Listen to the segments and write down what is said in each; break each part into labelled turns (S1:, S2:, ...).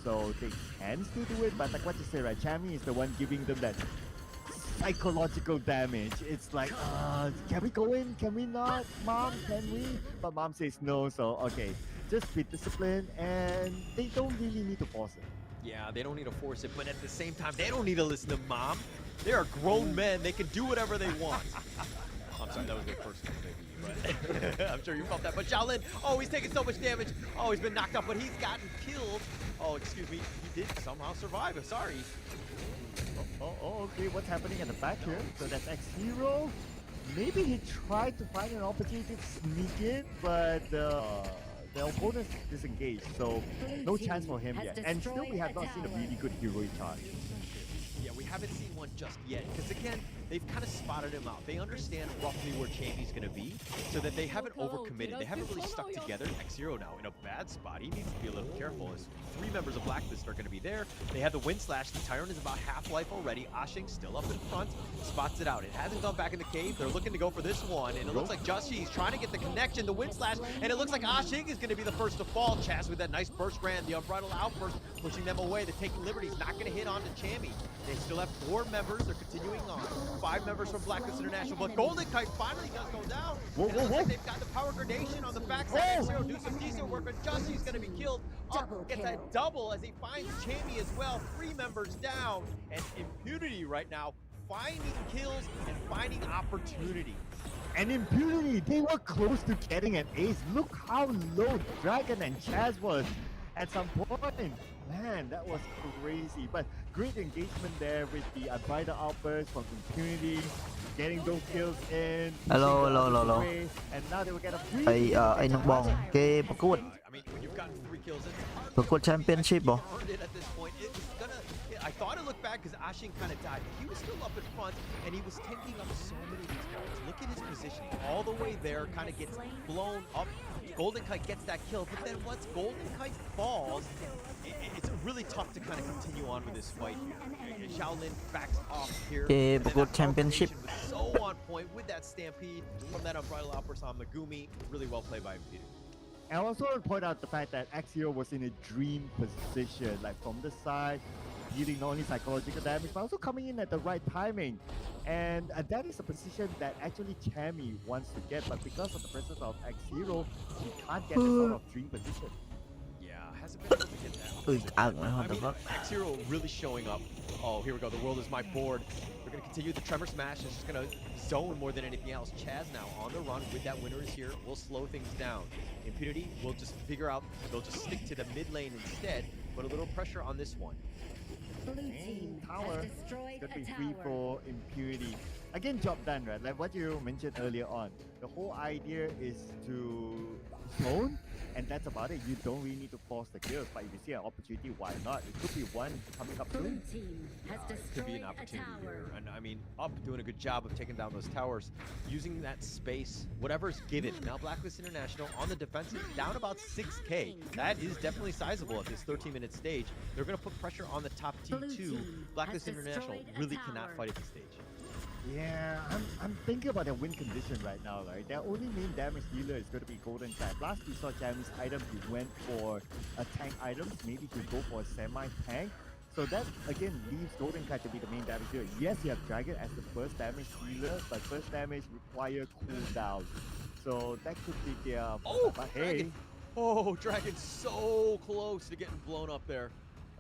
S1: so they can still do it. But like what you say, right? Chammy is the one giving them that psychological damage. It's like, can we go in? Can we not? Mom, can we? But mom says no, so okay. Just be disciplined, and they don't really need to force it.
S2: Yeah, they don't need to force it, but at the same time, they don't need to listen to mom. They are grown men. They can do whatever they want. I'm sorry, that was a bit personal, maybe, but I'm sure you felt that. But Shaolin, oh, he's taking so much damage. Oh, he's been knocked up, but he's gotten killed. Oh, excuse me, he did somehow survive. I'm sorry.
S1: Okay, what's happening at the back here? So that's X0. Maybe he tried to find an opportunity to sneak in, but the opponent disengaged, so no chance for him yet. And still, we have not seen a really good heroic charge.
S2: Yeah, we haven't seen one just yet, because again, they've kind of spotted him out. They understand roughly where Champy's going to be, so that they haven't overcommitted. They haven't really stuck together. X0 now in a bad spot. He needs to be a little careful, as 3 members of Blacklist are going to be there. They have the Wind Slash. The Tyrant is about half-life already. Ashing still up in front, spots it out. It hasn't gone back in the cave. They're looking to go for this one, and it looks like Justy is trying to get the connection, the Wind Slash, and it looks like Ashing is going to be the first to fall. Chaz with that nice burst brand, the Unbridled Outburst, pushing them away. They're taking liberties, not going to hit onto Champy. They still have 4 members. They're continuing on. 5 members from Blacklist International, but GoldenKite finally does go down.
S1: Whoa.
S2: Like they've got the power gradation on the backside. X0 do some decent work, but Justy's going to be killed. Up gets a double as he finds Champy as well. 3 members down, and Impunity right now finding kills and finding opportunity.
S1: And Impunity, they were close to getting an ace. Look how low Dragon and Chaz was at some point. Man, that was crazy. But great engagement there with the Unbridled Outburst from Impunity, getting those kills in.
S3: Hello.
S1: And now they will get a free.
S3: ไอ้น้องบองเกมประกวด
S2: I mean, when you've gotten 3 kills, it's hard
S3: ประกวดแชมเปี้ยนชิพบ่
S2: earned it at this point. It was gonna. I thought it looked bad because Ashing kind of died. He was still up in front, and he was taking up so many of these fights. Look at his positioning, all the way there, kind of gets blown up. GoldenKite gets that kill, but then once GoldenKite falls, it's really tough to kind of continue on with this fight here. Shaolin backs off here.
S3: เกมประกวดแชมเปี้ยนชิพ
S2: Was so on point with that stampede from that Unbridled Outburst on Megumi. Really well played by Impunity.
S1: And I also want to point out the fact that X0 was in a dream position, like from the side, dealing not only psychological damage, but also coming in at the right timing. And that is a position that actually Chammy wants to get, but because of the presence of X0, he can't get this sort of dream position.
S2: Yeah, hasn't been able to get that.
S3: อึดอัดนะ what the fuck
S2: X0 really showing up. Oh, here we go. The world is my board. We're going to continue the Tremor Smash. It's just going to zone more than anything else. Chaz now on the run with that winner is here. We'll slow things down. Impunity will just figure out. They'll just stick to the mid lane instead. Put a little pressure on this one.
S1: Tower could be free for Impunity. Again, job done, right? Like what you mentioned earlier on. The whole idea is to zone, and that's about it. You don't really need to force the kills, but if you see an opportunity, why not? It could be one coming up soon.
S2: It could be an opportunity here. And I mean, Up doing a good job of taking down those towers, using that space, whatever's given. Now Blacklist International on the defensive, down about 6K. That is definitely sizable at this 13-minute stage. They're going to put pressure on the top T2. Blacklist International really cannot fight at this stage.
S1: Yeah, I'm thinking about their win condition right now, right? Their only main damage dealer is going to be GoldenKite. Last we saw Chammy's item, he went for a tank item. Maybe he'll go for a semi-tank. So that, again, leaves GoldenKite to be the main damage dealer. Yes, you have Dragon as the first damage dealer, but first damage require cooldown. So that could be their...
S2: Oh,
S1: but
S2: Dragon.
S1: hey.
S2: Oh, Dragon's so close to getting blown up there.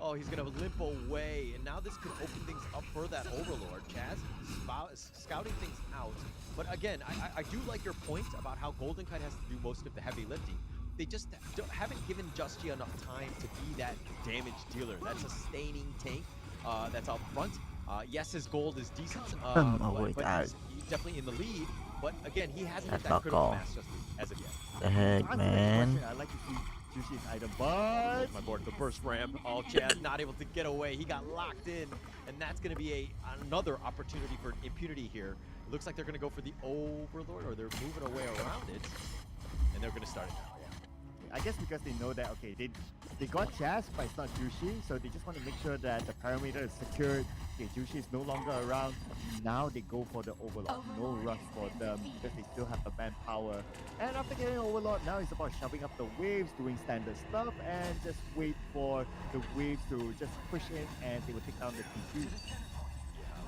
S2: Oh, he's going to limp away, and now this could open things up for that Overlord. Chaz scouting things out. But again, I do like your point about how GoldenKite has to do most of the heavy lifting. They just haven't given Justy enough time to be that damage dealer, that sustaining tank that's out front. Yes, his gold is decent, but he's definitely in the lead. But again, he hasn't hit that critical mass just as of yet.
S3: the heck man
S1: I'd like to see Jushi's item, but...
S2: My board, the burst ram. Oh, Chaz not able to get away. He got locked in, and that's going to be another opportunity for Impunity here. It looks like they're going to go for the Overlord, or they're moving away around it, and they're going to start it now.
S1: I guess because they know that okay, they got Chaz, but it's not Jushi, so they just want to make sure that the parameter is secured. Okay, Jushi is no longer around. Now they go for the Overlord. No rush for them because they still have the manpower. And after getting Overlord, now it's about shoving up the waves, doing standard stuff, and just wait for the waves to just push in, and they will take down the T2.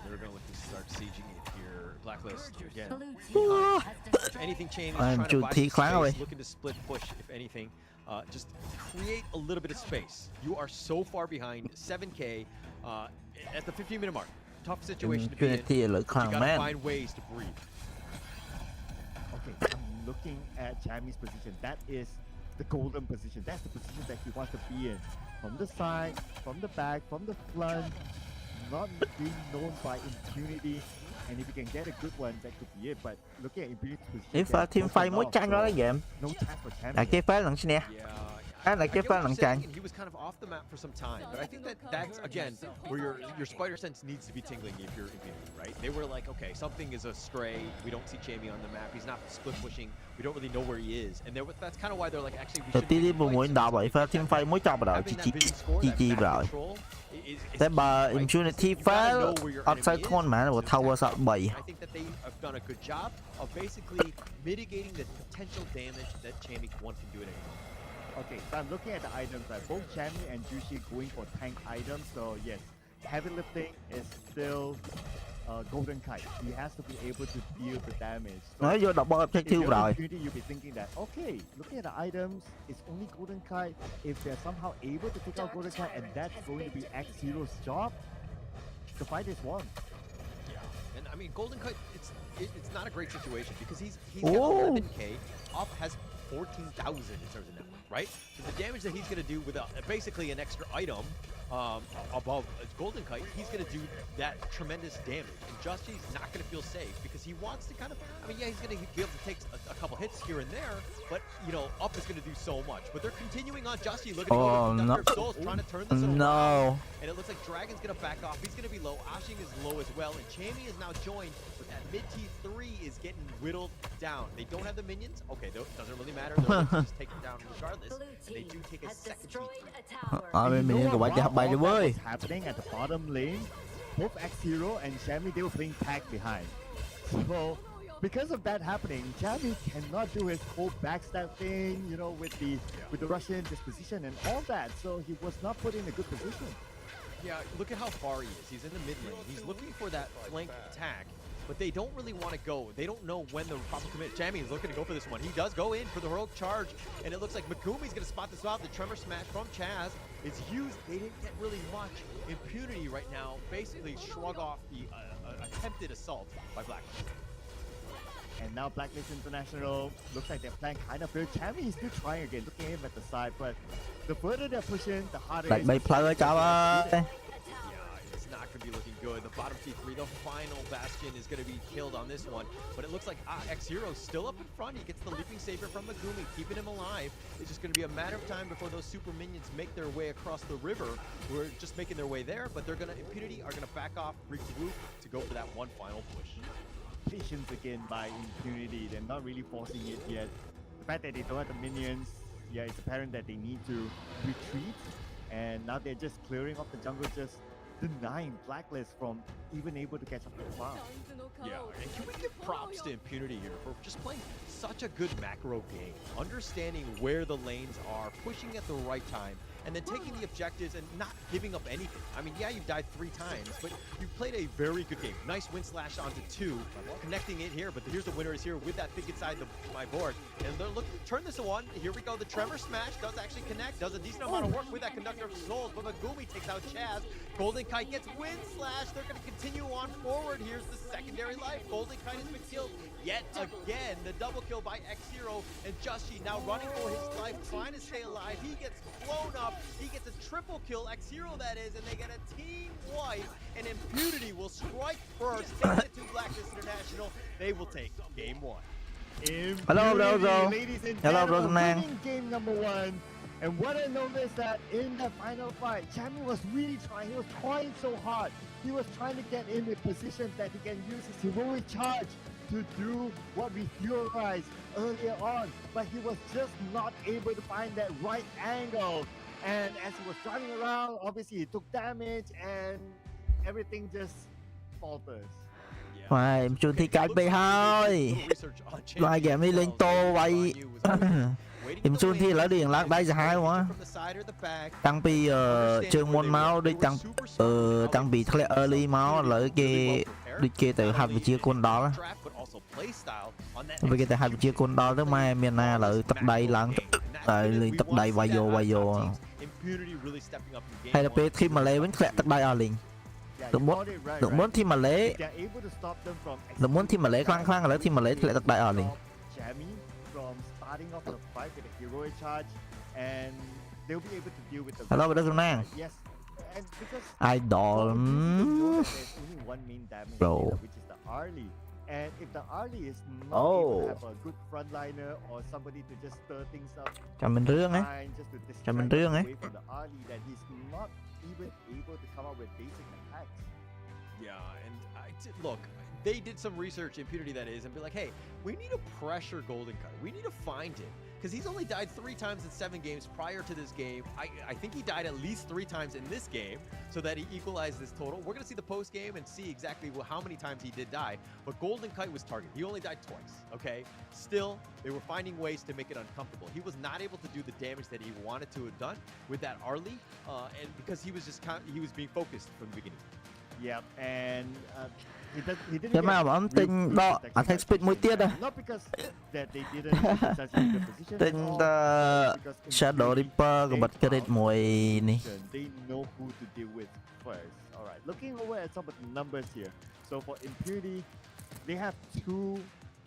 S2: They're going to look to start sieging it here. Blacklist again.
S3: Ooh.
S2: If anything, Chain is
S3: I'm
S2: trying to buy
S3: Juti
S2: some
S3: Clown away.
S2: space, looking to split push. If anything, just create a little bit of space. You are so far behind, 7K at the 15-minute mark. Tough situation to be in.
S3: ที่เหลือ
S2: You
S3: คลัง
S2: got
S3: แม่
S2: to
S3: น
S2: find ways to breathe.
S1: Okay, I'm looking at Chammy's position. That is the golden position. That's the position that he wants to be in. From the side, from the back, from the front, not being known by impunity. And if you can get a good one, that could be it. But looking at Impunity's position,
S3: If team fight muốn chăng đó là game
S1: no chance for Chammy.
S3: là cái phá lần xin nè
S2: Yeah,
S3: là
S2: I
S3: cái
S2: get
S3: phá
S2: what
S3: lần
S2: you're
S3: chăng
S2: saying, and he was kind of off the map for some time, but I think that's again where your spider sense needs to be tingling if you're Infinity, right? They were like, okay, something is astray. We don't see Jamie on the map. He's not split pushing. We don't really know where he is, and that's kind of why they're like, actually, we
S3: đầu
S2: should.
S3: tiên đi một mũi đào vậy phá team fight mới cho vào đầu chi rồiแต่bà impunity phá upside con mà nó tower sợ bầy
S2: I think that they have done a good job of basically mitigating the potential damage that Jamie 1 can do at any moment.
S1: Okay, so I'm looking at the items. Right? Both Chammy and Jushi going for tank items. So yes, heavy lifting is still Golden Kite. He has to be able to deal the damage. So
S3: nói vô đọc bom check
S1: if
S3: tiêu
S1: you're
S3: rồi
S1: Infinity, you'll be thinking that okay, looking at the items, it's only Golden Kite. If they're somehow able to take out Golden Kite, and that's going to be X0's job, the fight is won.
S2: Yeah, and I mean Golden Kite, it's not a great situation because he's
S3: Oh.
S2: got 11K, off has 14,000 in terms of network, right? So the damage that he's going to do with basically an extra item above Golden Kite, he's going to do that tremendous damage. And Justy's not going to feel safe because he wants to kind of, I mean, yeah, he's going to be able to take a couple hits here and there, but, you know, Up is going to do so much. But they're continuing on Justy, looking to go to Conductor of Souls, trying to turn this around.
S3: no
S2: And it looks like Dragon's going to back off. He's going to be low. Ashing is low as well. And Chammy is now joined, but that mid T3 is getting whittled down. They don't have the minions. Okay, it doesn't really matter. They'll just take them down regardless. And they do take a second T3.
S3: bên mình có quả chạm bay đi
S1: All that
S3: với
S1: was happening at the bottom lane, both X0 and Chammy, they were playing tag behind. So because of that happening, Chammy cannot do his whole backstab thing, you know, with the Russian disposition and all that. So he was not put in a good position.
S2: Yeah, look at how far he is. He's in the mid lane. He's looking for that flank attack, but they don't really want to go. They don't know when the proper commit. Jammy is looking to go for this one. He does go in for the heroic charge, and it looks like Megumi's going to spot this out. The Tremor Smash from Chaz is used. They didn't get really much. Impunity right now basically shrug off the attempted assault by Blacklist.
S1: And now Blacklist International looks like their plan kind of failed. Chammy is still trying again, looking at him at the side, but the further they're pushing, the harder
S3: đặt
S1: it
S3: bay
S1: is.
S3: play cho ơi
S2: Yeah, it's not going to be looking good. The bottom T3, the final Bastion is going to be killed on this one. But it looks like X0's still up in front. He gets the Leaping Saber from Megumi, keeping him alive. It's just going to be a matter of time before those super minions make their way across the river. We're just making their way there, but they're going to, Impunity are going to back off, regroup to go for that one final push.
S1: Patience again by Impunity. They're not really forcing it yet. The fact that they don't have the minions, yeah, it's apparent that they need to retreat. And now they're just clearing off the jungle, just denying Blacklist from even able to catch up to the farm.
S2: Yeah, and can we give props to Impunity here for just playing such a good macro game, understanding where the lanes are, pushing at the right time, and then taking the objectives and not giving up anything. I mean, yeah, you've died 3 times, but you played a very good game. Nice wind slash onto 2, connecting it here, but here's the winner is here with that pick inside my board. And they're looking to turn this one. Here we go. The Tremor Smash does actually connect, does a decent amount of work with that Conductor of Souls, but Megumi takes out Chaz. Golden Kite gets wind slash. They're going to continue on forward. Here's the secondary life. Golden Kite has been killed yet again. The double kill by X0, and Justy now running for his life, trying to stay alive. He gets blown up. He gets a triple kill, X0 that is, and they get a team wipe, and Impunity will strike first, take it to Blacklist International. They will take game 1.
S3: Hello,
S1: Impunity, ladies and
S3: Hello,
S1: gentlemen,
S3: man.
S1: winning game number 1. And what I noticed that in the final fight, Chammy was really trying. He was trying so hard. He was trying to get in a position that he can use his heroic charge to do what we theorized earlier on, but he was just not able to find that right angle. And as he was driving around, obviously he took damage and everything just falters.
S3: ไม่ช่วงที่กัดไปให้ลายแกไม่เล่นโตไว้ em xuân thì lỡ điện lát đây hai quá tăng bị trường môn máu đi tăng bị thẹn early máu lỡ kia từ hai vị chia côn đó vì cái hai vị chia côn đó tới mai miền Nam lỡ tập đầy lắng liền tập đầy vài vô hay là pe khi mà lấy vẫn thẹn tập đầy ở liền được muốn thì mà lấy khăng khăng là thì mà lấy lại tập đầy ở liền
S1: Starting off the fight with a heroic charge, and they'll be able to deal with the.
S3: Hello, good afternoon.
S1: Yes, and because
S3: Idol,
S1: there's only one main damage dealer, which is the Arlie, and if the Arlie is not able to have a good frontliner or somebody to just stir things up,
S3: cho mình rương ấy,
S1: just to distract
S3: cho mình rương ấy.
S1: away from the Arlie, that he's not even able to come up with basic attacks.
S2: Yeah, and look. They did some research, Impunity that is, and be like, hey, we need to pressure Golden Cut. We need to find him. Because he's only died 3 times in 7 games prior to this game. I think he died at least 3 times in this game so that he equalized this total. We're going to see the post game and see exactly how many times he did die. But Golden Kite was targeted. He only died twice, okay? Still, they were finding ways to make it uncomfortable. He was not able to do the damage that he wanted to have done with that Arlie, and because he was just he was being focused from the beginning.
S1: Yeah, and he didn't.
S3: Cái mà bấm tin đó, attack speed mũi tiết đây.
S1: Not because that they didn't successfully the position.
S3: Tin Shadow Reaper của bật credit mũi này.
S1: They know who to deal with first. All right, looking over at some of the numbers here. So for Impunity, they have 2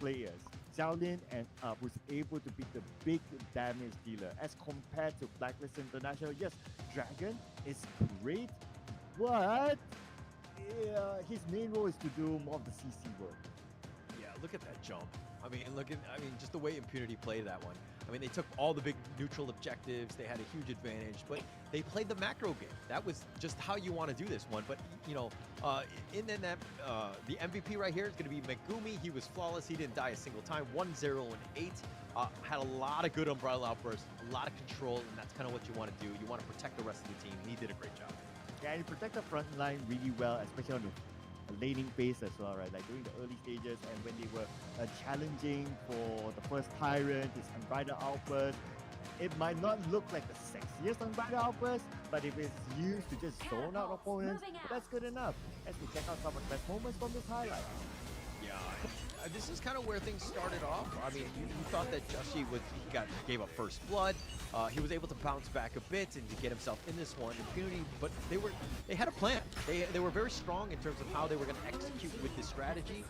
S1: players, ZeolyKH and who's able to beat the big damage dealer as compared to Blacklist International. Yes, Dragon is great, but his main role is to do more of the CC work.
S2: Yeah, look at that jump. I mean, just the way Impunity played that one. I mean, they took all the big neutral objectives. They had a huge advantage, but they played the macro game. That was just how you want to do this one. But, you know, the MVP right here is going to be Megumi. He was flawless. He didn't die a single time. 1-0 and 8. Had a lot of good umbrella outbursts, a lot of control, and that's kind of what you want to do. You want to protect the rest of the team. He did a great job.
S1: Yeah, and he protected the front line really well, especially on the laning phase as well, right? Like during the early stages and when they were challenging for the first Tyrant, his Unbridled Outburst. It might not look like the sexiest Unbridled Outburst, but if it's used to just zone out opponents, that's good enough. As we check out some of the best moments from this highlight.
S2: Yeah, this is kind of where things started off. I mean, you thought that Joshi gave up first blood. He was able to bounce back a bit and to get himself in this one. Impunity, but they had a plan. They were very strong in terms of how they were going to execute with this strategy.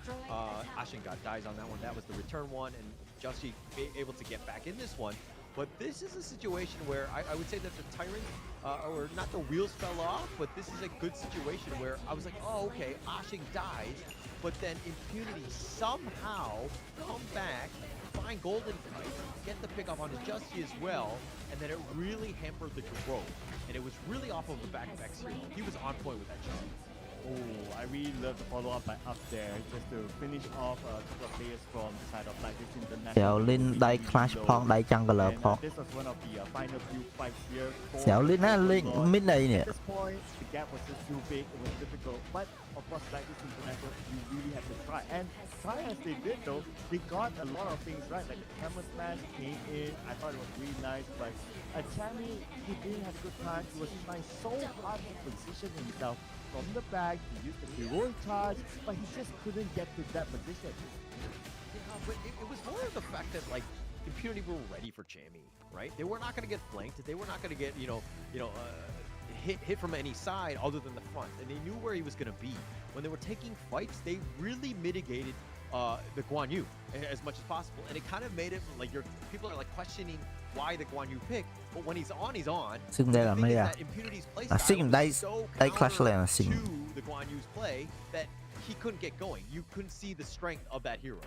S2: Ashen dies on that one. That was the return one, and Joshi able to get back in this one. But this is a situation where I would say that the Tyrant, or not the wheels fell off, but this is a good situation where I was like, oh, okay, Ashen dies, but then Impunity somehow come back, find Golden Kite, get the pick up on Justy as well, and then it really hampered the growth. And it was really off of the back of X-Hero. He was on point with that shot.
S1: Oh, I really love the follow-up by up there, just to finish off a couple of players from the side of Blacklist International.
S3: ZeolyKH đây Clash phong đây Jungler phong.
S1: This was one of the final few fights here.
S3: ZeolyKH lên mid này nè.
S1: At this point, the gap was just too big, it was difficult, but of course Blacklist International, you really have to try. And try as they did though, they got a lot of things right, like the camera smash came in, I thought it was really nice, but Chami, he didn't have a good time, he was trying so hard to position himself from the back to use the heroic charge, but he just couldn't get to that position.
S2: Yeah, but it was more of the fact that like Impunity were ready for Chami, right? They were not going to get flanked. They were not going to get hit from any side other than the front, and they knew where he was going to be. When they were taking fights, they really mitigated the Guan Yu as much as possible, and it kind of made it like people are like questioning why the Guan Yu pick, but when he's on.
S3: Xưng đây là mấy à? Xưng đây Clash này là xưng.
S2: To the Guan Yu's play that he couldn't get going. You couldn't see the strength of that hero.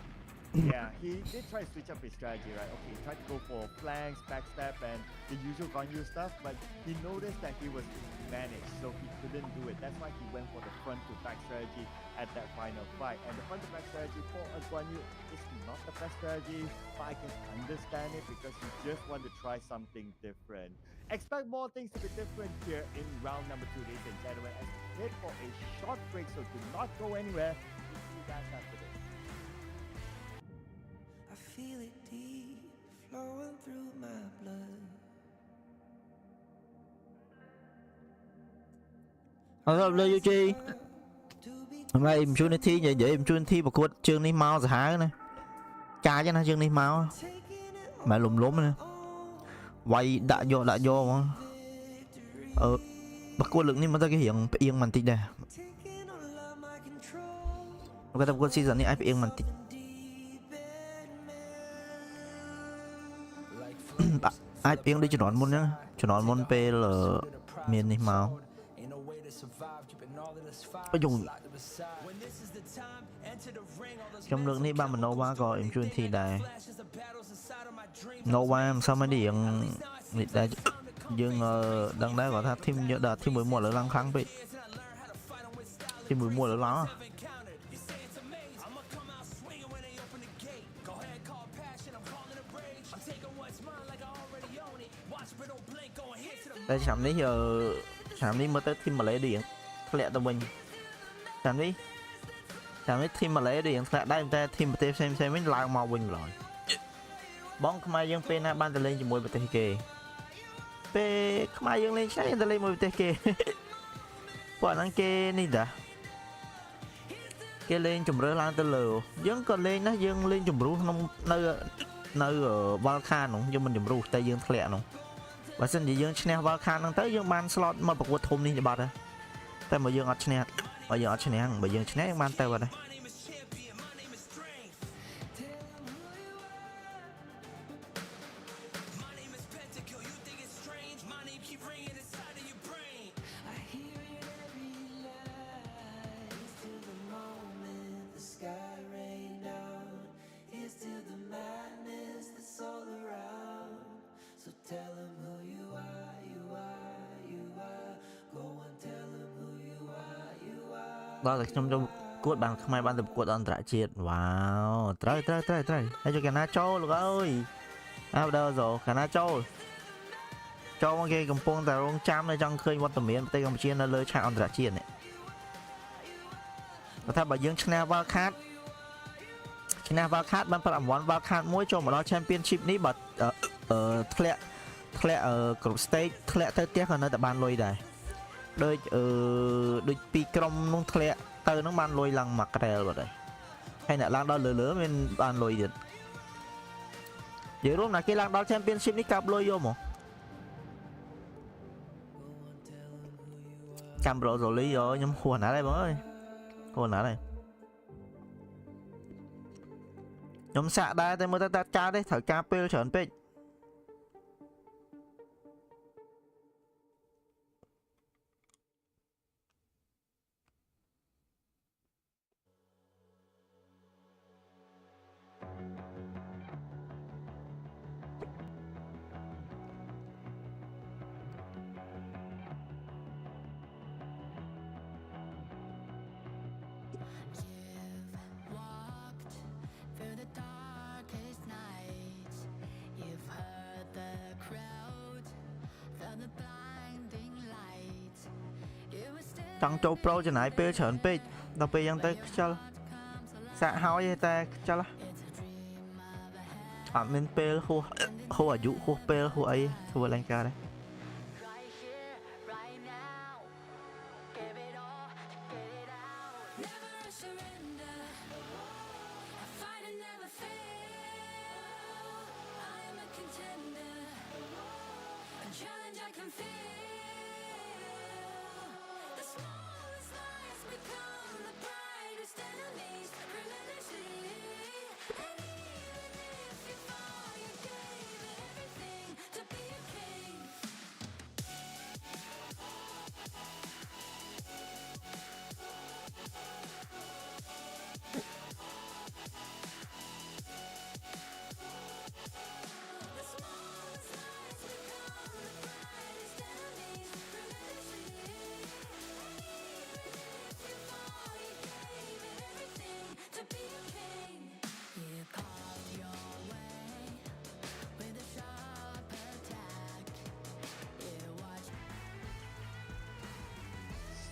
S1: Yeah, he did try to switch up his strategy, right? Okay, he tried to go for flanks, backstab, and the usual Ganyu stuff, but he noticed that he was managed, so he couldn't do it. That's why he went for the front to back strategy at that final fight. And the front to back strategy for a Guanyu is not the best strategy, but I can understand it because you just want to try something different. Expect more things to be different here in round number 2, ladies and gentlemen, as we head for a short break, so do not go anywhere. We'll see you guys after this.
S4: I feel it deep flowing through my blood.
S3: เอาละเลยยูจีทำไมอิมชูนิทีอย่าเดี๋ยวอิมชูนิทีประกวดเชิงนี้เมาสหายนะกาจะนะเชิงนี้เมาmà lùm lúm nè quay đã vô mà bắt quân lực nhưng mà ta cái hiện yên mình tịt đây cái tập quân season này ai phải yên mình tịt ai yên đi cho nón môn nhá cho nón môn p là miền này màu có dùng trong lượng này ba mình Nova có em chuyên thi đài Nova sao mới điện đài dương đăng đá gọi thêm đợt thêm 11 là lăng kháng bị thêm 11 là nó đây sắm đấy giờ sắm đi mới tới thêm mà lấy điện lẹ tụi mình sắm đi thêm mà lấy điện lẹ đây ta thêm một xem mấy lao màu bình rồi bóng không ai dương pe na ban ta lên cho mùi bật kê pe không ai dương lên sáng ta lên mùi bật kê quả năng kê này đã kê lên chùm rơi lan ta lừa vẫn còn lên nó dương lên chùm rú nơi ở Balkan nó nhưng mình chùm rú tay dương lẹ nó và xin gì dương channel Balkan nó tới dương ban slot mà bật qua thùng đi cho bà đây tay mà dương ở channel bây giờ ở channel bây giờ channel ban tay vào đây đó là trong cuộn bằng không ai ban tập cuộn ăn trả chiết wow trời hãy cho cái na châu được ơi đâu rồi cái na châu cho cái cầm pong tại ông chăm này trong khơi quan tầm miền tây Campuchia nó lơi chạm ăn trả chiết này và thay bởi dương channel vào khát ban phải làm món vào khát mỗi cho một đó championship ní bật thẹn ở group stage thẹn tới tiếc hơn nữa tại ban lôi này đôi pi crom nung thẹn từ nó ban lôi lăng mặc cái rồi đấy hay là lăng đó lửa bên ban lôi điện vậy lúc nào cái lăng đó championship ní cặp lôi vô mà cam rồi lý rồi nhưng hùa nã đây bố ơi hùa nã đây nhóm xạ đai tới mới ta ca đấy thở ca pê trở nên ចង់ចូល Pro ចំណាយពេលច្រើនពេកដល់ពេលយ៉ាងទៅខ្ជិលសាកហើយតែខ្ជិលអត់មានពេលហួសអាយុហួសពេលហួសអីធ្វើឡើងកើតដែរ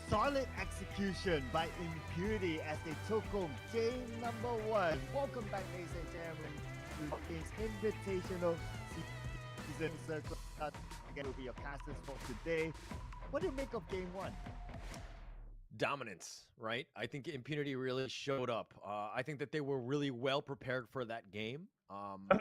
S1: solid execution by Impurity as they took home game number 1. Welcome back, ladies and gentlemen, to this Invitational season circle. Again, will be your casters for today. What do you make of game 1?
S2: Dominance, right? I think Impunity really showed up. I think that they were really well prepared for that game.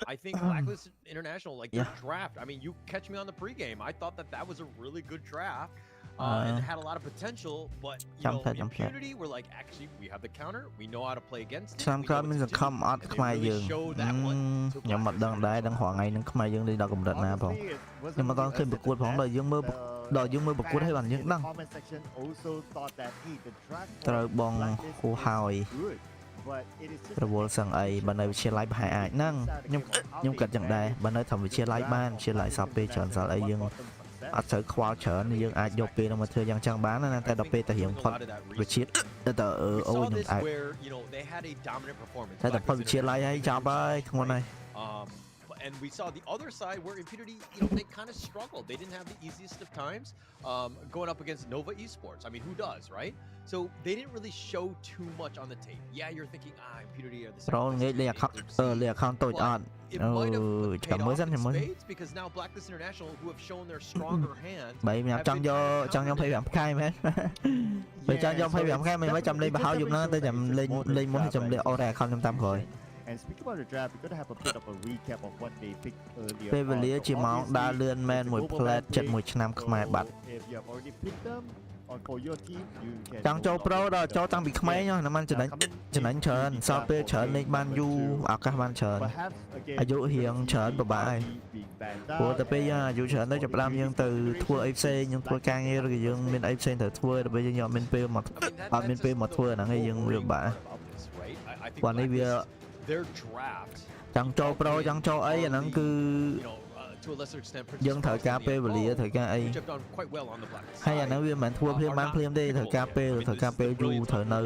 S2: I think Blacklist International, like their draft. I mean, you catch me on the pregame. I thought that was a really good draft. And it had a lot of potential, but you know, Impunity were like, actually, we have the counter. We know how to play against it.
S3: ឆ្នាំក្រោយមានសង្ឃឹមអត់ខ្មែរយើងខ្ញុំមិនដឹងដែរដឹងរាល់ថ្ងៃនឹងខ្មែរយើងលេងដល់កម្រិតណាផងខ្ញុំមិនតឃើញប្រកួតផងដល់យើងមើលប្រកួតឲ្យបានយើងដឹងត្រូវបងគូហើយរវល់សឹងអីបើនៅវិទ្យាល័យប្រហែលអាចហ្នឹងខ្ញុំគិតចឹងដែរបើនៅធម្មវិទ្យាល័យបានវិទ្យាល័យសពពេលច្រើនសល់អីយើងអត់ត្រូវខ្វល់ច្រើនយើងអាចយកពេលនោះមកធ្វើយ៉ាងចឹងបានណាតែដល់ពេលទៅរៀងផុតវិទ្យាទៅអូយខ្ញុំអាចតែផុតវិទ្យាល័យហើយចាប់ហើយធ្ងន់ហើយ
S2: And we saw the other side where Impunity, you know, they kind of struggled. They didn't have the easiest of times going up against Nova Esports. I mean, who does, right? So they didn't really show too much on the tape. Yeah, you're thinking, Impunity are the second. It might have paid off in spades because now Blacklist International, who have shown their stronger hand.
S3: Bởi vì trong do phải làm khai mà. Bởi trong do phải làm khai mình mới chậm lên bảo dụng nó tới chậm lên muốn chậm lên ora không trong tâm rồi.
S1: And speaking about the draft, we're gonna have a bit of a recap of what they picked earlier.
S3: ពេលវេលាជាម៉ោងដើរលឿនមែនមួយផ្លែតចិត្តមួយឆ្នាំខ្មែរបាត់
S1: If you have already picked them for your team, you can
S3: ចង់ចូលប្រូដល់ចូលតាំងពីក្មេងណាมันចំណេញច្រើនសល់ពេលច្រើនលេងបានយូរឱកាសបានច្រើនអាយុរៀងច្រើនពិបាកហើយព្រោះតែពេលយើងអាយុច្រើនទៅចាប់ផ្ដើមយើងទៅធ្វើអីផ្សេងយើងធ្វើការងារឬក៏យើងមានអីផ្សេងត្រូវធ្វើដល់ពេលយើងអត់មានពេលមកធ្វើហ្នឹងឯងយើងវាបាក់គាត់នេះវា
S2: their draft
S3: ចង់ចូលប្រូចង់ចូលអីអាហ្នឹងគឺយើងត្រូវការពេលវេលាត្រូវការអីហើយអាហ្នឹងវាមិនធ្វើភ្លាមបានភ្លាមទេត្រូវការពេលយូរត្រូវនៅ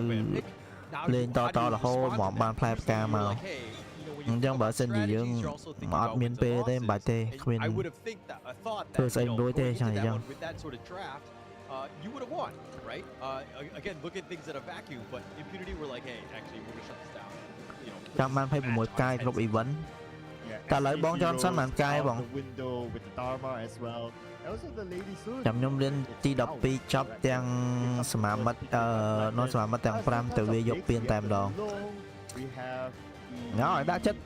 S3: លេងតរហូតមកបានផ្លែផ្កាមកអញ្ចឹងបើសិនជាយើងអត់មានពេលទេមិនបាច់ទេគ្មានធ្វើស្អីមិនរួចទេចឹង
S2: you would have won, right? Again, look at things at a vacuum, but Impunity were like, hey, actually, we're gonna shut this down.
S3: ចាំបាន26ផ្កាយគ្រប់ event តែឥឡូវបងចនសិនបានផ្កាយបងចាំខ្ញុំរៀនទី12ចប់ទាំងសមាមិត្តនោះសមាមិត្តទាំង5ទៅវាយកពៀនតែម្ដងណ៎ឲ្យដាក់ចិត្ត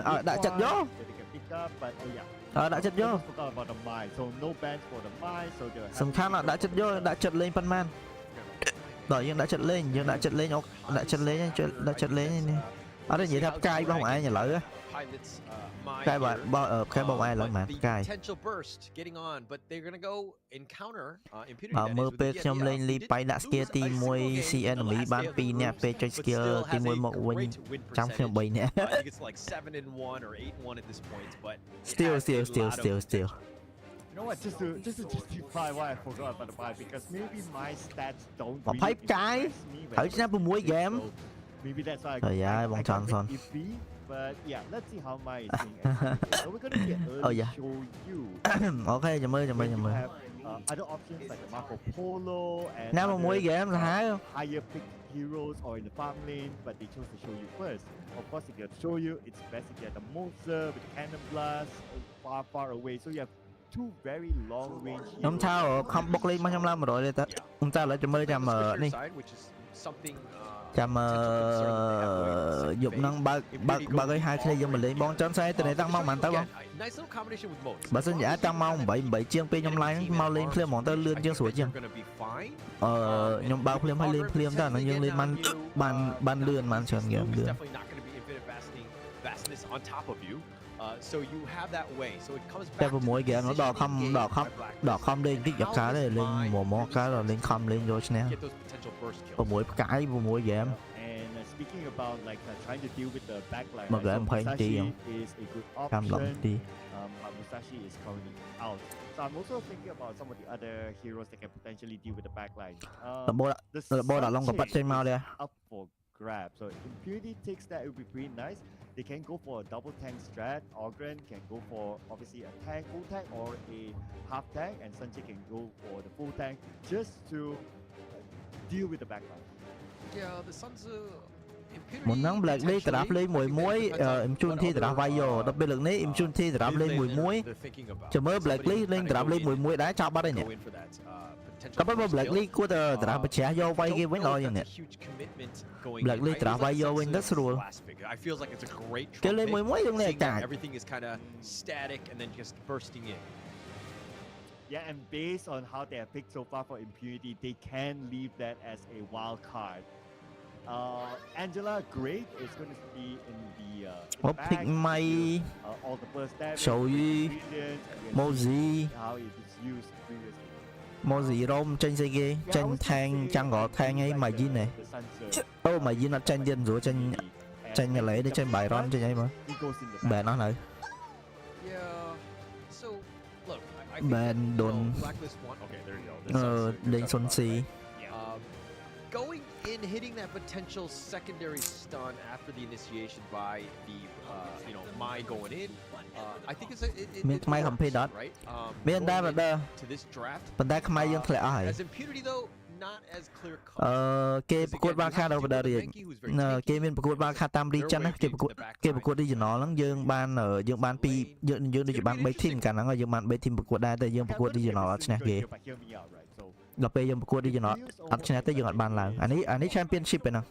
S3: ឲ្យដាក់ចិត្តយកដាក់ចិត្តយកសំខាន់ដាក់ចិត្តយកដាក់ចិត្តលេងប៉ុន្មានដល់យើងដាក់ចិត្តលេងយើងដាក់ចិត្តលេងអុកដាក់ចិត្តលេងដាក់ចិត្តលេងនេះអត់និយាយថាផ្កាយបងឯងឥឡូវផ្កាយផ្កាយបងឯងឥឡូវមិនផ្កាយមើលពេលខ្ញុំលេងលីបៃដាក់ skill ទី1 see enemy បាន2នាក់ពេលចុច skill ទី1មកវិញចាំខ្ញុំ3នាក់ still
S1: You know what? Just to justify why I forgot about the buy because maybe my stats don't.
S3: 20 កាយហើយឆ្នាំ6 game.
S1: Maybe that's why
S3: I got
S1: iffy. But yeah, let's see how my is doing. So we're gonna get early show you.
S3: Okay,ចាំមើល
S1: have other options like the Marco Polo and
S3: ណា6 game សាហាវ
S1: higher pick heroes or in the farm lane, but they chose to show you first. Of course, if they show you, it's best to get the Moser with the cannon blast far away. So you have two very long range
S3: ខ្ញុំថាខំបុកលេងមកខ្ញុំឡើង100ទេតើខ្ញុំតែឥឡូវចាំមើលចាំនេះចាំយប់ហ្នឹងបើកឲ្យហៅគ្នាយើងមកលេងបងចន់ស្អែកទៅតាំងម៉ោងប៉ុន្មានទៅបងបើសិនជាអាចតាំងម៉ោង8ជាងពេលខ្ញុំឡើងមកលេងភ្លាមហ្មងទៅលឿនជាងស្រួលជាងខ្ញុំបើកភ្លាមឲ្យលេងភ្លាមទៅហ្នឹងយើងលេងបានលឿនបានច្រើនហ្គេមលឿន
S2: So you have that way. So it comes back.
S3: តែ6 game ដល់ខំលេងតិចយកការទេលេងមកការដល់លេងខំលេងយកឈ្នះ6ផ្កាយ6 game.
S1: And speaking about like trying to deal with the backline,
S3: Musashi
S1: is a good option. Musashi is currently out. So I'm also thinking about some of the other heroes that can potentially deal with the backline. Up for grab. So if Impurity takes that, it would be pretty nice. They can go for a double tank strat. Ogren can go for obviously a tank, full tank, or a half tank, and Sanjay can go for the full tank just to deal with the backline.
S2: Yeah, the Sun Tzu.
S3: មុនហ្នឹង Blacklist ត្រាស់លេខ1 Im Chun Thi ត្រាស់វាយយោដល់ពេលលើកនេះ Im Chun Thi ត្រាស់លេខ1 ចាំមើល Blacklist លេងត្រាស់លេខ1ដែរចាប់បាត់ហើយនេះក៏ប៉ុន្តែ Blacklist គួរតែត្រាស់បញ្ជ្រះយកវាយគេវិញល្អយ៉ាងនេះ Blacklist ត្រាស់វាយយកវិញទៅស្រួល
S2: I feel like it's a great
S3: គេលេខ1យើងលេខកាច
S2: everything is kind of static and then just bursting in.
S1: Yeah, and based on how they have picked so far for Impunity, they can leave that as a wild card. Angela, great. It's going to be in the
S3: pick my
S1: all the burst damage,
S3: Showy, Mozi,
S1: how it was used previously.
S3: Mozi Rom ចេញស្អីគេចេញថែងចាំងក៏ថែងអីមកយីនេះអូមកយីអត់ចេញទៀតស្រួលចេញចេញកលេទៅចេញ Byron ចេញអីមកបែរណោះនៅ
S2: Yeah. So look, I
S3: Ben Don
S2: Blacklist one. Okay, there you go.
S3: លេងសុនស៊ី
S2: Going in, hitting that potential secondary stun after the initiation by the, my going in, I think it's
S3: មានថ្មី compete អត់
S2: right?
S3: មានដែរ
S2: to this draft.
S3: ប៉ុន្តែខ្មែរយើងធ្លាក់អស់ហើយ
S2: As Impunity though, not as clear cut.
S3: គេប្រកួតបានខាតover there គេមានប្រកួតបានខាតតាម region ណាគេប្រកួត regional ហ្នឹងយើងបានពីយើងដូចជាបាន3 team កាលហ្នឹងយើងបាន3 team ប្រកួតដែរតែយើងប្រកួត regional អត់ឈ្នះគេដល់ពេលយើងប្រកួត regional អត់ឈ្នះទេយើងអត់បានឡើងអានេះ championship ឯហ្នឹង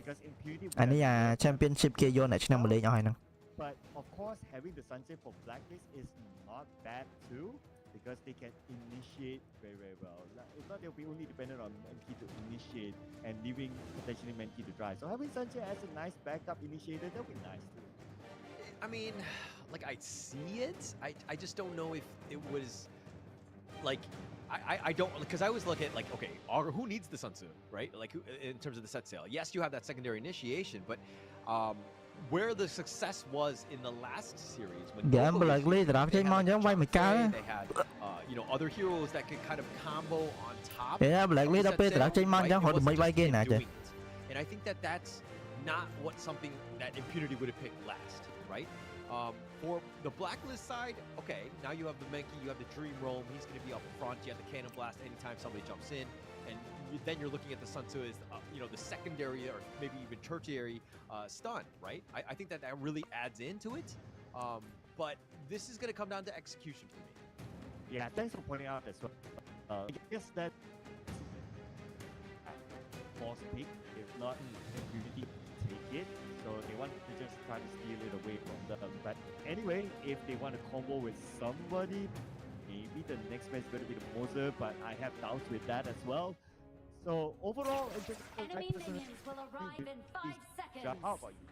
S3: អានេះ championship គេយកអ្នកឈ្នះមកលេងអស់ហើយហ្នឹង
S1: But of course, having the sunset for Blacklist is not bad too, because they can initiate very, very well. If not, they'll be only dependent on Menki to initiate and leaving potentially Menki to drive. So having Sunset as a nice backup initiator, that'll be nice too.
S2: I mean, like I see it. I just don't know if it was like I don't, because I always look at like, okay, who needs the Sun Tzu, right? Like in terms of the set sale. Yes, you have that secondary initiation, but where the success was in the last series when they had other heroes that could kind of combo on top. And I think that's not something that Impunity would have picked last, right? For the Blacklist side, okay, now you have the Menki, you have the Dream Roam, he's going to be up front, you have the Cannon Blast anytime somebody jumps in, and then you're looking at the Sun Tzu as, the secondary or maybe even tertiary stun, right? I think that really adds into it, but this is going to come down to execution for me.
S1: Yeah, thanks for pointing out as well. I guess that false pick, if not Impunity, take it. So they want to just try to steal it away from them. But anyway, if they want to combo with somebody, maybe the next man is going to be the Moser, but I have doubts with that as well. So overall, it's just
S5: enemy minions will arrive in 5 seconds.
S1: How about you?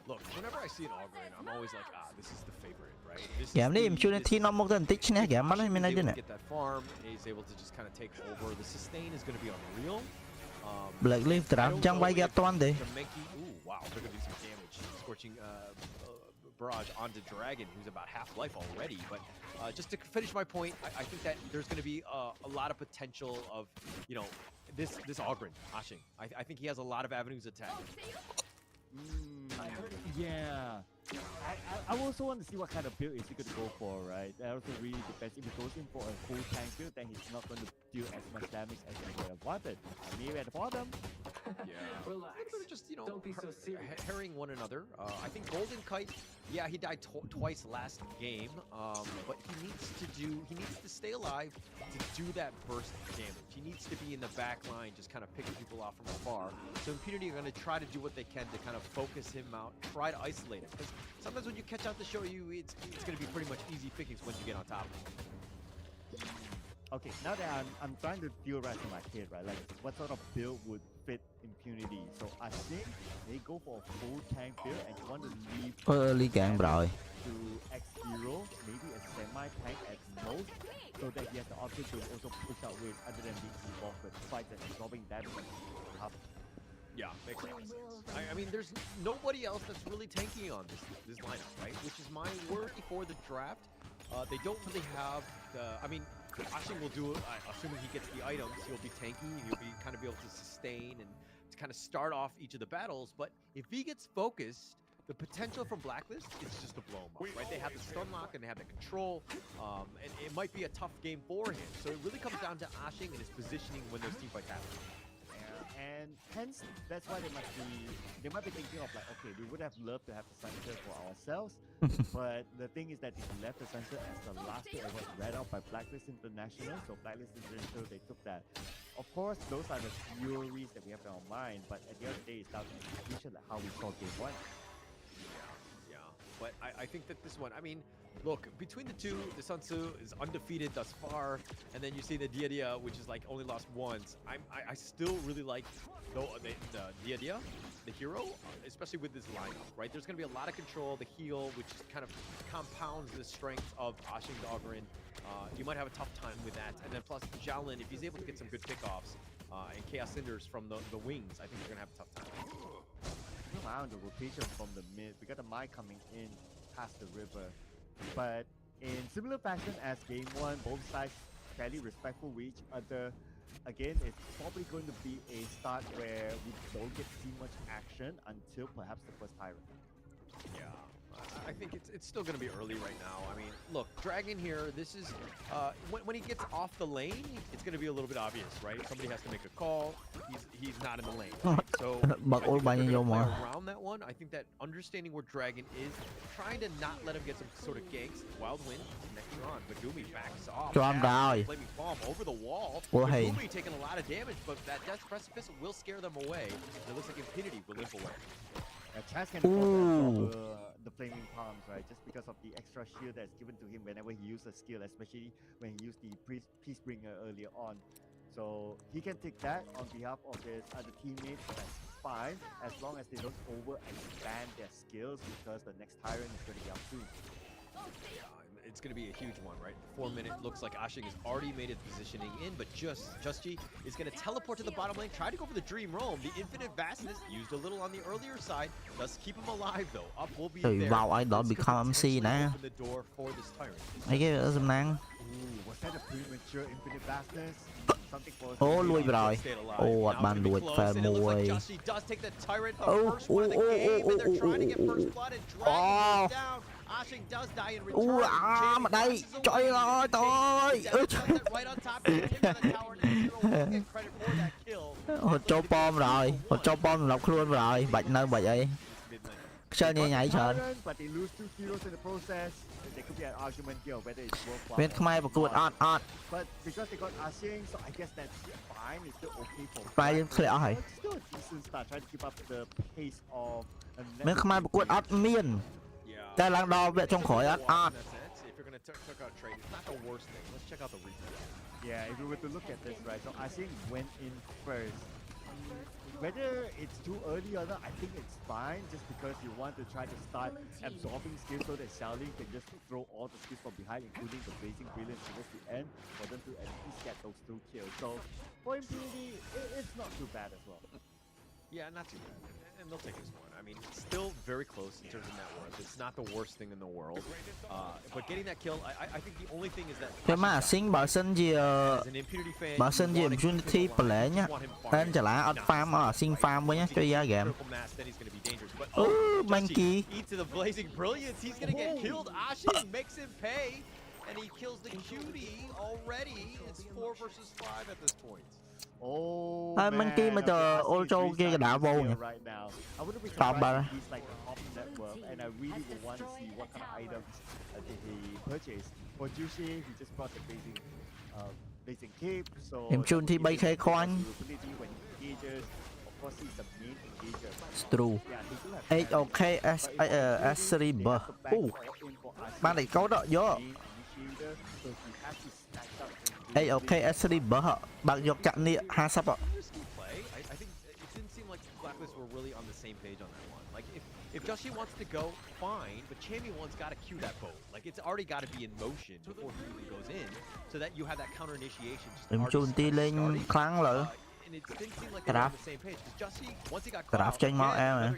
S2: Look, whenever I see an Augurin, I'm always like, this is the favorite, right? This
S3: Game
S2: is
S3: ni Impunity នាំមកទៅបន្តិចឈ្នះ game មិនមានអីទេ
S2: get that farm, he's able to just kind of take over. The sustain is going to be unreal.
S3: Blacklist ត្រាស់ចាំងវាយគេអត់ទាន់ទេ
S2: Ooh, wow, they're going to do some damage. Scorching barrage onto Dragon, who's about half life already. But just to finish my point, I think that there's going to be a lot of potential of, this Augurin, Ashing. I think he has a lot of avenues of attack.
S1: Yeah. I also want to see what kind of build is he going to go for, right? That also really depends. If he goes in for a full tank build, then he's not going to deal as much damage as he would have wanted. Maybe at the bottom.
S2: Yeah.
S6: Relax.
S2: Just,
S6: Don't be so serious.
S2: Herring one another. I think Golden Kite, yeah, he died twice last game, but he needs to stay alive to do that burst damage. He needs to be in the back line, just kind of picking people off from afar. So Impunity are going to try to do what they can to kind of focus him out, try to isolate him. Because sometimes when you catch out the show, it's going to be pretty much easy pickings once you get on top of him.
S1: Okay, now that I'm trying to theorize in my head, right? Like, what sort of build would fit Impunity? So I think they go for a full tank build and you want to leave
S3: early game rồi
S1: to X Hero, maybe a semi-tank at most, so that he has the option to also push out waves other than being involved with fights and absorbing damage.
S2: Yeah, makes a lot of sense. I mean, there's nobody else that's really tanky on this lineup, right? Which is my worry for the draft. They don't really have the. I mean, Ashing will do it. Assuming he gets the items, he'll be tanky. He'll be kind of be able to sustain and to kind of start off each of the battles. But if he gets focused, the potential from Blacklist is just to blow him up, right? They have the stun lock and they have the control, and it might be a tough game for him. So it really comes down to Ashing and his positioning when those team fights happen.
S1: And hence, that's why they might be thinking of like, okay, we would have loved to have the Sunset for ourselves, but the thing is that they left the Sunset as the last pick and was read out by Blacklist International, so Blacklist International, they took that. Of course, those are the theories that we have in our mind, but at the end of the day, it's down to execution, like how we saw game 1.
S2: Yeah, but I think that this one, I mean, look, between the two, the Sun Tzu is undefeated thus far, and then you see the Dia, which is like only lost once. I still really like the Dia, the hero, especially with this lineup, right? There's going to be a lot of control, the heal, which kind of compounds the strength of Ashing Dogren. You might have a tough time with that, and then plus Xiaolin, if he's able to get some good pickoffs and Chaos Cinders from the wings, I think you're going to have a tough time.
S1: Around the rotation from the mid, we got the Mai coming in past the river. But in similar fashion as game 1, both sides fairly respectful with each other. Again, it's probably going to be a start where we don't get too much action until perhaps the first Tyrant.
S2: Yeah, I think it's still going to be early right now. I mean, look, Dragon here, this is, when he gets off the lane, it's going to be a little bit obvious, right? Somebody has to make a call. He's not in the lane, right? So
S3: Bật ult bao nhiêu mà.
S2: around that one, I think that understanding where Dragon is, trying to not let him get some sort of ganks. Wild Wind connecting on. Megumi backs off.
S3: Cho anh rồi.
S2: Flaming bomb over the wall.
S3: Ủa hèn.
S2: Megumi taking a lot of damage, but that Death Precipice will scare them away. And it looks like Infinity will limp away.
S1: Chaz can afford the flaming palms, right? Just because of the extra shield that's given to him whenever he uses a skill, especially when he used the Peacebringer earlier on. So he can take that on behalf of his other teammates. That's fine, as long as they don't overexpand their skills, because the next Tyrant is going to be up soon.
S2: It's going to be a huge one, right? 4 minute looks like Ashing has already made its positioning in, but Just-Ji is going to teleport to the bottom lane, try to go for the Dream Roam. The Infinite Vastness used a little on the earlier side, does keep him alive though. Up will be there.
S3: Vào ai đó become MC nè.
S2: Open the door for this Tyrant.
S3: Mấy cái ở Dâm Năng.
S1: Was that a premature Infinite Vastness?
S3: Ô lui rồi. Ô anh bạn đuổi phê mùi. Mà đây. Trời ơi trời. Hột cho bom rồi. Hột cho bom lọc luôn rồi. Bạch nơi bạch ấy. Chơi như nhảy trời. Bên Khmerประกวดออด
S1: But because they got Ashing, so I guess that's fine. It's still okay for
S3: ไปเคลียร์ហើយ
S1: It's still a decent start, trying to keep up the pace of
S3: មានខ្មែរប្រកួតអត់មានតែឡើងដល់វគ្គចុងក្រោយអត់
S2: If you're gonna check out trade, it's not the worst thing. Let's check out the replay.
S1: Yeah, if we were to look at this, right, so Ashing went in first. Whether it's too early or not, I think it's fine, just because you want to try to start absorbing skills so that Xiaolin can just throw all the skills from behind, including the Blazing Brilliance towards the end, for them to at least get those 2 kills. So for Infinity, it's not too bad as well.
S2: Yeah, not too bad. And they'll take this one. I mean, it's still very close in terms of net worth. It's not the worst thing in the world. But getting that kill, I think the only thing is that...
S3: Cái mà xin bảo sân gì bảo sân gì Impunity play nhá. Nên chả lá farm ở xin farm với nhá cho ra game. Monkey.
S2: Eat to the Blazing Brilliance. He's gonna get killed. Ashing makes him pay. And he kills the cutie already. It's 4 versus 5 at this point.
S1: Oh
S3: man, Monkey mà chờ Ultra kia đã vô nhỉ. Top ba.
S1: He's like the top network, and I really would want to see what kind of items did he purchase. For Juicy, he just brought the Blazing Cape, so
S3: Impunity bay khai khoan.
S1: When he engages, of course he's the main engager.
S3: True. HOK S3 bờ. Ban này có đó vô. HOK S3 bờ hả? Bạn dọc chặn đi 20 ạ.
S2: I think it didn't seem like Blacklist were really on the same page on that one. Like if Joshi wants to go, fine, but Chammy one's got to cue that boat. Like it's already got to be in motion before he really goes in, so that you have that counter initiation.
S3: Impunity lên kháng lợi.
S2: And it didn't seem like they were on the same page. Because Justy, once he got caught out,
S3: again,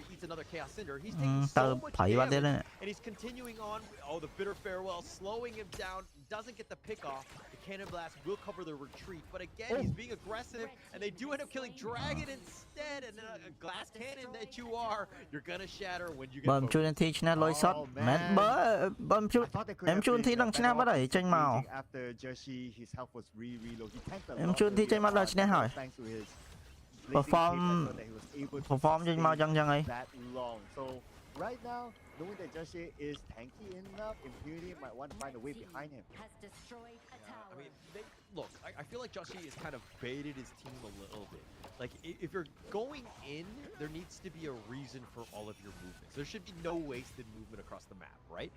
S2: he eats another Chaos Cinder. He's taking so much damage, and he's continuing on. Oh, the bitter farewell, slowing him down. Doesn't get the pick off. The Cannon Blast will cover the retreat, but again, he's being aggressive, and they do end up killing Dragon instead. And a glass cannon that you are, you're gonna shatter when you get.
S3: Impunity ชนะ100 shot មែនបើImpunity នឹងឈ្នះបាត់ហើយចេញមក
S1: After Joshi, his health was really low. He tanked a lot.
S3: Impunity ចេញមកដល់ឈ្នះហើយ
S1: blazing cape as well that he was able to
S3: perform trên mau
S1: sustain
S3: chân chân ấy
S1: that long. So right now, knowing that Joshi is tanky enough, Impunity might want to find a way behind him.
S5: Has destroyed a
S2: I
S5: tower.
S2: mean, look, I feel like Joshi has kind of baited his team a little bit. Like, if you're going in, there needs to be a reason for all of your movements. There should be no wasted movement across the map, right?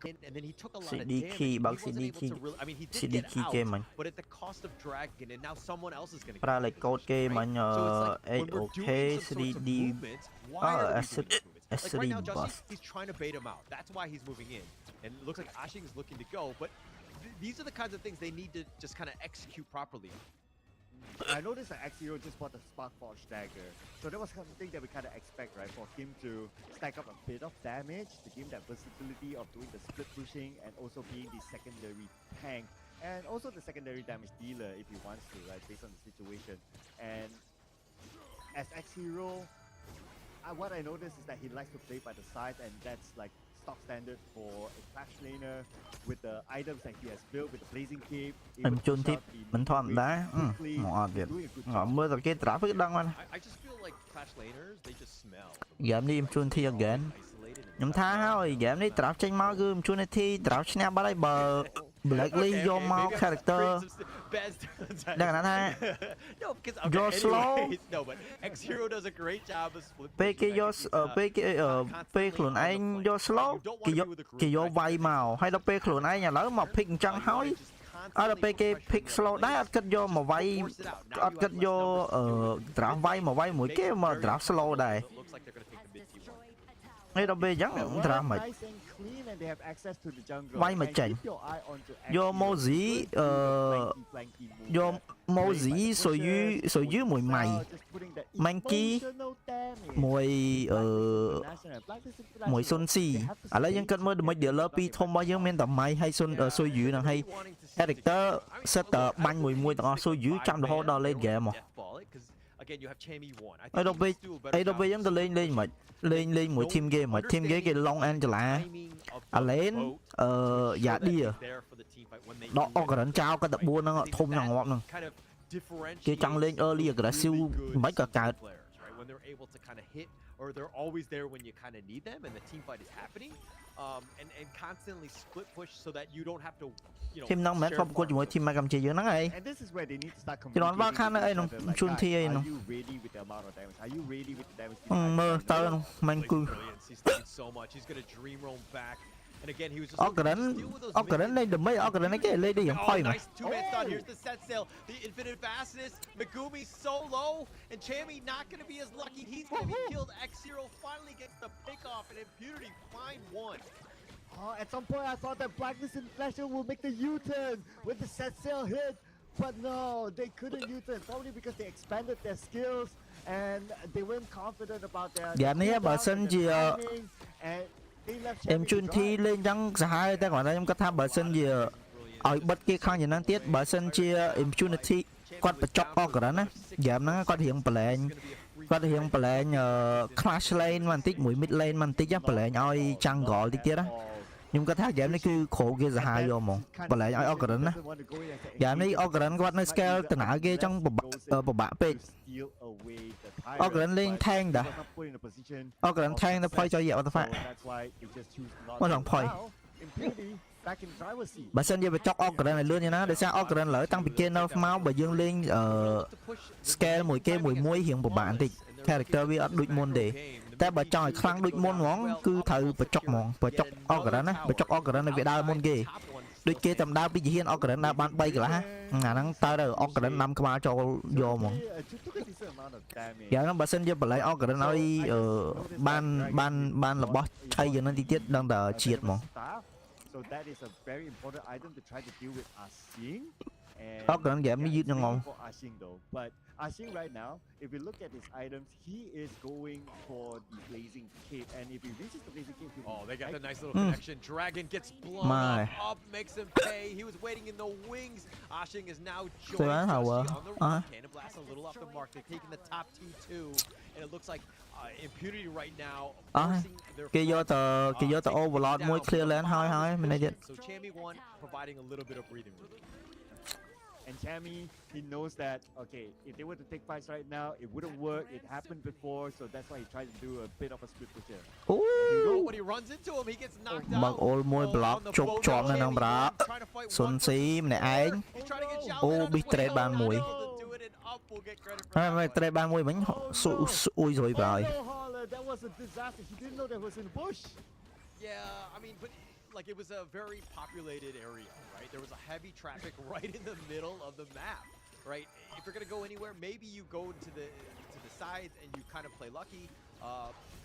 S2: And then he took a lot of damage. He wasn't able to really, I mean, he did get out, but at the cost of Dragon, and now someone else is going to get
S3: ra lịch code game
S2: right?
S3: anh
S2: So it's like, when we're
S3: OK
S2: doing some sorts of
S3: 3D
S2: movements, why are we doing these movements? Like right now,
S3: SD
S2: Joshi,
S3: bus
S2: he's trying to bait him out. That's why he's moving in. And it looks like Ashing is looking to go, but these are the kinds of things they need to just kind of execute properly.
S1: I noticed that X0 just bought a Spark Forge dagger, so that was something that we kind of expect, right? For him to stack up a bit of damage, to give him that versatility of doing the split pushing and also being the secondary tank, and also the secondary damage dealer if he wants to, right? Based on the situation. And as X0, what I noticed is that he likes to play by the side, and that's like stock standard for a Clash laner with the items that he has built with the blazing cape.
S3: em chun tiếp mình thon đá ngọt Việt ngọt mưa rồi kia trả phức đăng anh
S2: I just feel like Clash laners, they just smell.
S3: giảm đi em chun thi again nhóm tha thôi giảm đi trả tranh máu cứ em chun thi trả snap bắt đây bờ Blacklist vô máu character đang là tha vô slow p kia vô pខ្លួនឯងvô slow kia vô vay màu hay là pខ្លួនឯងnhà lỡ mà pick chân hói ở là p kia pick slow đá ít kết vô mà vay ít kết vô trả vay mà vay mũi kia mà trả slow đây ngay đâu bây giờ cũng trả mệt vay mà chảnh vô mô dĩ vô mô dĩ sôi dưới mùi mày mang ký mùi mùi xuân xì à lấy những cân mới mới điều lơ pi thông bao nhiêu men tầm mày hay xuân sôi dưới nào hay character setter banh mùi mùi tao sôi dưới trăm đồ đo lên game mà ai đâu bây giờ lên mỗi team game cái Long Angela à lên giả đi à đó cái đánh trao cái tập buôn nó thôm nhằng ngọt nè cái trăng lên early cái đã siêu mấy cả
S2: or they're always there when you kind of need them and the team fight is happening and constantly split push so that you don't have to
S3: team năng mẹ không cóជាមួយ team mà cầm chỉ dưới nắng ấy thì nó ba khăn ấy nó chun thi ấy nó mơ tao nó mang cư cái đánh lên được mấy cái đánh cái lên đi giống khoai mà
S2: the infinite vastness. Megumi so low, and Chammy not going to be as lucky. He's going to be killed. X0 finally gets the pick off, and Impunity find one.
S1: At some point, I thought that Blackness and Flasher will make the U-turn with the set sail hit, but no, they couldn't U-turn. Probably because they expanded their skills and they weren't confident about their.
S3: Dạ này bà sân gì em chun thi lên trắng hai ta gọi là em có tham bà sân gì ở bất kỳ khang gì năng tiết bà sân chia impunity quạt bật chọc cái đó nè giảm nó quạt hiện plan clash lane man tích mũi mid lane man tích á plan oi chăng gọi đi tiết á nhưng có thác giảm nó cứ khổ kia hai vô một plan oi cái đó nè giảm đi cái đó quạt nó scale từ nãy kia trong bờ bạ page cái đó lên thang đã cái đó thang nó phơi cho dẹo tao phải có thằng phơi bà sân giờ bà chọc cái này luôn nha nó để sao cái lỡ tăng bị kê nó máu bà dương lên scale mùi kê mùi muối hiện một bạn thì character vi ở đuôi môn để ta bà chọi khăn đuôi môn món cứ thử bà chọc mòn bà chọc cái đó nè bà chọc cái đó này về đa môn ghê đôi kia tầm đa bây giờ hiện cái đó là ban bay cả ha ngà năng ta rồi cái đó năm qua cho vô mòn giờ nó bà sân giờ bà lấy cái đó nói ban là boss hay giờ nó đi tiết đang đợi triệt mòn.
S1: So that is a very important item to try to deal with Ashing.
S3: And
S1: for Ashing though, but Ashing right now, if we look at his items, he is going for the blazing cape, and if he reaches the blazing cape,
S2: they got the nice little connection. Dragon gets blown up, makes him pay. He was waiting in the wings. Ashing is now joined on the run. Cannon blast a little off the mark. They're taking the top 2-2, and it looks like Impunity right now.
S3: Kia vô tờ overlord môi clear lên thôi mình này
S2: So Chammy 1 providing a little bit of breathing room.
S1: And Chammy, he knows that, okay, if they were to take fights right now, it wouldn't work. It happened before, so that's why he tried to do a bit of a split pusher.
S3: អូ
S2: When he runs into him, he gets knocked
S3: បើក
S2: out.
S3: អូលមួយ
S2: Oh,
S3: block
S2: on the
S3: ជប់
S2: bow
S3: ជាប់
S2: now,
S3: នៅនឹង
S2: Chammy
S3: ប្រា
S2: one trying to fight
S3: សុន
S2: one
S3: ស៊ី
S2: versus
S3: ម្នាក់ឯង
S2: He's trying to get
S3: Oh,
S2: Shaolin on his
S3: big
S2: way
S3: trade
S2: out.
S3: ban
S2: Not
S3: mùi.
S2: able to do it, and Up will get credit for
S3: ហើយ
S2: that
S3: មិន
S2: one.
S3: ត្រេបានមួយមិញ
S1: Oh, no.
S3: អ៊ុយស្រួយប្រហើយ
S1: Oh no, Holler, that was a disaster. He didn't know that was in the bush.
S2: Yeah, I mean, but like it was a very populated area, right? There was a heavy traffic right in the middle of the map, right? If you're gonna go anywhere, maybe you go to the sides and you kind of play lucky.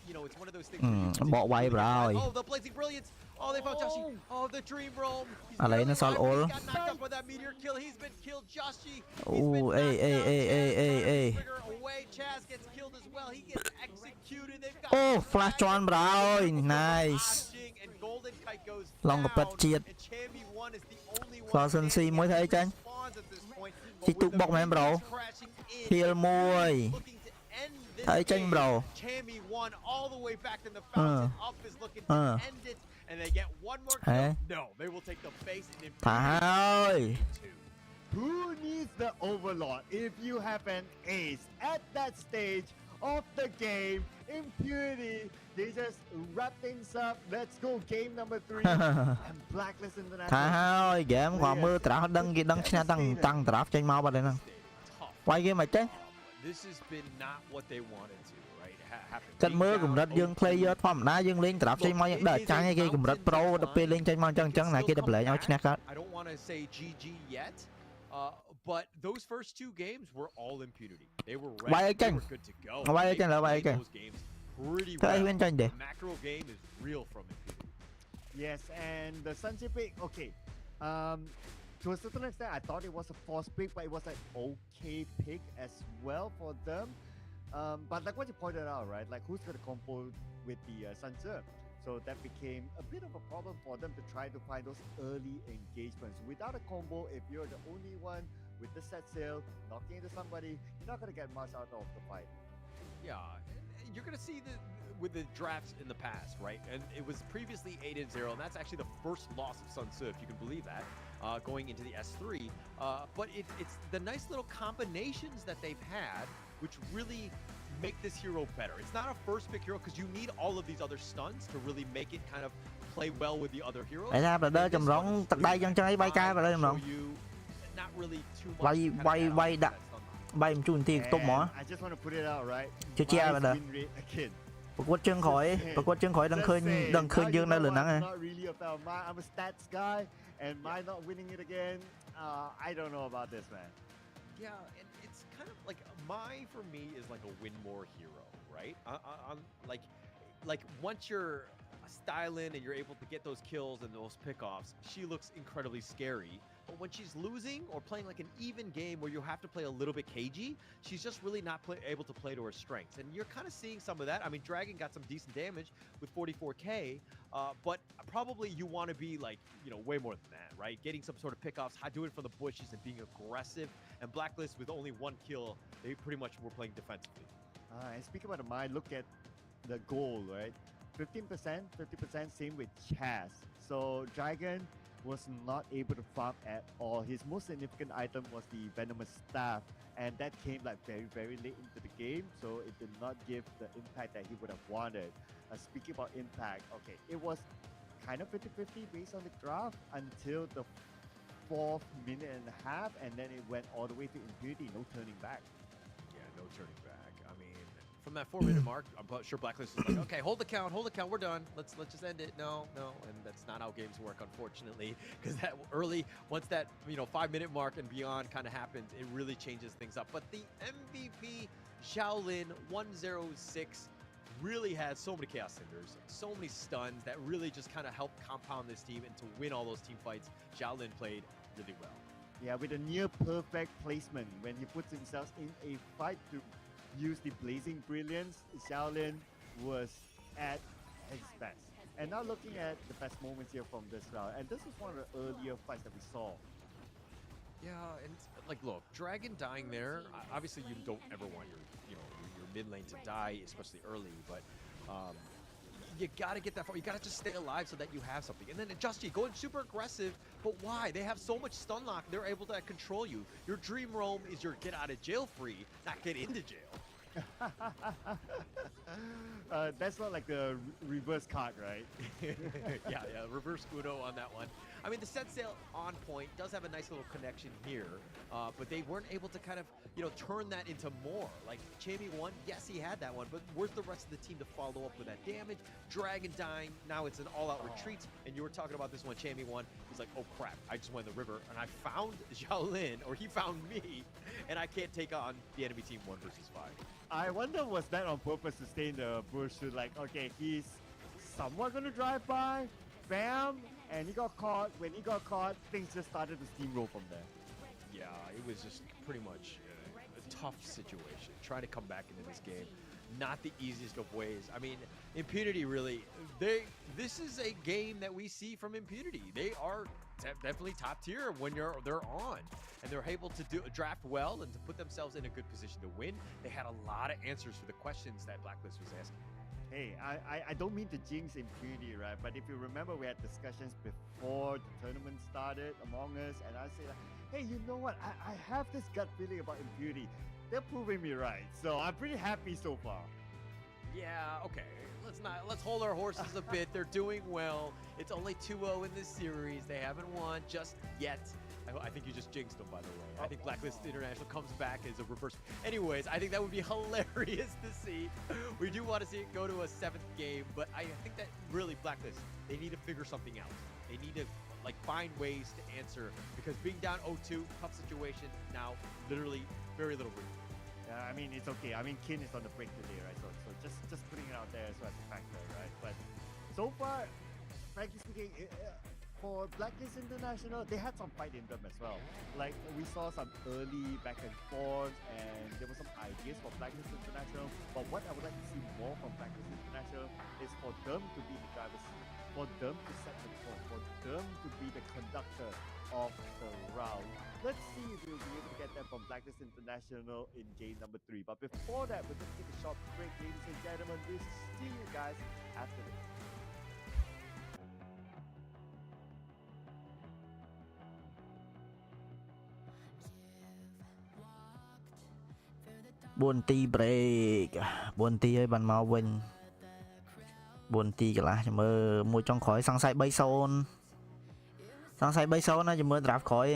S2: You know, it's one of those things. Where you can
S3: បកវាយ
S2: really
S3: ប្រហើយ
S2: Oh, the blazing brilliance! Oh, they found Joshi. Oh, the dream roam. He's
S3: ឥឡូវ
S2: barely
S3: នៅសល់
S2: alive,
S3: អូល
S2: but he got knocked up by that meteor kill. He's been killed. Joshi.
S3: Oh,
S2: He's been
S3: hey,
S2: knocked
S3: hey,
S2: out.
S3: hey,
S2: Chaz
S3: hey, hey,
S2: trying to
S3: hey.
S2: trigger away. Chaz gets killed as well. He gets executed. They've got
S3: អូ flash ជន់ប្រហើយ nice
S2: flashing, and Golden Kite goes
S3: ឡងកប៉ិត
S2: down,
S3: ជាតិ
S2: and Chammy 1 is the only
S3: សល់
S2: one
S3: សិនស៊ីមួយ
S2: standing
S3: ធ្វើអីចាញ់
S2: spawns at this point, but
S3: ជីទុក
S2: with the
S3: បុកមែន bro
S2: minions crashing in,
S3: ហៀលមួយ
S2: looking to end this
S3: ហើយចេញ
S2: game.
S3: bro
S2: Chammy 1 all the way back in the fountain. Up is looking to end it, and they get one more kill. No, they will take the face and
S3: ថាហើយ
S2: two.
S1: Who needs the overlord if you have an ace at that stage of the game? Impurity, they just wrap things up. Let's go game number 3 and Blacklist
S3: ថា
S1: International.
S3: ហើយ game គាត់មើលត្រាស់ដឹងគេដឹងឈ្នះតាំងត្រាស់ចេញមកបាត់ហើយហ្នឹង
S2: Tough.
S3: វាយគេមិនចេះ
S2: This has been not what they wanted to, right? Happen.
S3: គាត់មើល
S2: Being
S3: កម្រិត
S2: down
S3: យើង player ធម្មតាយើងលេងត្រាស់ចេញមកយើងដើរចាញ់ឲ្យគេកម្រិត pro ដល់ពេលលេងចេញមកអញ្ចឹងអញ្ចឹងណាគេតម្លែងឲ្យឈ្នះកើត
S2: I don't want to say GG yet, but those first two games were all impunity. They were ready.
S3: Why
S2: They
S3: again?
S2: were good to go.
S3: Why
S2: They
S3: again? Why
S2: played
S3: again?
S2: those games pretty
S3: Thế
S2: well.
S3: bên trên đi.
S2: The macro game is real from impunity.
S1: Yes, and the Sunshine pick, okay. To a certain extent, I thought it was a forced pick, but it was an okay pick as well for them. But like what you pointed out, right? Like who's going to combo with the Sunsurf? So that became a bit of a problem for them to try to find those early engagements. Without a combo, if you're the only one with the set sail, knocking into somebody, you're not going to get much out of the fight.
S2: Yeah, and you're gonna see with the drafts in the past, right? And it was previously 8-0, and that's actually the first loss of Sun Tzu, if you can believe that, going into the S3. But it's the nice little combinations that they've had, which really make this hero better. It's not a first pick hero because you need all of these other stunts to really make it kind of play well with the other heroes.
S3: ឯណាប្រដៅ
S2: And this
S3: ចម្រង
S2: one is
S3: ទឹកដៃចឹងចឹងអីវាយការប្រដៅចម្រង
S2: show you not really too much
S3: Why-
S2: to kind of
S3: why-
S2: add on
S3: why
S2: to
S3: that-
S2: stun line.
S3: បាយមិនជូនទីខ្ទប់ហ្មង
S1: And I just want to put it out, right?
S3: Chứ chia
S1: Vice
S3: là được.
S1: win rate again.
S3: ប្រកួតជើងក្រោយប្រកួតជើងក្រោយដឹងឃើញ
S1: Just saying.
S3: ដឹងឃើញ
S1: Now
S3: យើង
S1: you
S3: នៅ
S1: know
S3: លើហ្នឹង
S1: I'm
S3: ហ៎
S1: not really about mine. I'm a stats guy, and mine not winning it again. I don't know about this, man.
S2: Yeah, and it's kind of like Mai for me is like a win more hero, right? On like once you're styling and you're able to get those kills and those pickoffs, she looks incredibly scary. But when she's losing or playing like an even game where you have to play a little bit cagey, she's just really not able to play to her strengths. And you're kind of seeing some of that. I mean, Dragon got some decent damage with 44k, but probably you want to be like, you know, way more than that, right? Getting some sort of pickoffs, doing it from the bushes and being aggressive. And Blacklist with only one kill, they pretty much were playing defensively.
S1: And speaking about the mind, look at the goal, right? 15%, 50%, same with Chaz. So Dragon was not able to farm at all. His most significant item was the Venomous Staff, and that came like very, very late into the game, so it did not give the impact that he would have wanted. Speaking about impact, okay, it was kind of 50-50 based on the draft until the 4th minute and a half, and then it went all the way to Impurity, no turning back.
S2: Yeah, no turning back. I mean, from that 4-minute mark, I'm sure Blacklist was like, okay, hold the count, we're done. Let's just end it. No, and that's not how games work, unfortunately, because that early, once that 5-minute mark and beyond kind of happens, it really changes things up. But the MVP Shaolin 106 really has so many Chaos Cinders, so many stuns that really just kind of help compound this team and to win all those team fights. Shaolin played really well.
S1: Yeah, with a near perfect placement when he puts himself in a fight to use the Blazing Brilliance, Shaolin was at his best. And now looking at the best moments here from this round, and this is one of the earlier fights that we saw.
S2: Yeah, and like, look, Dragon dying there. Obviously, you don't ever want your mid lane to die, especially early. But you gotta get that far. You gotta just stay alive so that you have something. And then Justy going super aggressive, But why? They have so much stun lock. They're able to control you. Your dream roam is your get out of jail free, not get into jail.
S1: That's not like the reverse card, right?
S2: yeah, reverse Uno on that one. I mean, the set sail on point does have a nice little connection here, but they weren't able to kind of, turn that into more. Like, Chamie won, yes, he had that one, but where's the rest of the team to follow up with that damage? Dragon dying, now it's an all-out retreat, and you were talking about this one, Chamie won. He's like, oh crap, I just went in the river, and I found Xiaolin, or he found me, and I can't take on the enemy team 1 versus 5.
S1: I wonder, was that on purpose to stay in the bush to like, okay, he's somewhat gonna drive by, bam, and he got caught. When he got caught, things just started to steamroll from there.
S2: Yeah, it was just pretty much a tough situation. Trying to come back into this game, not the easiest of ways. I mean, Impunity really, this is a game that we see from Impunity. They are definitely top tier when they're on, and they're able to draft well and to put themselves in a good position to win. They had a lot of answers for the questions that Blacklist was asking.
S1: Hey, I don't mean to jinx Impunity, right? But if you remember, we had discussions before the tournament started among us, and I said, hey, you know what? I have this gut feeling about Impunity. They're proving me right, so I'm pretty happy so far.
S2: Yeah, okay. Let's hold our horses a bit. They're doing well. It's only 2-0 in this series. They haven't won just yet. I think you just jinxed them, by the way. I think Blacklist International comes back as a reverse. Anyways, I think that would be hilarious to see. We do want to see it go to a 7th game, but I think that really Blacklist, they need to figure something out. They need to find ways to answer, because being down 0-2, tough situation. Now, literally very little room.
S1: Yeah, I mean, it's okay. I mean, Kin is on the break today, right? So just putting it out there as well as a factor, right? But so far, frankly speaking, for Blacklist International, they had some fight in them as well. Like, we saw some early back and forth, and there were some ideas for Blacklist International. But what I would like to see more from Blacklist International is for them to be the drivers, for them to set the tone, for them to be the conductor of the round. Let's see if we'll be able to get that from Blacklist International in game number 3. But before that, we're going to take a short break, ladies and gentlemen. We'll see you guys after this.
S3: 4 នាទី break 4 នាទីហើយបានមកវិញ 4 នាទីកន្លះចាំមើលមួយចុងក្រោយសង្ស័យ 3-0 សង្ស័យ 3-0 ណាចាំមើល draft ក្រោយ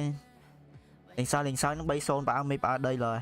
S3: លេងសើនឹង 3-0 បើមេផ្អើដីឡើយ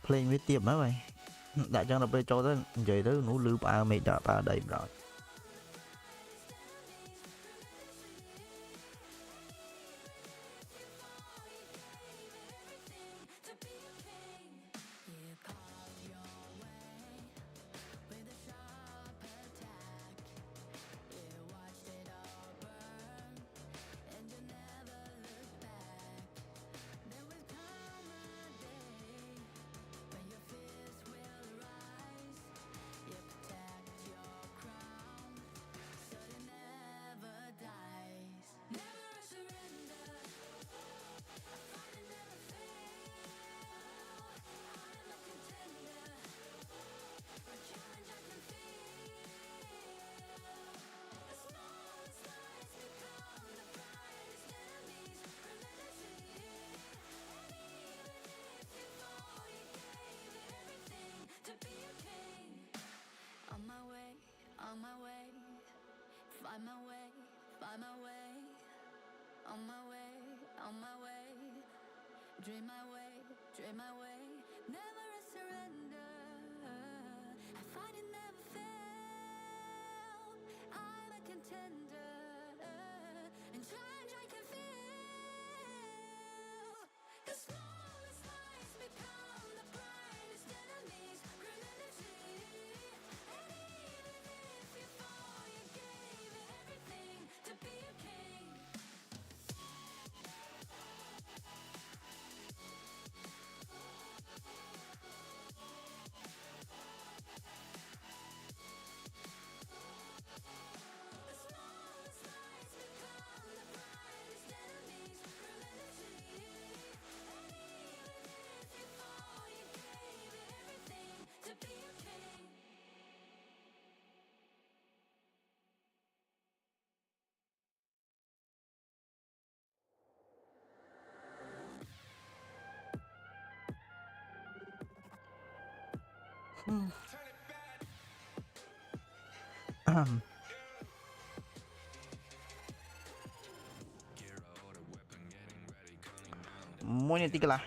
S3: ភ្លេងវាទៀបហ្នឹងហើយដាក់ចឹងដល់ពេលចូលទៅនិយាយទៅនោះលឺផ្អើមេដាក់ផ្អើដីបណ្ដោយ
S4: On my way, find my way, find my way. On my way, on my way. Dream my way, dream my way. Never a surrender. I fight it never fail. I'm a contender. And change I can feel.
S3: មួយនាទីកន្លះ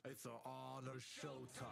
S6: It's an honor showtime.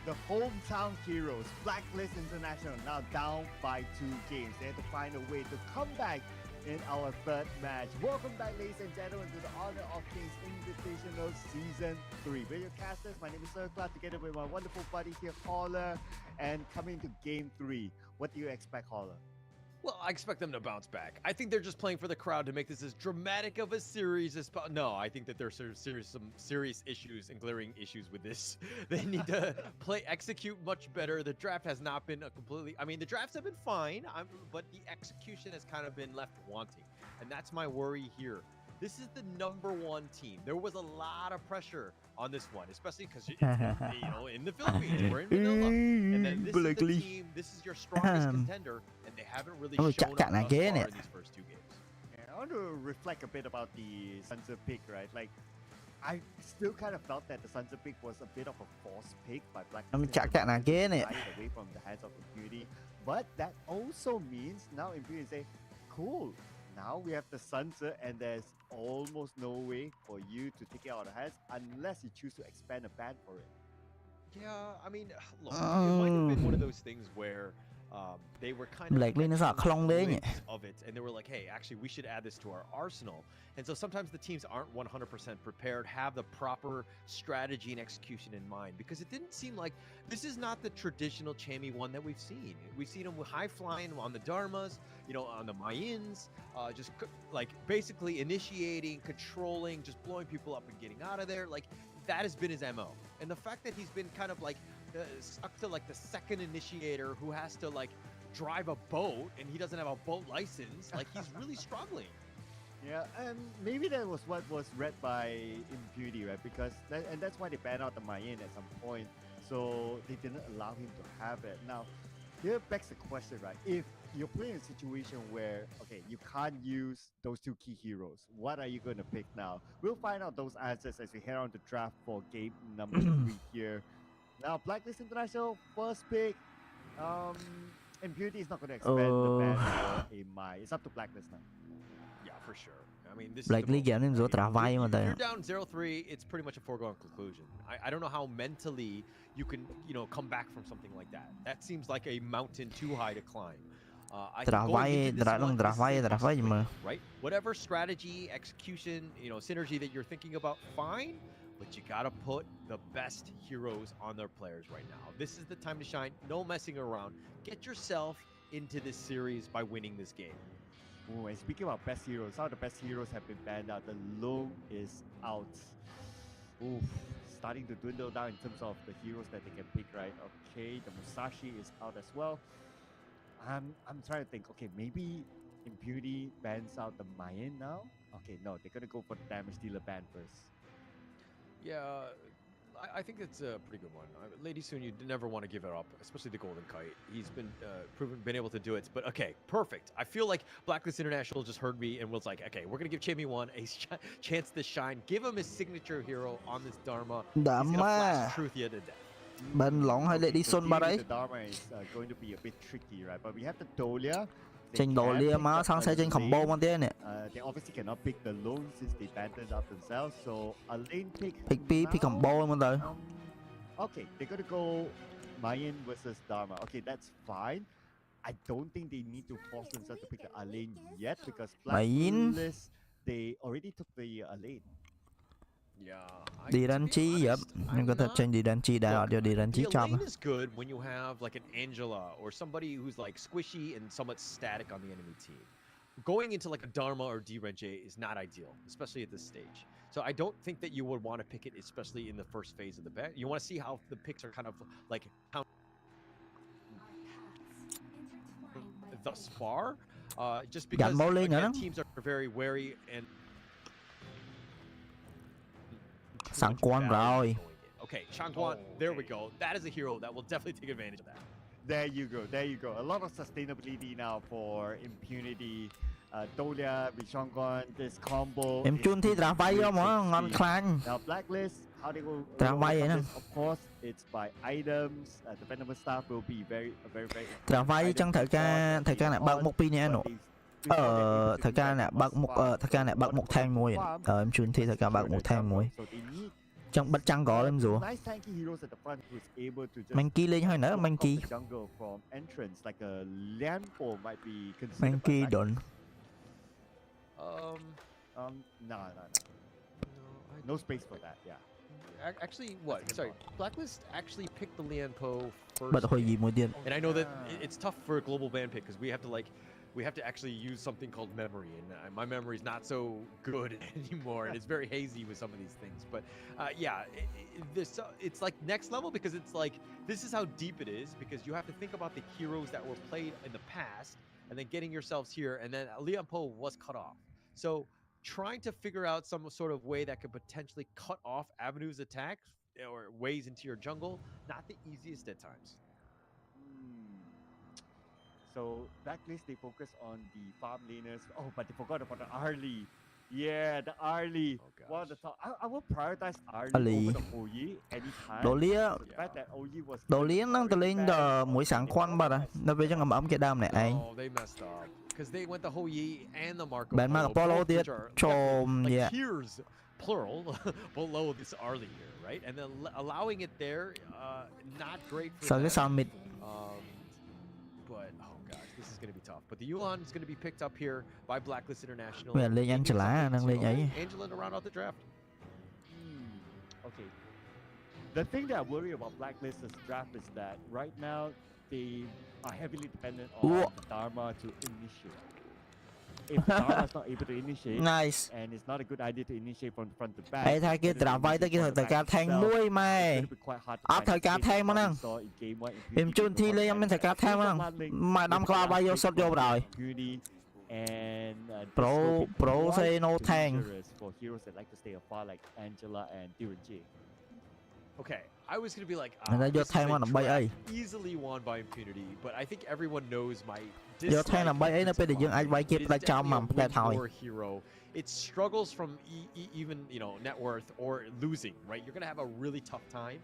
S1: The hometown heroes, Blacklist International, now down by 2 games. They have to find a way to come back in our third match. Welcome back, ladies and gentlemen, to the Honor of Kings Invitational Season 3. Rebroadcasters, my name is ZeolyKH, together with my wonderful buddy here, Holler, and coming to Game 3. What do you expect, Holler?
S2: Well, I expect them to bounce back. I think they're just playing for the crowd to make this as dramatic of a series as possible. No, I think that there's some serious issues and glaring issues with this. They need to execute much better. The draft has not been the drafts have been fine, but the execution has kind of been left wanting. And that's my worry here. This is the #1 team. There was a lot of pressure on this one, especially because in the Philippines, we're in Manila, and then this is the team. This is your strongest contender, and they haven't really shown up thus far in these first 2 games.
S1: Yeah, I want to reflect a bit about the Sunset pick, right? Like, I still kind of felt that the Sunset pick was a bit of a forced pick by Black. Away from the hands of Impurity, but that also means now Impurity say, cool. Now we have the Sunset, and there's almost no way for you to take it out of the hands unless you choose to expand a ban for it.
S2: Yeah, I mean, look, it might have been one of those things where they were kind of of it, and they were like, hey, actually, we should add this to our arsenal. And so sometimes the teams aren't 100% prepared, have the proper strategy and execution in mind, because it didn't seem like this is not the traditional Chammy one that we've seen. We've seen him high flying on the Dharmas, on the Mayins, just like basically initiating, controlling, just blowing people up and getting out of there. Like, that has been his MO. And the fact that he's been kind of like stuck to like the second initiator who has to like drive a boat, and he doesn't have a boat license, like he's really struggling.
S1: Yeah, and maybe that was what was read by Impurity, right? Because that's why they banned out the Mayan at some point, so they didn't allow him to have it. Now, here begs the question, right? If you're playing a situation where, okay, you can't use those 2 key heroes, what are you going to pick now? We'll find out those answers as we head on to draft for game number 3 here. Now, Blacklist International, first pick. Impurity is not going to expand the ban for a Mai. It's up to Blacklist now.
S2: Yeah, for sure. I mean, this
S3: Blacklist
S2: is you're down 0-3, it's pretty much a foregone conclusion. I don't know how mentally you can, come back from something like that. That seems like a mountain too high to climb. Right? Whatever strategy, execution, synergy that you're thinking about, fine, but you gotta put the best heroes on their players right now. This is the time to shine. No messing around. Get yourself into this series by winning this game.
S1: Oh, and speaking about best heroes, some of the best heroes have been banned out. The Long is out. Ooh, starting to dwindle down in terms of the heroes that they can pick, right? Okay, the Musashi is out as well. I'm trying to think, okay, maybe Impurity bans out the Mayan now? Okay, no, they're gonna go for the damage dealer ban first.
S2: Yeah, I think it's a pretty good one. Lady Soon, you never want to give it up, especially the Golden Kite. He's been been able to do it. But okay, perfect. I feel like Blacklist International just heard me and was like, okay, we're gonna give Chammy 1 a chance to shine. Give him his signature hero on this Dharma. He's gonna flash truth you to death.
S3: Bên lỏng hay lại đi
S1: So
S3: xuân ba
S1: dealing
S3: đấy.
S1: with the Dharma is going to be a bit tricky, right? But we have the Dolia. They
S3: Trình độ
S1: can
S3: lia
S1: pick
S3: má
S1: up
S3: sáng
S1: a
S3: sẽ trên combo
S1: lane.
S3: mà thế nè.
S1: They obviously cannot pick the lone since they abandoned up themselves. So a lane pick.
S3: Pick pi combo mà đời.
S1: Okay, they're gonna go Mayan versus Dharma. Okay, that's fine. I don't think they need to force themselves to pick the lane yet because
S3: Mayan.
S1: Blacklist they already took the lane.
S2: Yeah.
S3: Đi đánh chi vậy? Nhưng có thể trên đi đánh chi đã cho đi đánh chi
S2: The
S3: chọc.
S2: lane is good when you have like an Angela or somebody who's like squishy and somewhat static on the enemy team. Going into like a Dharma or D-Renje is not ideal, especially at this stage. So I don't think that you would want to pick it, especially in the first phase of the bet. You want to see how the picks are kind of like how thus far, just because again, teams are very wary and
S3: Sẵn quan rồi.
S2: Okay, Changguan, there we go. That is a hero that will definitely take advantage of that.
S1: There you go, there you go. A lot of sustainability now for Impunity. Dolia, Bichongon, this combo.
S3: Em chun thi trả vay không á, ngon khăn.
S1: Now Blacklist, how they will
S3: Trả vay vậy nè.
S1: of course, it's by items. The Venomous Staff will be very.
S3: Trả vay trong thời ca này bật một pin nha nụ. Thời ca này bật một thang mùi. Em chun thi thời ca bật một thang mùi. Trong bắt trăng có lắm rồi. Monkey lên hơi nữa, Monkey. Monkey đồn.
S1: No space for that, yeah.
S2: Actually, what? Sorry, Blacklist actually picked the Lianpo first.
S3: Bật hồi gì mùi điện.
S2: And I know that it's tough for a global ban pick because we have to actually use something called memory, and my memory is not so good anymore, and it's very hazy with some of these things. But yeah, it's like next level because it's like this is how deep it is because you have to think about the heroes that were played in the past, and then getting yourselves here, and then Lianpo was cut off. So trying to figure out some sort of way that could potentially cut off avenues attacks or ways into your jungle, not the easiest at times.
S1: So Blacklist, they focus on the farm laners. Oh, but they forgot about the Arlie. Yeah, the Arlie.
S2: Oh,
S1: one of the top. I will prioritize Arlie over the Oyi anytime.
S3: Đồ lý năng từ lên mũi sáng khoan bà ra. Nó về trong ấm cái đam này anh.
S2: Oh, they messed up. Because they went the Hoyi and the Marco
S3: Bạn Marco Polo tiết cho
S2: like here's plural below this Arlie here, right? And then allowing it there, not great for
S3: Sao cái sao mid.
S2: But oh gosh, this is going to be tough. But the Yuan is going to be picked up here by Blacklist International.
S3: Mình lên Angela, đang lên ấy.
S2: Angela to round out the draft.
S1: Okay. The thing that I worry about Blacklist's draft is that right now they are heavily dependent on the Dharma to initiate. If the Dharma is not able to initiate,
S3: nice.
S1: And it's not a good idea to initiate from front to back.
S3: Ê thay kia trả vay tới cái thời ca thanh muối mày. Thời ca thanh mà năng. Em chun thi lên em thời ca thanh mà năng. Mà đâm qua bao nhiêu sốt vô rồi.
S1: And
S3: Pro say no tang.
S1: For heroes that like to stay afar like Angela and D-Renje.
S2: Okay, I was gonna be like,
S3: this is a draft
S2: easily won by Impunity, but I think everyone knows my
S3: dislike.
S2: Hero. It struggles from even net worth or losing, right? You're gonna have a really tough time.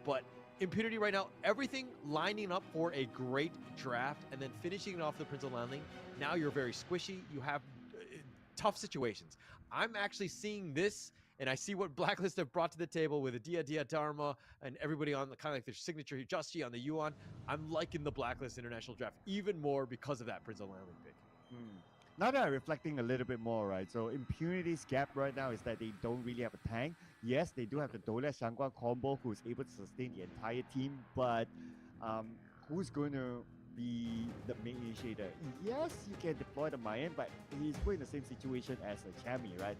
S2: But Impunity right now, everything lining up for a great draft and then finishing it off the Prince of Landing. Now you're very squishy. You have tough situations. I'm actually seeing this. And I see what Blacklist have brought to the table with the Dia Dharma and everybody on the kind of like their signature Justy on the Yuan. I'm liking the Blacklist International draft even more because of that Prince of Landing pick.
S1: Now that I'm reflecting a little bit more, right? So Impunity's gap right now is that they don't really have a tank. Yes, they do have the Dolia Shangguan combo who's able to sustain the entire team, but who's going to be the main initiator? Yes, you can deploy the Mayan, but he's put in the same situation as a Chami, right?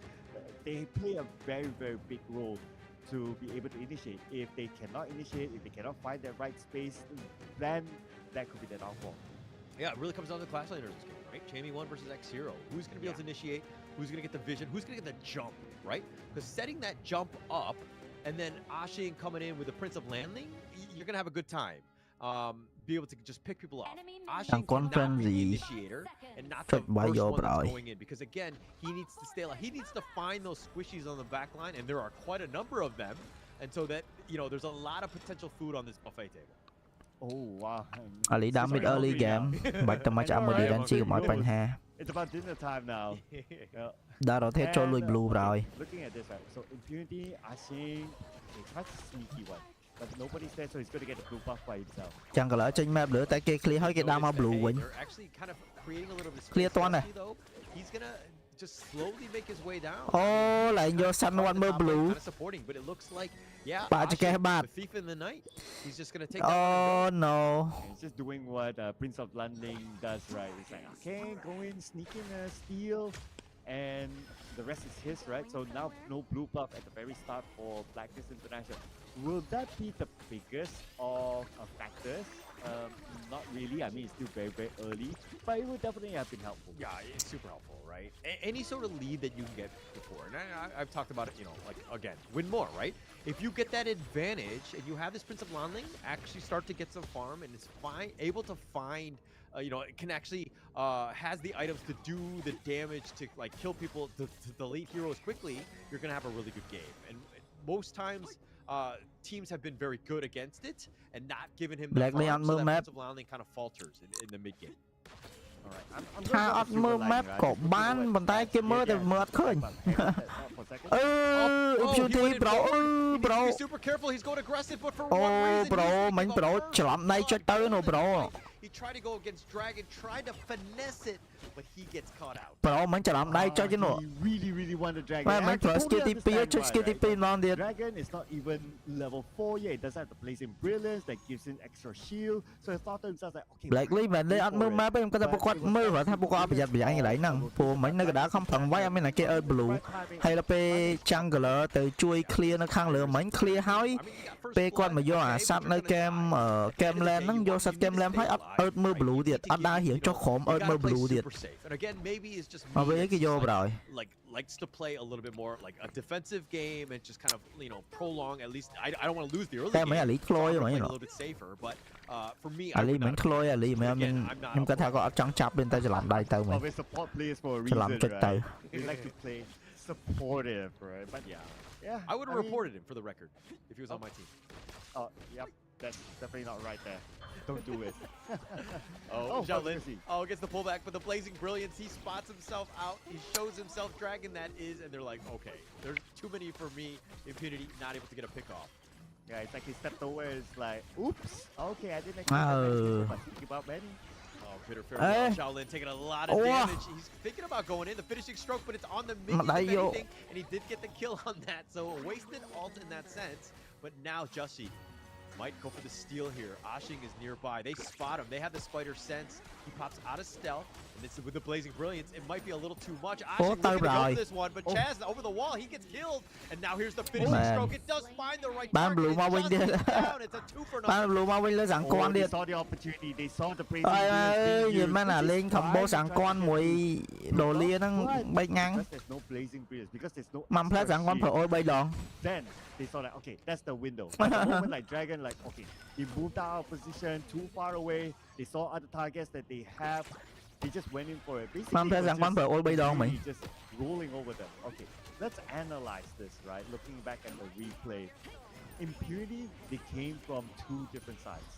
S1: They play a very, very big role to be able to initiate. If they cannot initiate, if they cannot find the right space, then that could be the downfall.
S2: Yeah, it really comes down to the class laners this game, right? Chami 1 versus X0. Who's going to be able to initiate? Who's going to get the vision? Who's going to get the jump, right? Because setting that jump up and then Ashin coming in with the Prince of Landing, you're going to have a good time. Be able to just pick people up. Ashin cannot be the initiator and not the first one that's going in because again, he needs to stay alive. He needs to find those squishies on the back line, and there are quite a number of them. And so that, you know, there's a lot of potential food on this buffet table.
S1: Oh wow.
S3: អាលី damage early game បាច់តែមកចាំមួយ defense ជីកុំឲ្យបញ្ហា
S1: It's about dinner time now.
S3: ដល់ rotate ចូលលួច blue ប្រហើយ
S1: Looking at this, right? So Impunity, Ashing, they try to sneaky one, but nobody's there, so he's going to get the blue buff by himself.
S3: ចាំ color ចេញ map លើតែគេ clear ហើយគេដើរមក blue វិញ
S2: They're actually kind of creating a little bit of
S3: Clear
S2: space
S3: toán này.
S2: though. He's gonna just slowly make his way down.
S3: អូឡើងយក sun one មើ blue
S2: Kind of supporting, but it looks like
S3: Baca
S2: Ashing,
S3: kehebat.
S2: the thief in the night. He's just gonna take that one
S3: oh
S2: and
S3: no
S1: He's just doing what Prince of London does, right? He's like, okay, go in, sneak in a steal, and the rest is his, right? So now no blue buff at the very start for Blacklist International. Will that be the biggest of factors? Not really. I mean, it's still very, very early, but it would definitely have been helpful.
S2: Yeah, it's super helpful, right? Any sort of lead that you can get before, and I've talked about it, you know, like, again, win more, right? If you get that advantage and you have this Prince of Lanling actually start to get some farm and is able to find, you know, it can actually has the items to do the damage to like kill people, to delete heroes quickly, you're gonna have a really good game. And most times, teams have been very good against it and not given him the
S3: Blackly
S2: farm,
S3: on
S2: so
S3: move
S2: that
S3: map.
S2: Prince of Lanling kind of falters in the mid game.
S1: All right. I'm
S3: ថាអត់មើល map ក៏បានប៉ុន្តែគេមើលតែមើលអត់ឃើញ Impunity bro bro
S2: He's super careful. He's going aggressive, but for
S3: Oh,
S2: one reason,
S3: bro,
S2: he's
S3: mình
S2: picking
S3: bro,
S2: up first.
S3: chậm này cho tới nó, bro.
S2: He tried to go against Dragon, tried to finesse it, but he gets caught out.
S3: bro មិនច្រឡំដៃចុចទេនោះ
S1: He really wanted Dragon.
S3: មិន
S1: I
S3: ប្រើ skill ទី
S1: totally
S3: 2 ចុច skill ទី
S1: understand
S3: 2 ម្ដងទៀត
S1: why, right? Dragon is not even level 4 yet. It doesn't have the blazing brilliance that gives him extra shield. So he thought to himself like, okay.
S3: Blackly មិនលេអត់មើល map ទេខ្ញុំគាត់ថាពួកគាត់មើលថាពួកគាត់អត់ប្រយ័ត្នប្រយែងកន្លែងហ្នឹងព្រោះមិញនៅកណ្ដាលខំប្រឹងវាយអត់មានតែគេ earth blue ហើយដល់ពេល jungler ទៅជួយ clear នៅខាងលើមិញ clear ហើយ ពេលគាត់មកយកអាសត្វនៅ game game land ហ្នឹងយកសត្វ game land ហើយអត់ earth មើល blue ទៀតអត់ដើររៀងចុះក្រោម earth មើល blue ទៀត
S2: And again, maybe it's just
S3: មកវិញគេយកប្រហើយ
S2: like likes to play a little bit more like a defensive game and just kind of, you know, prolong at least. I don't want to lose the early
S3: តែ
S2: game.
S3: មិនអាលី
S2: So I'm
S3: Chloe
S2: gonna
S3: ហ្មង
S2: play a
S3: ណ៎
S2: little bit safer, but for me,
S3: អា
S2: I
S3: លី
S2: would
S3: មិន
S2: not.
S3: ក្លយអាលីមិនខ្ញុំគាត់ថាគាត់អត់ចង់ចាប់ទេតែច្រឡំដៃទៅមែន
S1: Always support players for a
S3: ច្រឡំ
S1: reason,
S3: ចុចទៅ
S1: right? They like to play supportive, right? But yeah.
S2: I would have
S1: mean,
S2: reported him for the record if he was on my team.
S1: Oh, yep. That's definitely not right there. Don't do it.
S2: Oh, Xiaolin.
S1: Mercy.
S2: Oh, gets the pullback, but the blazing brilliance. He spots himself out. He shows himself Dragon that is, and they're like, okay, there's too many for me. Impunity not able to get a pick off.
S1: Yeah, it's like he stepped over. It's like, oops. Okay, I didn't expect that. But think about Benny.
S2: Oh, bitter farewell. Shaolin taking a lot of
S3: Oh.
S2: damage. He's thinking about going in. The finishing stroke, but it's on the minion, if
S3: Malayo.
S2: anything, and he did get the kill on that. So a wasted ult in that sense. But now Jussie might go for the steal here. Ashing is nearby. They spot him. They have the spider sense. He pops out of stealth. And this with the blazing brilliance, it might be a little too much. Ashing looking to go for this one, but Chaz over the wall, he gets killed. And now here's the finishing
S3: Man.
S2: stroke. It does find the right
S3: Ban
S2: target.
S3: blue
S2: It's
S3: mà win
S2: just
S3: đi.
S2: down. It's a 2 for
S3: បាន
S2: nothing.
S3: blue មកវិញលើសង្គាន់
S1: They
S3: ទៀត
S1: saw the opportunity. They saw the blazing
S3: អើ
S1: brilliance
S3: យ
S1: being
S3: មិនមែន
S1: used.
S3: អាលេង combo សង្គាន់មួយដុល្លារហ្នឹង
S1: What?
S3: 3ងាំង
S1: Because there's no blazing brilliance. Because there's no
S3: មកផ្លែសង្គាន់ប្រើអុយ3ដង
S1: Then they saw that, okay, that's the window. At the moment, like Dragon, like, okay, he moved out of position too far away. They saw other targets that they have. They just went in for it. Basically,
S3: Mang
S1: it
S3: theo
S1: was
S3: rằng quán
S1: just
S3: phở ôi bây đòn mày.
S1: Impunity just rolling over them. Okay, let's analyze this, right? Looking back at the replay, Impunity, they came from two different sides.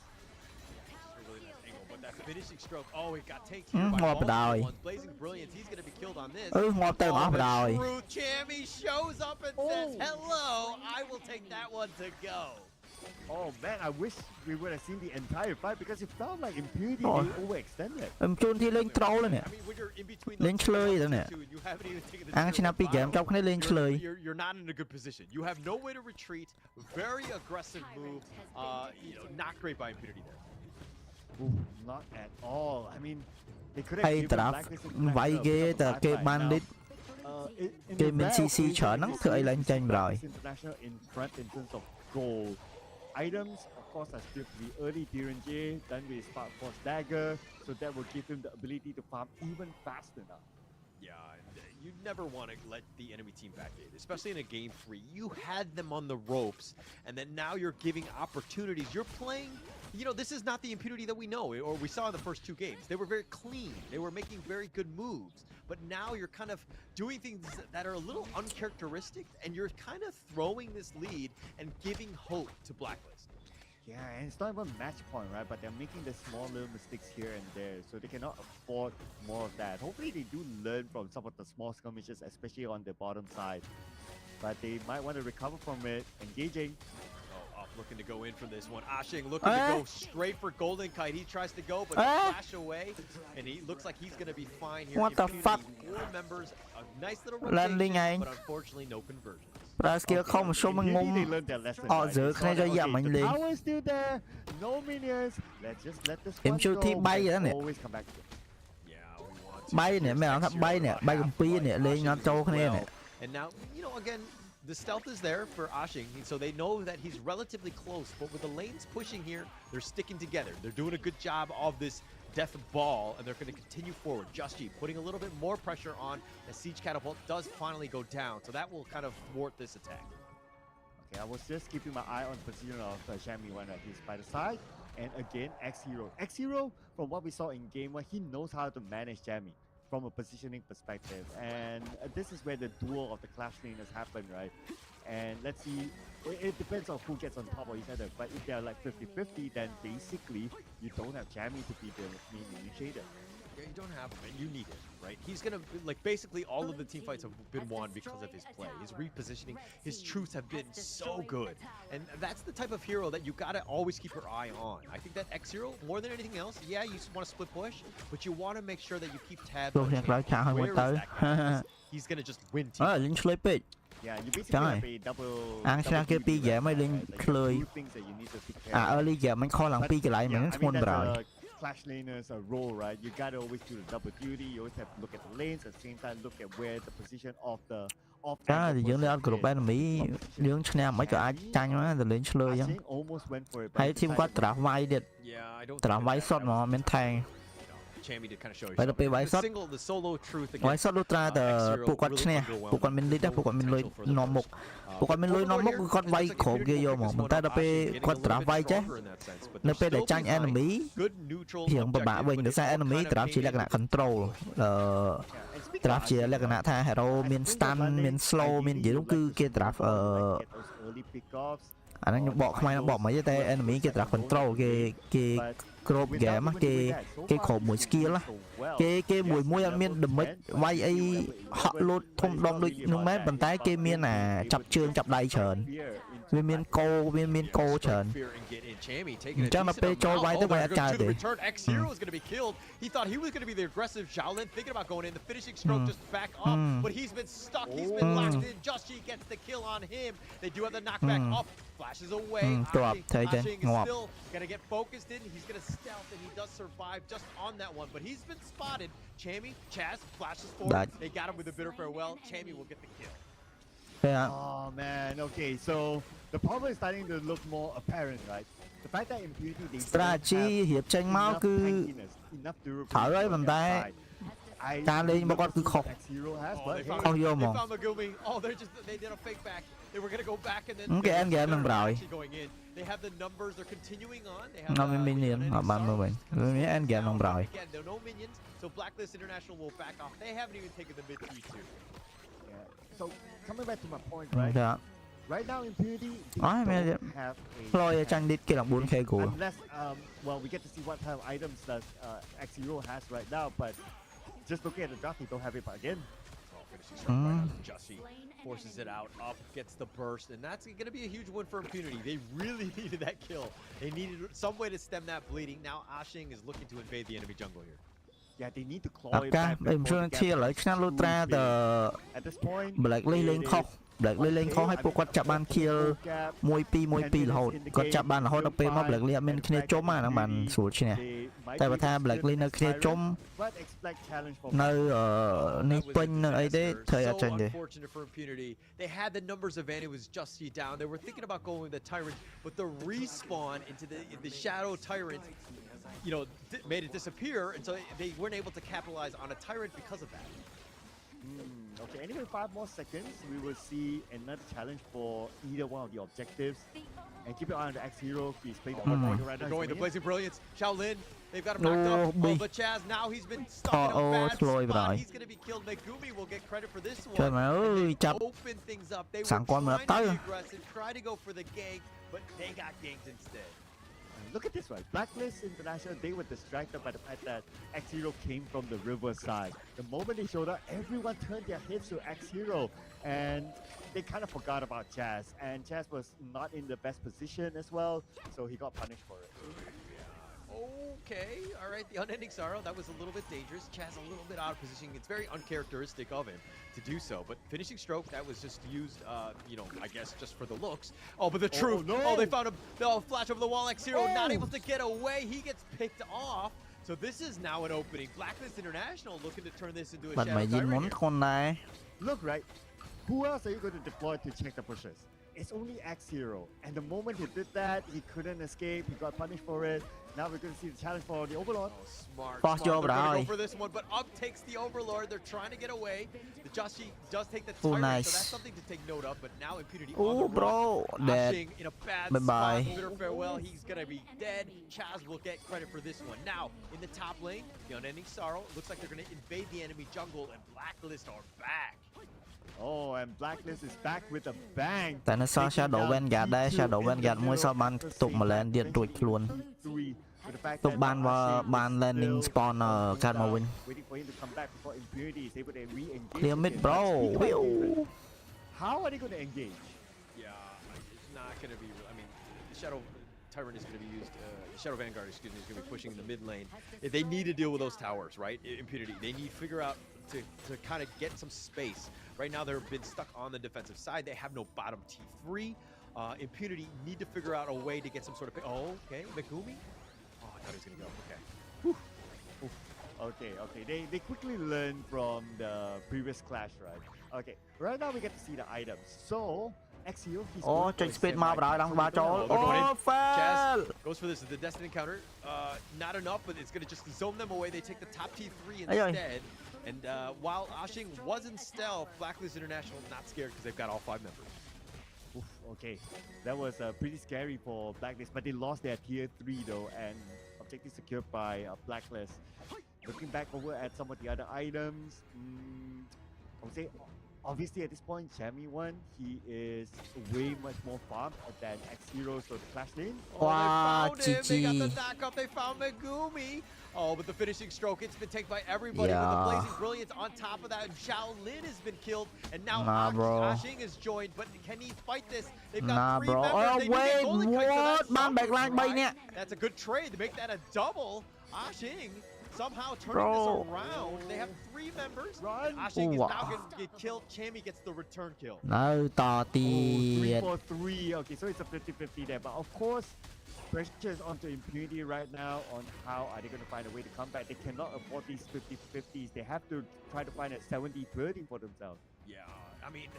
S2: A really nice angle, but that finishing stroke, oh, it got tanked here by
S3: ngọt
S2: multiple
S3: rồi.
S2: ones. Blazing brilliance, he's gonna be killed on this.
S3: ងាប់ទៅងាប់rồi
S2: The truth, Chammy shows up and says, hello, I will take that one to go.
S1: Oh man, I wish we would have seen the entire fight because it felt like Impunity
S3: Oh.
S1: they overextended.
S3: ខ្ញុំជួនទីលេង troll ហ្នឹង
S2: I mean, when you're in between
S3: Lên
S2: those
S3: chơi
S2: two
S3: rồi nè.
S2: and you haven't even taken the
S3: អាំង
S2: zero
S3: ឆ្នាំ 2 game
S2: final,
S3: ចប់គ្នាលេងឆ្លើយ
S2: you're not in a good position. You have no way to retreat. Very aggressive move. You know, not great by Impunity there.
S1: Ooh, not at all. I mean, they could have
S3: ហើយ
S1: given
S3: ត្រាប់
S1: Blacklist
S3: វាយ
S1: International
S3: គេ
S1: a bit
S3: តែ
S1: of a
S3: គេ
S1: lifeline.
S3: បាន
S1: Now,
S3: lead
S1: in
S3: Game
S1: the
S3: in
S1: rare
S3: CC
S1: occasion,
S3: chở
S1: we
S3: nắng
S1: see
S3: thử ấy lên
S1: Blacklist
S3: tranh rồi.
S1: International in front in terms of gold. Items, of course, are still pretty early. D&J, then with Spark Force Dagger, so that will give him the ability to farm even faster now.
S2: Yeah, and you never want to let the enemy team back in, especially in a game 3. You had them on the ropes, and then now you're giving opportunities. You're playing you know, this is not the Impunity that we know or we saw in the first 2 games. They were very clean. They were making very good moves. But now you're kind of doing things that are a little uncharacteristic, and you're kind of throwing this lead and giving hope to Blacklist.
S1: Yeah, and it's not even match point, right? But they're making the small little mistakes here and there, so they cannot afford more of that. Hopefully they do learn from some of the small skirmishes, especially on the bottom side. But they might want to recover from it. Engaging.
S2: Oh, Up looking to go in for this one. Ashing looking to go straight for ZeolyKH. He tries to go, but flash away. And he looks like he's going to be fine here.
S3: What the fuck?
S2: 4 members, a nice little
S3: Landing
S2: rotation,
S3: anh.
S2: but unfortunately no conversions.
S3: ប្រើ skill ខុសមកសុំមកងុំ
S1: Maybe they learned their lesson.
S3: អត់
S1: right?
S3: ជើ
S1: They
S3: គ្នា
S1: saw
S3: ចុះ
S1: that,
S3: យ៉ា
S1: okay,
S3: មិញ
S1: the
S3: លេង
S1: power is still there. No minions. Let's just let this one
S3: Impunity
S1: go.
S3: 3
S1: We
S3: ហ្នឹង
S1: can
S3: នេះ
S1: always come back to it.
S2: Yeah, we want to.
S3: 3នេះមានអារម្មណ៍ថា 3នេះ 3 កំពីនេះលេងអត់ចូលគ្នានេះ
S2: And now, you know, again, the stealth is there for Ashing, so they know that he's relatively close. But with the lanes pushing here, they're sticking together. They're doing a good job of this death ball, and they're going to continue forward. Just putting a little bit more pressure on as Siege Catapult does finally go down, so that will kind of thwart this attack.
S1: Okay, I was just keeping my eye on the position of Shammy when he's by the side. And again, X-Hero. X-Hero, from what we saw in game 1, he knows how to manage Jammy from a positioning perspective. And this is where the duel of the clash laners happen, right? And let's see, it depends on who gets on top of each other. But if they're like 50-50, then basically you don't have Jammy to be the main initiator.
S2: Yeah, you don't have him, and you need it, right? He's gonna, like, basically all of the team fights have been won because of his play. His repositioning, his truths have been so good. And that's the type of hero that you gotta always keep your eye on. I think that X-Hero, more than anything else, yeah, you just want to split push, but you want to make sure that you keep tabs on
S3: Rồi, lại chào
S2: Jamie.
S3: hơn
S2: Where
S3: một
S2: is
S3: tới.
S2: that guy? He's gonna just win team.
S3: អើលេងឆ្លើយពេក
S1: Yeah, you basically
S3: Trời.
S1: have a double.
S3: អាងឆ្នាំគេ
S1: double
S3: ពីរ
S1: duty,
S3: ហ្គេម
S1: right?
S3: ហើយលេង
S1: Like, there's
S3: ឆ្លើយ
S1: two things that you need to take care
S3: អា
S1: of.
S3: early ហ្គេមមិញខលឡើង
S1: But
S3: ពីរកន្លែងមិញ
S1: yeah,
S3: ធ្ងន់
S1: that's
S3: បណ្ដោយ
S1: a Clash laners a role, right? You gotta always do the double duty. You always have to look at the lanes at the same time. Look at where the position of the
S3: ចា
S1: the
S3: យើងលេងអត់
S1: person
S3: គ្រប់
S1: is.
S3: enemy យើងឈ្នះមិនក៏អាចចាញ់មកទៅលេងឆ្លើយអញ្ចឹង
S1: Ashing almost went for it.
S3: ហើយ
S1: But
S3: ធីម
S1: decided
S3: គាត់ត្រាស់វាយទៀត
S2: Yeah, I don't
S3: ត្រាស់
S2: think
S3: វាយ
S2: that
S3: សុតហ្មង
S2: happens.
S3: មានថែង
S2: Chammy to kind of show you
S3: ហើយដល់ពេលវាយសុត
S2: the solo truth
S3: វាយ
S2: against
S3: សុតលុះត្រាតែពួកគាត់ឈ្នះពួកគាត់មានលីដពួកគាត់មានលុយនាំមុខពួកគាត់មានលុយនាំមុខគឺគាត់វាយគ្រប់គេយកមកប៉ុន្តែដល់ពេលគាត់ត្រាស់វាយចេះនៅពេលដែលចាញ់ enemy រៀងពិបាកវិញដោយសារ enemy ត្រាស់ជាលក្ខណៈ control ត្រាស់ជាលក្ខណៈថា hero មាន stun មាន slow មាននិយាយនោះគឺគេត្រាស់
S1: get those early pickoffs.
S3: អាហ្នឹងខ្ញុំបកខ្មែរបកមិនទេតែ enemy គេត្រាស់ control គេគ្រប់ game គេគ្រប់មួយ skill គេមួយអត់មាន damage វាយអីហក់លូតធំដុំដូចនោះមែនប៉ុន្តែគេមានអាចាប់ជើងចាប់ដៃច្រើនវាមានកោច្រើន អញ្ចឹងដល់ពេលចូលវាយទៅវាយអត់កើតទេ
S2: X-Hero is going to be killed. He thought he was going to be the aggressive Shaolin, thinking about going in. The finishing stroke just back up, but he's been stuck. He's been locked in. Just gets the kill on him. They do have the knockback up. Flashes away. Ashing is still going to get focused in. He's going to stealth, and he does survive just on that one. But he's been spotted. Chaz flashes forward. They got him with a bitter farewell. Chammy will get the kill.
S1: Oh man, okay, so the problem is starting to look more apparent, right? The fact that Impunity they
S3: strategy រៀបចេញមកគឺ
S1: enough durability
S3: ត្រូវហើយប៉ុន្តែ ការលេងរបស់គាត់គឺខុស
S1: X-Hero has, but
S2: They
S1: hey,
S2: found,
S3: ខុសយកហ្មង
S2: they found Megumi. Oh, they did a fake back. They were going to go back and then
S3: Okay, and get them, bro.
S2: actually going in. They have the numbers. They're continuing on. They have
S3: នៅមាន minion អត់បានមើលវិញមាន end game ក្នុងប្រយ
S2: Again, there are no minions, so Blacklist International will back off. They haven't even taken the mid 3-2.
S1: yeah. So coming back to my point,
S3: ចា
S1: right? Right now, Impunity they
S3: I mean,
S1: don't have
S3: ផ្លយចាញ់ឌីតគេឡើង 4k គូ
S1: unless well we get to see what type of items that X-Hero has right now, but just looking at the draft, he don't have it but again.
S2: Oh, finishing strike right on Jussie. Forces it out, up, gets the burst, and that's going to be a huge win for Impunity. They really needed that kill. They needed some way to stem that bleeding. Now Ashing is looking to invade the enemy jungle here.
S1: Yeah, they need to claw
S3: អា
S1: it
S3: កាស
S1: back
S3: អី
S1: before
S3: មិន
S1: the
S3: ធា
S1: gap
S3: ឥឡូវ
S1: gets
S3: ឆ្នាំលុ
S1: too
S3: ត្រា
S1: big.
S3: ត
S1: At this point,
S3: Blacklist លេងខុស Blacklist លេងខុសហើយពួកគាត់ចាប់បាន kill 1-2 រហូតគាត់ចាប់បានរហូតដល់ពេលមក Blacklist អត់មានគ្នាជុំអាហ្នឹងបានស្រួលឈ្នះ តែបើថា Blacklist នៅគ្នាជុំ
S1: but expect challenge from
S3: នៅនេះពេញនៅអីទេធ្វើអត់ចាញ់ទេ
S2: unfortunate for Impunity. They had the numbers of Annie was just down. They were thinking about going with the Tyrant, but the respawn into the Shadow Tyrant, you know, made it disappear, and so they weren't able to capitalize on a Tyrant because of that.
S1: Okay, anyway, 5 more seconds. We will see another challenge for either one of the objectives.
S5: The
S1: And keep your eye on the X Hero. He's playing the
S2: They're
S1: right now.
S2: going the
S1: He's
S2: Blazing Brilliance. Shaolin, they've got him knocked
S3: Oh,
S2: up. Oh,
S3: big.
S2: but Chaz, now he's been stuck in a bad
S3: Thôi
S2: spot.
S3: rồi.
S2: He's going to be killed. Megumi will get credit for this
S3: Trời
S2: one.
S3: mẹ
S2: And
S3: ơi,
S2: they
S3: chập.
S2: open things up. They were
S3: Sẵn con mà
S2: trying to
S3: tới.
S2: be aggressive, try to go for the gank, but they got ganked instead.
S1: Look at this one. Blacklist International, they were distracted by the fact that X Hero came from the river side. The moment they showed up, everyone turned their heads to X Hero. And they kind of forgot about Chaz. And Chaz was not in the best position as well. So he got punished for it.
S2: Okay, all right, the Unending Sorrow, that was a little bit dangerous. Chaz a little bit out of position. It's very uncharacteristic of him to do so, but finishing stroke, that was just used, I guess just for the looks. Oh, but the truth,
S1: no.
S2: they found a flash over the wall. X-Zero not able to get away. He gets picked off. So this is now an opening. Blacklist International looking to turn this into a
S3: បាត់
S2: shadow
S3: មកយិន
S2: tyrant
S3: មុន
S2: here.
S3: ធ្ងន់ដែរ
S1: Look, right? Who else are you going to deploy to check the pushes? It's only X Hero. And the moment he did that, he couldn't escape. He got punished for it. Now we're going to see the challenge for the Overlord.
S2: Oh, smart.
S3: Boss
S2: They're
S3: job
S2: gonna
S3: rồi.
S2: go for this one, but up takes the Overlord. They're trying to get away. The Joshi does take the
S3: Oh,
S2: tyrant,
S3: nice.
S2: so that's something to take note of. But now Impunity on
S3: Oh,
S2: the run.
S3: bro, dead.
S2: Ashing in a bad
S3: Bye-bye.
S2: spot. Bitter farewell. He's gonna be dead. Chaz will get credit for this one. Now in the top lane, the Unending Sorrow looks like they're gonna invade the enemy jungle, and Blacklist are back.
S1: Oh, and Blacklist is back with a bang.
S3: តែនៅសល់ Shadow Vanguard ដែរ Shadow Vanguard មួយសល់បានទុក Milan ទៀតរួចខ្លួន ទុកបានបាន landing spawn កាត់មកវិញ
S1: Waiting for him to come back before Impurity is able to re-engage.
S3: Clear mid bro
S1: How are they going to engage?
S2: Yeah, it's not gonna be. I mean, the Shadow Tyrant is gonna be used. Shadow Vanguard, excuse me, is gonna be pushing in the mid lane. They need to deal with those towers, right? Impunity. They need to figure out to kind of get some space. Right now, they've been stuck on the defensive side. They have no bottom T3. Impunity need to figure out a way to get some sort of. Oh, okay, Megumi. Oh, I thought he was gonna go. Okay.
S1: Okay. They quickly learned from the previous clash, right? Okay. Right now we get to see the items. So Exio, he's
S3: អូ
S1: going
S3: ចេញ
S1: for a
S3: speed មកបណ្ដោយដល់ក្បាលចូល
S2: they're going in.
S3: អូ fail
S2: Chaz goes for this. The Destiny counter. Not enough, but it's gonna just zone them away. They take the top T3 instead. And while Ashing was in stealth, Blacklist International not scared because they've got all 5 members.
S1: Oof, okay, that was pretty scary for Blacklist, but they lost their tier 3 though, and objective secured by Blacklist. Looking back over at some of the other items, I would say obviously at this point, Jamie 1, he is way much more farmed than X-Hero, so the clash lane.
S2: Oh,
S3: Wow,
S2: they found him. They got
S3: GG.
S2: the knockup. They found Megumi. Oh, but the finishing stroke, it's been taken by everybody with the
S3: Yeah.
S2: Blazing Brilliance on top of that. And Shaolin has been killed, and now
S3: Nah, bro.
S2: Ashing is joined. But can he fight this? They've got
S3: Nah,
S2: 3
S3: bro.
S2: members.
S3: Oh,
S2: They do get
S3: wait,
S2: ZeolyKH, so
S3: what?
S2: that's
S3: Man,
S2: something,
S3: backline by
S2: right?
S3: niya.
S2: That's a good trade to make that a double. Ashing somehow turning
S3: Bro.
S2: this around. They have 3 members.
S1: Run.
S2: Ashing is
S3: Wow.
S2: now going to get killed. Chammy gets the return kill.
S3: នៅតទៀ
S1: 3
S3: ត
S1: for 3. Okay, so it's a 50-50 there, but of course, pressure is onto Impunity right now on how are they going to find a way to come back. They cannot afford these 50-50s. They have to try to find a 70-30 for themselves.
S2: Yeah, I mean,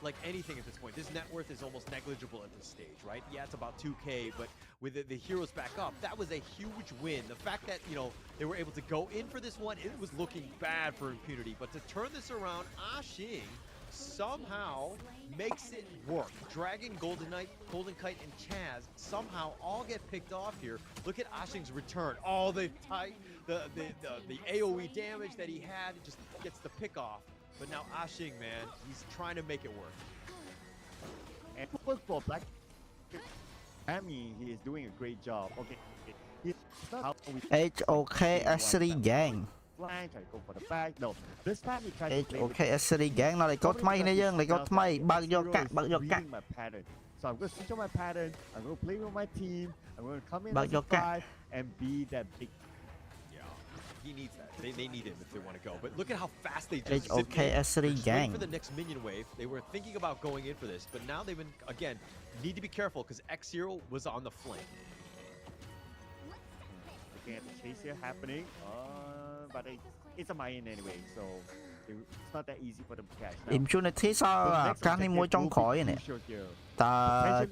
S2: like anything at this point, this net worth is almost negligible at this stage, right? Yeah, it's about 2K, but with the heroes back up, that was a huge win. The fact that, they were able to go in for this one, it was looking bad for Impunity, but to turn this around, Ashing somehow makes it work. Dragon, Golden Kite, and Chaz somehow all get picked off here. Look at Ashing's return. All the AoE damage that he had, it just gets the pick off. But now Ashing, man, he's trying to make it work.
S1: And for Black Amy, he is doing a great job. Okay, he's not how we
S3: HOK S3 gang
S1: flank, try to go for the back. No, this time he tried to play
S3: HOK S3 gang នៅលេខកូដថ្មីគ្នាយើងលេខកូដថ្មីបើកយកកាក់បើកយកកាក់
S1: reading my pattern. So I'm going to switch on my pattern. I'm going to play with my team. I'm going to come in
S3: But
S1: as a
S3: your cat.
S1: 5 and be that big.
S2: Yeah, he needs that. They need him if they want to go. But look at how fast they just zip
S3: HOK
S2: in.
S3: S3
S2: They're just
S3: gang
S2: waiting for the next minion wave. They were thinking about going in for this, but now they've been, again, need to be careful because X-Zero was on the flank.
S1: Looking at the chase here happening. But it's a mine anyway, so it's not that easy for them to catch. Now,
S3: Impunity សល់
S1: the
S3: អា
S1: next
S3: កាសនេះមួយចុងក្រោយ
S1: objective
S3: នេះ
S1: will be crucial here.
S3: តើ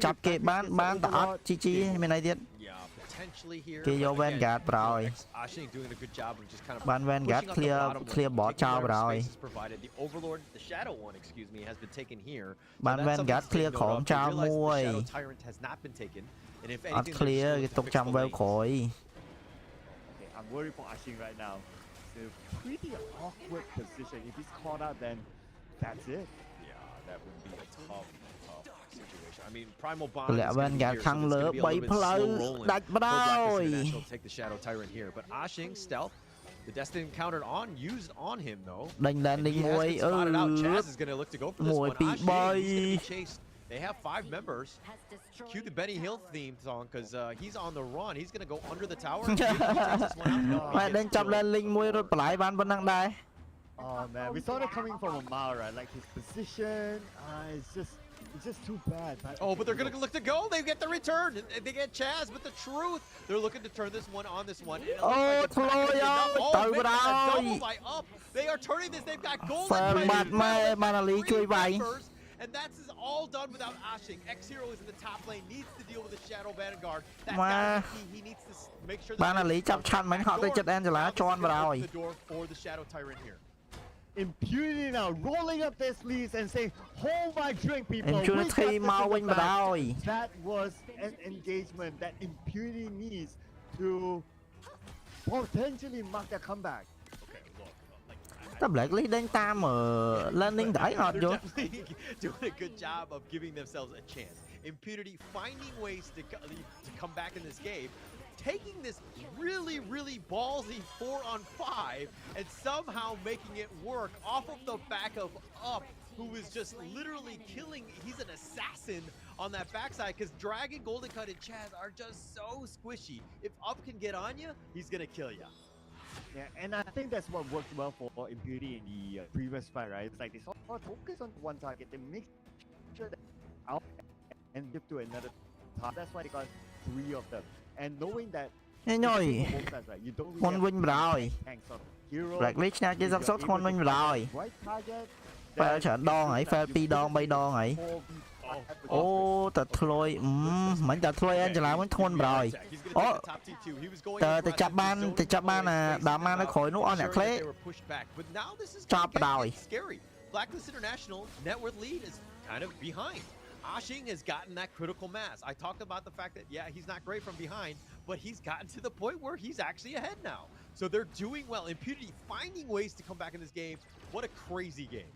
S3: ចាប់គេបានតើអត់ GG មានអីទៀត
S2: Yeah, potentially here.
S3: Kia vô
S2: but again,
S3: Vanguard rồi.
S2: Ashing doing a good job of just kind of
S3: Ban Vanguard
S2: pushing on the bottom lane,
S3: clear bot
S2: taking
S3: cho
S2: whatever
S3: rồi.
S2: space is provided. The Overlord, the Shadow one, excuse me, has been taken here. So
S3: Ban
S2: that's something
S3: Vanguard
S2: to take
S3: clear
S2: note
S3: khổn
S2: of. They
S3: cho
S2: realize the
S3: muôi.
S2: Shadow Tyrant has not been taken. And if
S3: Ất
S2: anything, they're
S3: clear
S2: just
S3: cái
S2: looking to
S3: tục
S2: fix
S3: trăm
S2: the
S3: vêu
S2: lanes.
S3: khỏi.
S1: Okay, I'm worried for Ashing right now. It's a pretty awkward position. If he's caught out, then that's it.
S2: Yeah, that would be a tough situation. I mean, Primal Bond
S3: Lẹ
S2: is going to
S3: bên
S2: be
S3: gạt
S2: here, so
S3: khăn
S2: it's going
S3: lửa
S2: to be a
S3: bay
S2: little bit slow
S3: phơi
S2: rolling
S3: đạch
S2: for Blacklist
S3: rồi.
S2: International to take the Shadow Tyrant here. But Ashing, stealth, the Destiny encountered used on him though.
S3: Đành lên
S2: And
S3: đi
S2: he has
S3: muôi
S2: been spotted out. Chaz is going to look to go for this
S3: Muôi
S2: one.
S3: bị
S2: Ashing, he's
S3: bay.
S2: going to be chased. They have 5 members.
S5: Has destroyed
S2: Cue the Benny Hill theme song because he's on the run. He's going to go under the tower.
S3: Mày
S2: Mày
S3: đang chọc lên linh muôi rồi lại ban bên đằng đây.
S1: Oh man, we saw that coming from a mile, right? Like his position, it's just too bad. But
S2: Oh, but they're going to look to go. They get the return. And they get Chaz. But the truth, they're looking to turn this one on this one. And it looks like it's not gonna be enough.
S3: Thôi
S2: man, a
S3: rồi.
S2: double by up. They are turning this. They've got golden
S3: Phần
S2: Titans,
S3: mặt mày
S2: Battle,
S3: mà lý
S2: three
S3: chui vậy.
S2: members, and that's all done without Ashing. X-Hero is in the top lane, needs to deal with the Shadow Vanguard. That's
S3: Mà
S2: gotta be key. He needs to make sure
S3: Ban là
S2: that
S3: lý chọc chăn bánh họ tới chết Angela
S2: Now this
S3: cho
S2: is
S3: ăn
S2: gonna
S3: vào
S2: open
S3: rồi.
S2: the door for the Shadow Tyrant here.
S1: Impunity now rolling up their sleeves and saying, "Hold my drink, people.
S3: Em chưa
S1: We got
S3: thi
S1: this
S3: mau
S1: in the
S3: quên vào
S1: bag."
S3: rồi.
S1: That was an engagement that Impunity needs to potentially mark their comeback.
S2: Okay, look.
S3: Tao Blacklist đánh tam ở landing đẩy họ
S2: They're
S3: vô.
S2: definitely doing a good job of giving themselves a chance. Impunity finding ways to come back in this game, taking this really, really ballsy 4-on-5 and somehow making it work off of the back of Up, who is just literally killing. He's an assassin on that backside because Dragon, Golden Cut, and Chaz are just so squishy. If Up can get on you, he's gonna kill you.
S1: Yeah, and I think that's what worked well for Impunity in the previous fight, right? It's like they sort of focus on one target, they make sure that out and give to another target. That's why they got 3 of them. And knowing that
S3: Nghe nhồi.
S1: both sides, right? You don't really
S3: Con
S1: have
S3: Vinh vào rồi.
S1: tanks of hero.
S3: Blacklist nha chứ
S1: If
S3: sắp
S1: you're
S3: sốt con
S1: able
S3: Vinh
S1: to
S3: vào rồi.
S1: target right target,
S3: Phải
S1: then
S3: trận đo ấy, phải pi đo bay đo ấy.
S1: 4v5
S3: Ô, tật thôi. Mình tật thôi Angela vẫn thôn rồi. Ô, tờ chập ban là đá man nó khỏi nó on nhạc lệ. Chop rồi.
S2: Blacklist International net worth lead is kind of behind. Ashing has gotten that critical mass. I talked about the fact that, yeah, he's not great from behind, but he's gotten to the point where he's actually ahead now. So they're doing well. Impunity finding ways to come back in this game. What a crazy game.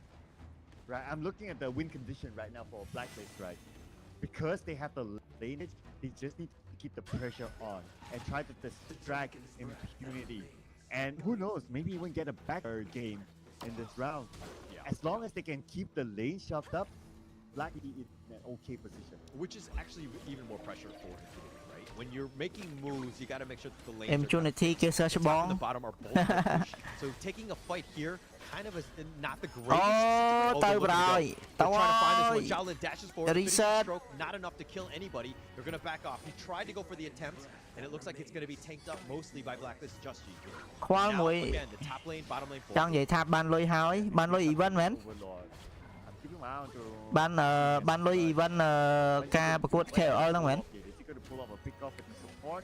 S1: Right, I'm looking at the win condition right now for Blacklist, right? Because they have the lineage, they just need to keep the pressure on and try to distract Impunity. And who knows, maybe even get a backer game in this round.
S2: Yeah.
S1: As long as they can keep the lane shoved up, Blacklist is in an okay position.
S2: Which is actually even more pressure for Impunity, right? When you're making moves, you got to make sure that the lanes
S3: Impunity kia search
S2: the top and the
S3: bóng.
S2: bottom are both gonna push. So taking a fight here kind of is not the greatest.
S3: Ô,
S2: Oh,
S3: tao
S2: they're looking to go.
S3: rồi.
S2: They're
S3: Tao
S2: trying to find this
S3: ơi.
S2: one. Shaolin dashes forward. finishes the
S3: Reset.
S2: stroke, not enough to kill anybody. They're going to back off. He tried to go for the attempt, and it looks like it's going to be tanked up mostly by Blacklist Just G here.
S3: Khoan
S2: Now,
S3: mùi.
S2: again, the top lane, bottom lane,
S3: Chẳng vậy thạp ban lôi hỏi. Ban lôi event mến.
S1: Overlord. I'm keeping my eye on to...
S3: Ban lôi event caประกวด KOL นั่ง mến.
S1: Is he going to pull off a pick off with the support?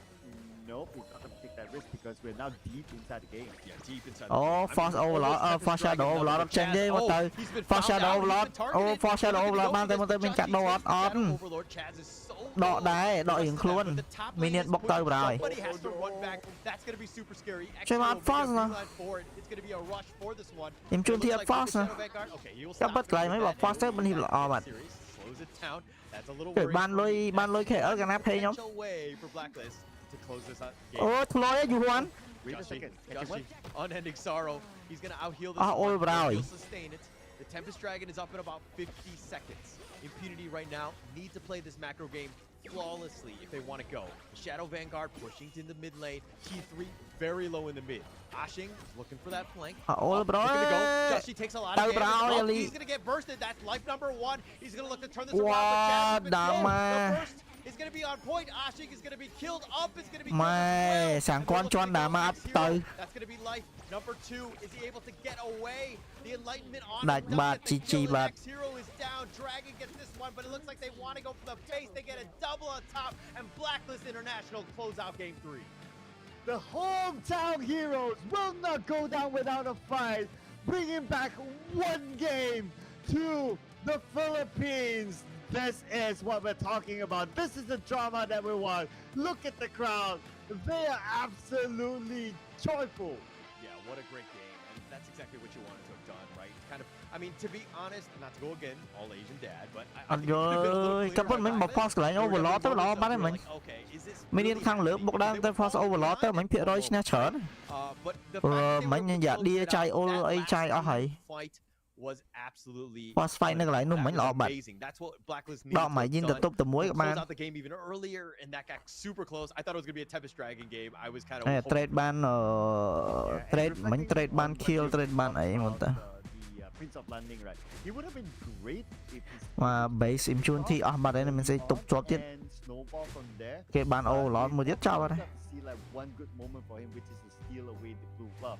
S1: Nope, he's not going to take that risk because we're now deep inside the game.
S2: Yeah, deep inside
S3: Ô, Force Overlord, Force Shadow Overlord up trên đi một từ. Force Shadow Overlord. Ô, Force Shadow Overlord ban tới một từ mình cắt đồ on. Đọ đáy, đọ những luôn. Minion bốc tới rồi. Chơi mà Force nè. Em chun thi Force nè. Chắc bất lại mấyบอกForce tới bên hiệp lọ mà. Cái ban lôi khẽ ở gần áp hay nhóm. Ô, thôi á, dù hoan.
S1: Wait a second.
S2: Joshi, unending sorrow. He's gonna outheal this.
S3: ôi
S2: one.
S3: rồi.
S2: He'll sustain it. The Tempest Dragon is up in about 50 seconds. Impunity right now need to play this macro game flawlessly if they want to go. Shadow Vanguard pushing to the mid lane. T3 very low in the mid. Ashing looking for that flank.
S3: Ôi
S2: Looking to go.
S3: rồi.
S2: Joshi takes a lot
S3: Tao
S2: of damage.
S3: rồi,
S2: Oh,
S3: Lee.
S2: he's gonna get bursted. That's life number 1. He's gonna look to turn this around.
S3: Wow,
S2: But Chaz has been killed.
S3: đama.
S2: The first is gonna be on point. Ashing is gonna be killed. Up is gonna be killed.
S3: Mày,
S2: as well.
S3: sẵn
S2: And
S3: con
S2: they're
S3: cho
S2: looking to
S3: đá
S2: go
S3: mà
S2: X
S3: ấp
S2: Hero.
S3: từ.
S2: That's gonna be life. Number 2, is he able to get away? The Enlightenment on
S3: Đại
S2: him.
S3: bạt,
S2: Doesn't get the
S3: GG
S2: kill.
S3: bạt.
S2: X-Hero is down. Dragon gets this one, but it looks like they want to go for the face. They get a double on top, and Blacklist International close out game 3.
S1: The hometown heroes will not go down without a fight, bringing back one game to the Philippines. This is what we're talking about. This is the drama that we want. Look at the crowd. They are absolutely joyful.
S2: Yeah, what a great game. And that's exactly what you wanted to have done, right? Kind of, I mean, to be honest, not to go again, all Asian dad, but I think it could have been a little
S3: Ơi,
S2: clearer
S3: các bạn
S2: on
S3: mình bọc
S2: Blacklist.
S3: force cái
S2: They were
S3: overlord
S2: definitely
S3: tới đó
S2: more
S3: bắt
S2: so
S3: mình.
S2: like, okay, is this
S3: Mình
S2: really
S3: đi khang lửa
S2: happening?
S3: bọc đang
S2: They
S3: tới
S2: were
S3: force
S2: all
S3: overlord tới
S2: behind
S3: mình
S2: it
S3: phía đôi
S2: for
S3: snatch chở.
S2: but the fact that they
S3: Mình
S2: were able
S3: dạ
S2: to
S3: đi
S2: close
S3: chạy
S2: it
S3: ô
S2: out,
S3: ấy
S2: that
S3: chạy ở
S2: last
S3: hay.
S2: fight was absolutely
S3: Boss fight nó lại nung
S2: that
S3: mình
S2: was
S3: lọ bật.
S2: amazing. That's what Blacklist needed
S3: Đó
S2: to
S3: mày
S2: have
S3: nhìn
S2: done
S3: tập tụm muối
S2: to
S3: các
S2: close
S3: bạn.
S2: out the game even earlier, and that got super close. I thought it was gonna be a Tempest Dragon game. I was kind of
S3: Trade
S2: hoping.
S3: ban trade mình trade ban kill trade ban ấy một ta.
S1: The Prince of Landing, right? He would have been great if his
S3: Mà base im chun thì bật đấy mình sẽ tục chốt tiếp.
S1: and snowball from there.
S3: Cái ban overlord một giết chào vào đây.
S1: You have to see like one good moment for him, which is to steal away the blue buff.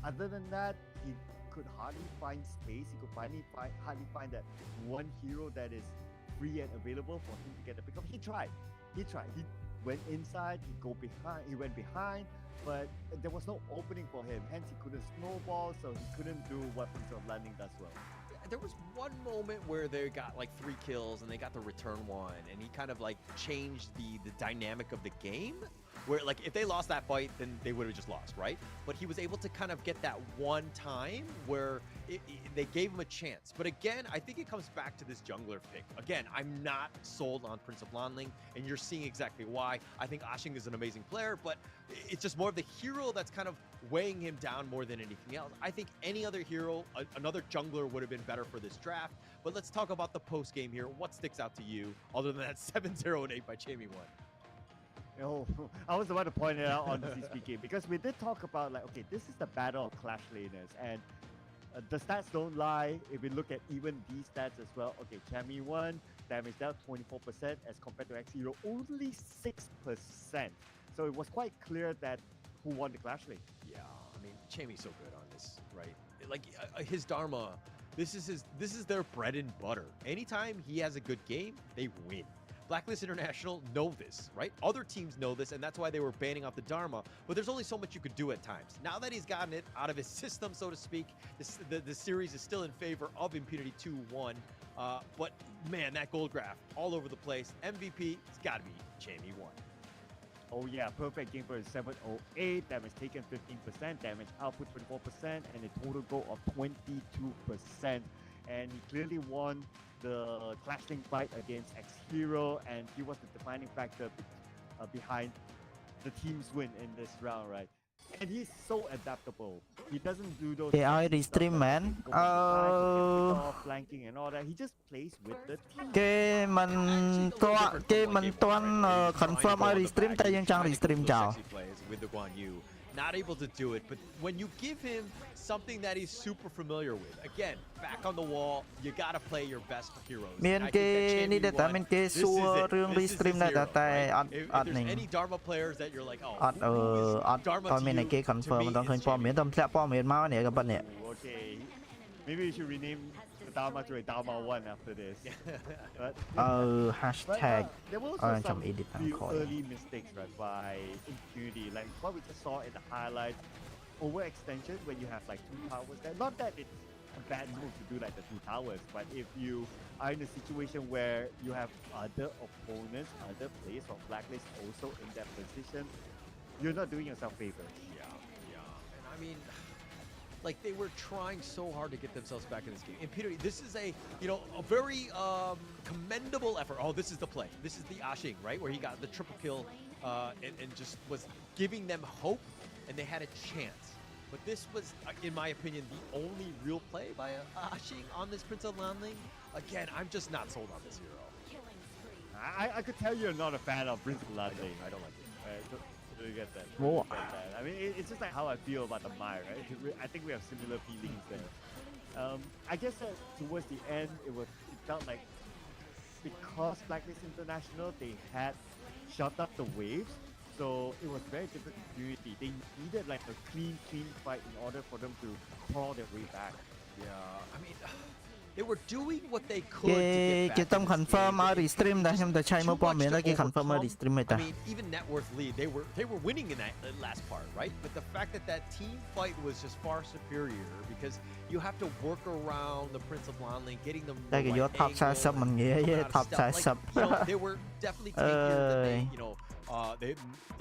S1: Other than that, he could hardly find space. He could hardly find that one hero that is free and available for him to get the pickup. He tried. He went inside. He went behind, but there was no opening for him. Hence, he couldn't snowball, so he couldn't do what Prince of Landing does well.
S2: There was one moment where they got like 3 kills and they got the return one, and he kind of like changed the dynamic of the game, where like if they lost that fight, then they would have just lost, right? But he was able to kind of get that one time where they gave him a chance. But again, I think it comes back to this jungler pick. Again, I'm not sold on Prince of Lanling, and you're seeing exactly why. I think Ashing is an amazing player, but it's just more of the hero that's kind of weighing him down more than anything else. I think any other hero, another jungler would have been better for this draft. But let's talk about the post game here. What sticks out to you other than that 7-0 and 8 by Jamie 1?
S1: Oh, I was about to point it out on the CSP game because we did talk about like, okay, this is the battle of Clash laners, and the stats don't lie. If we look at even these stats as well, okay, Chami 1 damage dealt 24% as compared to X0 only 6%. So it was quite clear that who won the Clash lane.
S2: Yeah, I mean, Chami's so good on this, right? Like his Dharma, this is their bread and butter. Anytime he has a good game, they win. Blacklist International know this, right? Other teams know this, and that's why they were banning out the Dharma. But there's only so much you could do at times. Now that he's gotten it out of his system, so to speak, the series is still in favor of Impunity 2-1. But man, that gold graph all over the place. MVP, it's got to be Jamie 1.
S1: Oh yeah, perfect game for 708, damage taken 15%, damage output 24%, and a total goal of 22%. And he clearly won the clashing fight against X-Hero, and he was the defining factor behind the team's win in this round, right? And he's so adaptable. He doesn't do those
S3: AI restream man.
S1: flanking and all that. He just plays with the team.
S3: Cái mình toán confirm AI restream tại dân trang restream chào.
S2: With the Guan Yu, not able to do it, but when you give him something that he's super familiar with, again, back on the wall, you gotta play your best heroes.
S3: មានគេនេះតែតែមានគេសួររឿង
S2: This is
S3: restream
S2: his
S3: ដែរ
S2: hero,
S3: តែ
S2: right?
S3: អត់
S2: If
S3: អត់
S2: there's
S3: នេះ
S2: any Dharma players that you're like, oh,
S3: អត់
S2: who is
S3: អត់
S2: Dharma
S3: តើ
S2: to
S3: មានតែ
S2: you?
S3: គេ
S2: To
S3: confirm
S2: me,
S3: មិនដល់ឃើញ
S2: it's
S3: ព័ត៌មាន
S2: Jamie.
S3: តែធ្លាក់ព័ត៌មានមកនេះក៏ប៉ុណ្ណេះ
S1: Okay, maybe we should rename the Dharma to a Dharma 1 after this. But,
S3: hashtag
S1: there were
S3: Ờ,
S1: also
S3: trong
S1: some
S3: edit thằng
S1: few
S3: khỏi.
S1: early mistakes right, by Impunity, like what we just saw in the highlights. Overextension when you have like 2 towers there. Not that it's a bad move to do like the 2 towers, but if you are in a situation where you have other opponents, other players from Blacklist also in that position, you're not doing yourself favors.
S2: Yeah. And I mean, like they were trying so hard to get themselves back in this game. Impunity, this is a very commendable effort. Oh, this is the play. This is the Ashing, right? Where he got the triple kill and just was giving them hope, and they had a chance. But this was, in my opinion, the only real play by Ashing on this Prince of Lanling. Again, I'm just not sold on this hero.
S1: I could tell you're not a fan of Prince of Landing.
S2: I don't like it.
S1: Do you get that?
S3: Whoa.
S1: Get that? I mean, it's just like how I feel about the Mai, right? I think we have similar feelings there. I guess that towards the end, it felt like because Blacklist International, they had shut up the waves, So it was very different community. They needed like a clean fight in order for them to crawl their way back.
S2: Yeah, I mean, they were doing what they could to get
S3: គេ
S2: back
S3: ต้
S2: in
S3: ង
S2: this
S3: confirm
S2: game,
S3: មក
S2: but
S3: restream
S2: it
S3: ដែរ
S2: just
S3: ខ្ញុំទៅឆែកមើល
S2: too
S3: ព័ត៌
S2: much
S3: មាន
S2: to
S3: ដែរគេ confirm មក
S2: overcome.
S3: restream មិនតា
S2: I mean, even net worth lead, they were winning in that last part, right? But the fact that that team fight was just far superior because you have to work around the Prince of Lanling, getting them
S3: តែ
S2: the
S3: គេ
S2: right
S3: យក top
S2: angle,
S3: 40 មិនងាយ
S2: coming
S3: ទេ
S2: out of
S3: top
S2: stealth. Like,
S3: 40
S2: you know, they were definitely tankier than they,
S3: Ơi.
S2: you know, they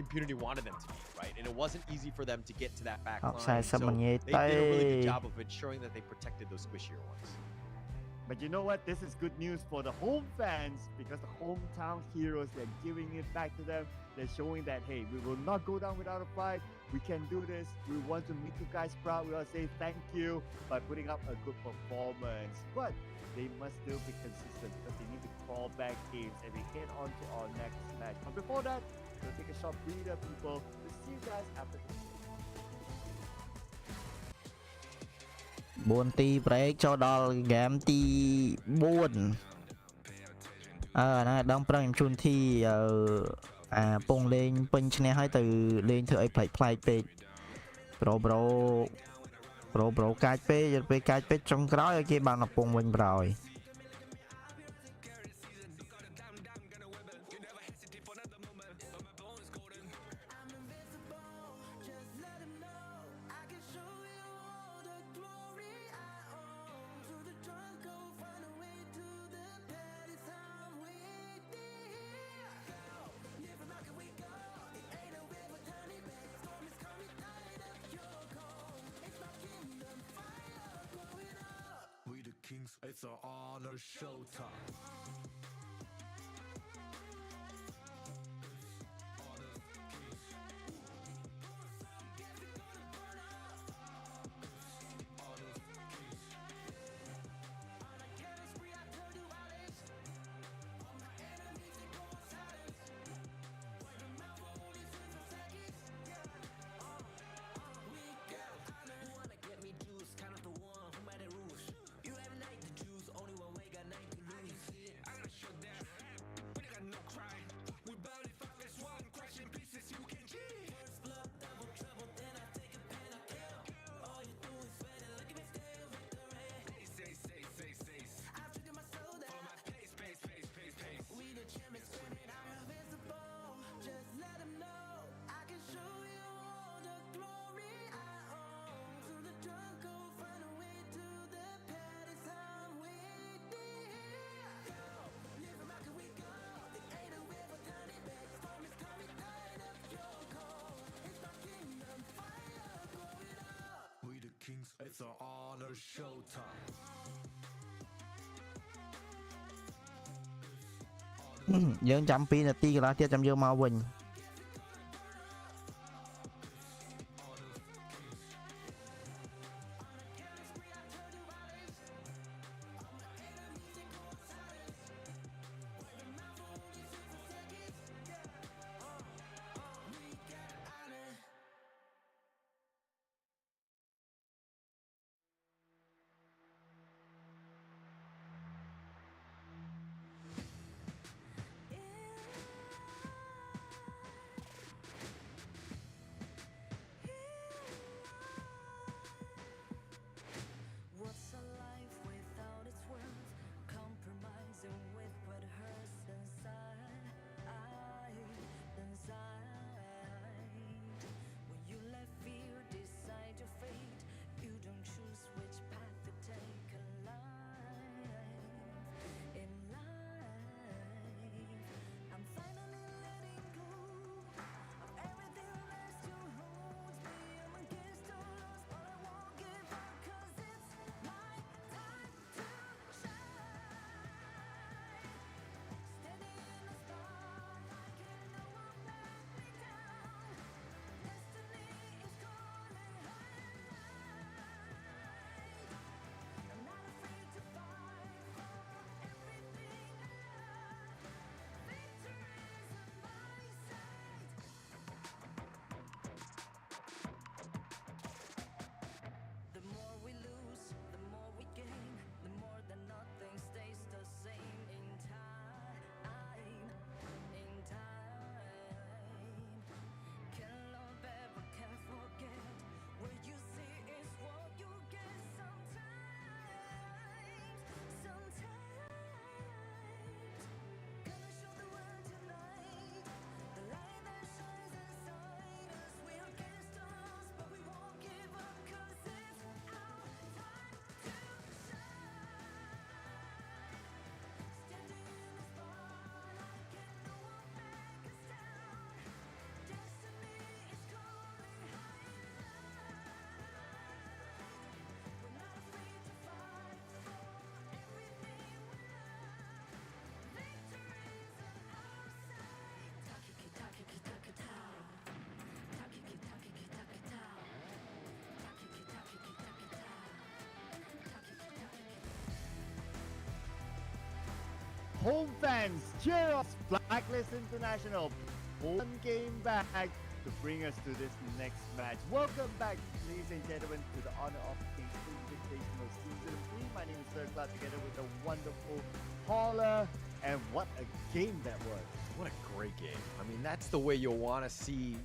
S2: Impunity wanted them to be, right? And it wasn't easy for them to get to that back
S3: top
S2: line.
S3: 40
S2: So
S3: មិនងាយ
S2: they did a really
S3: ទេ
S2: good job of ensuring that they protected those squishier ones.
S1: But you know what? This is good news for the home fans because the hometown heroes, they're giving it back to them. They're showing that, hey, we will not go down without a fight. We can do this. We want to make you guys proud. We want to say thank you by putting up a good performance. But they must still be consistent because they need to crawl back games and we head on to our next match. But before that, we'll take a short breather, people. We'll see you guys after this.
S3: 4 ទី break ចូលដល់ game ទី 4 ណាដឹងប្រឹងខ្ញុំជូនធីពងលេងពេញឈ្នះហើយទៅលេងធ្វើអីប្លែកៗពេកប្រូកាច់ពេកយកពេលកាច់ពេកចុងក្រោយឲ្យគេបានមកពងវិញប្រហើយ
S6: We the kings, it's an honor showtime. We the kings, it's an honor showtime.
S3: យើងចាំ 2 នាទីកន្លះទៀតចាំយកមកវិញ
S4: If
S1: home fans, cheer us! Blacklist International, one game back to bring us to this next match. Welcome back, ladies and gentlemen, to the Honor of Kings Invitational Season 3. My name is Sir Cloud, together with the wonderful Paula, and what a game that was.
S2: What a great game. I mean, that's the way you'll want to see,